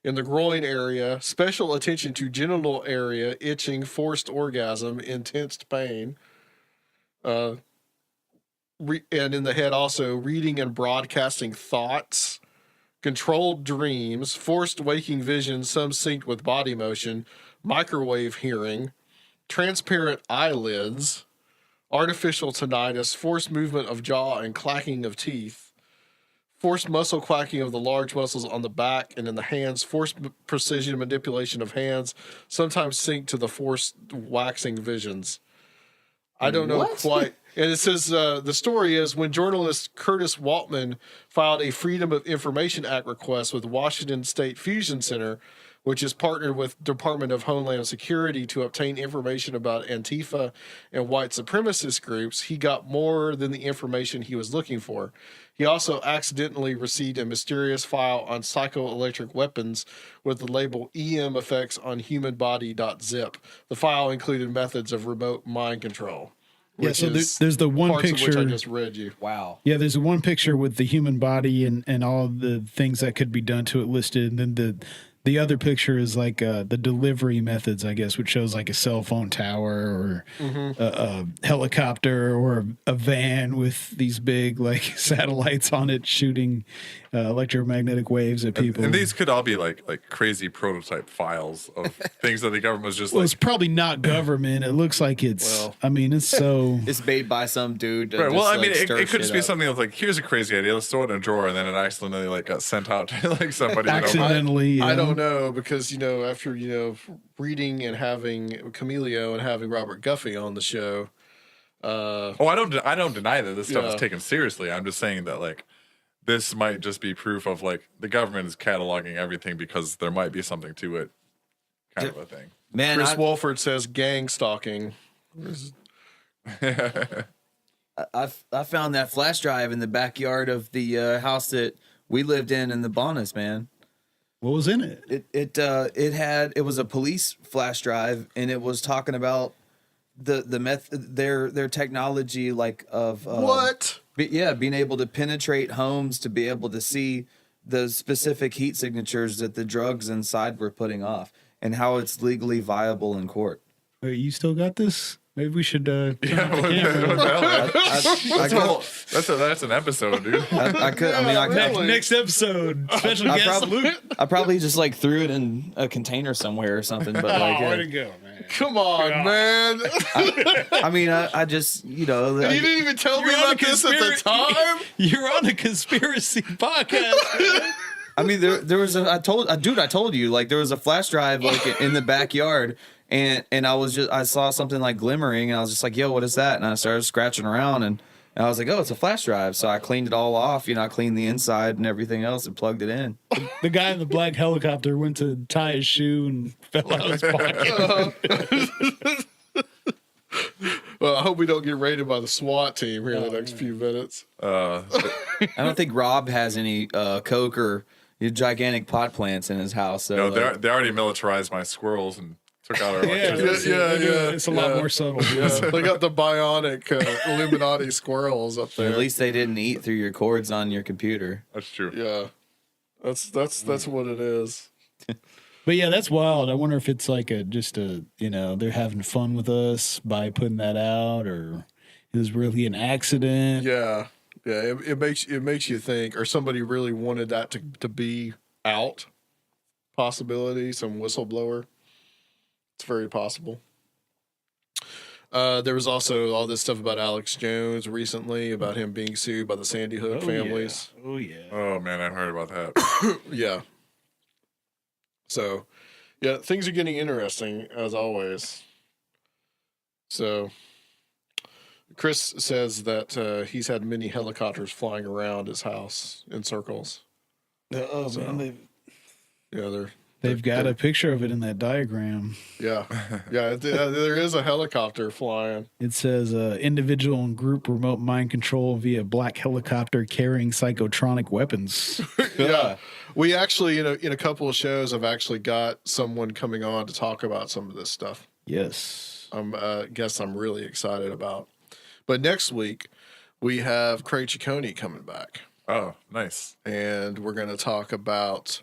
In the groin area, special attention to genital area, itching, forced orgasm, intense pain. And in the head also, reading and broadcasting thoughts, controlled dreams, forced waking vision, some synced with body motion, microwave hearing, transparent eyelids, artificial tinnitus, forced movement of jaw and clacking of teeth, forced muscle clacking of the large muscles on the back and in the hands, forced precision manipulation of hands, sometimes synced to the forced waxing visions. I don't know quite. And it says the story is when journalist Curtis Waltman filed a Freedom of Information Act request with Washington State Fusion Center, which is partnered with Department of Homeland Security to obtain information about Antifa and white supremacist groups, he got more than the information he was looking for. He also accidentally received a mysterious file on psychoelectric weapons with the label EM effects on human body.zip. The file included methods of remote mind control. Yeah, which so is there's the one parts of picture. which I just read you. Wow. Yeah, there's one picture with the human body and all of the things that could be done to it listed. And then the other picture is like the delivery methods, I guess, which shows like a cell phone tower or a helicopter or a van with these big like satellites on it shooting electromagnetic waves at people. And these could all be like crazy prototype files of things that the government was just well, like. it's probably not government. It looks like it's. Well. I mean, it's so. It's made by some dude. To Right. Well, just, I mean, like, stir it could just shit be up. something that's like, here's a crazy idea. Let's throw it in a drawer, and then it accidentally like got sent out to like somebody. Accidentally, I don't know because after reading and having Camilio and having Robert Guffey on the show. Oh, I don't deny that this stuff is Yeah. taken seriously. I'm just saying that like this might just be proof of like the government is cataloging everything because there might be something to it, kind of a thing. Man, Chris I, Wolford says gang stalking. I found that flash drive in the backyard of the house that we lived in the Bonus, man. What was in it? It was a police flash drive, and it was talking about their technology, like of What? being able to penetrate homes to be able to see the specific heat signatures that the drugs inside were putting off, and how it's legally viable in court. Wait, you still got this? Maybe we should. Turn Yeah, off the what the camera. hell? That's an episode, dude. I could. I mean, I could. Next episode, special guest Luke. I probably just like threw it in a container somewhere or something. But like, Way to go, man! Come on, man. I mean, I just You didn't even tell me You're on about a this at the time. You're on a conspiracy podcast. Man. I mean, there was I told you, like, there was a flash drive like in the backyard, and I saw something like glimmering, and I was just like, yo, what is that? And I started scratching around, and I was like, oh, it's a flash drive. So I cleaned it all off, I cleaned the inside and everything else and plugged it in. The guy in the black helicopter went to tie his shoe and fell out of his pocket. Well, I hope we don't get raided by the SWAT team here in the next few minutes. I don't think Rob has any coke or gigantic pot plants in his house. So No, like, they already militarized my squirrels and took out our Yeah, electricity. it's a lot more subtle. Yeah, they got the bionic Illuminati squirrels up there. at least they didn't eat through your cords on your computer. That's true. Yeah, that's what it is. But yeah, that's wild. I wonder if it's like they're having fun with us by putting that out, or it was really an accident. Yeah, it makes you think, or somebody really wanted that to be out. Possibility, some whistleblower. It's very possible. There was also all this stuff about Alex Jones recently, about him being sued by the Sandy Hook families. Yeah. Oh yeah. Oh man, I heard about that. Yeah. So, yeah, things are getting interesting as always. So, Chris says that he's had many helicopters flying around his house in circles. Oh So- man, Yeah, they've got a picture of it in that diagram. yeah, there is a helicopter flying. It says individual and group remote mind control via black helicopter carrying psychotronic weapons. Yeah, we actually, in a couple of shows, I've actually got someone coming on to talk about some of this stuff. Yes. Guess I'm really excited about. But next week we have Craig Ciccone coming back, Oh, nice. and we're going to talk about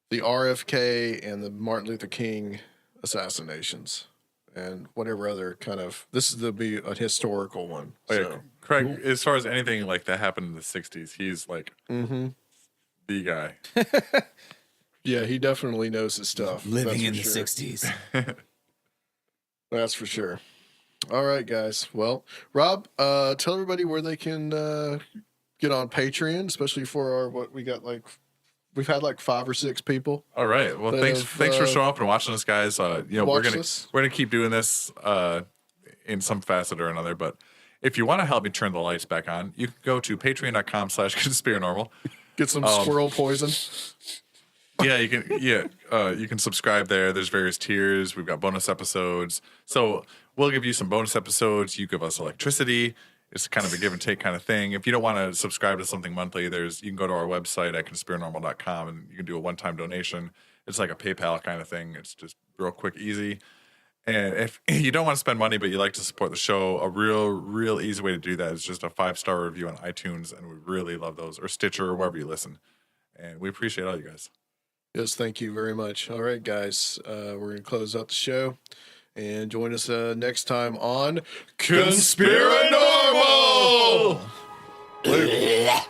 the RFK and the Martin Luther King assassinations and whatever other kind of. This is to be a historical one. Oh, yeah. So, Craig, as far as anything like that happened in the 60s, he's like the guy. yeah, he definitely knows his stuff. Living that's in for the sure. 60s. That's for sure. All right, guys. Well, Rob, tell everybody where they can get on Patreon, especially for our what we got like. We've had like 5 or 6 people. All right. Well, That thanks for have, showing up and watching us, guys. We're watched gonna us. we're gonna keep doing this in some facet or another. But if you want to help me turn the lights back on, you can go to patreon.com/Conspirinormal. Get some squirrel poison. Yeah, you can. Yeah, you can subscribe there. There's various tiers. We've got bonus episodes. So we'll give you some bonus episodes. You give us electricity. It's kind of a give and take kind of thing. If you don't want to subscribe to something monthly, you can go to our website at conspirinormal.com and you can do a one-time donation. It's like a PayPal kind of thing. It's just real quick, easy. And if you don't want to spend money, but you like to support the show, a real easy way to do that is just a 5-star review on iTunes, and we really love those, or Stitcher, or wherever you listen. And we appreciate all you guys. Yes, thank you very much. All right, guys, we're going to close out the show. And join us next time on Conspirinormal! Later.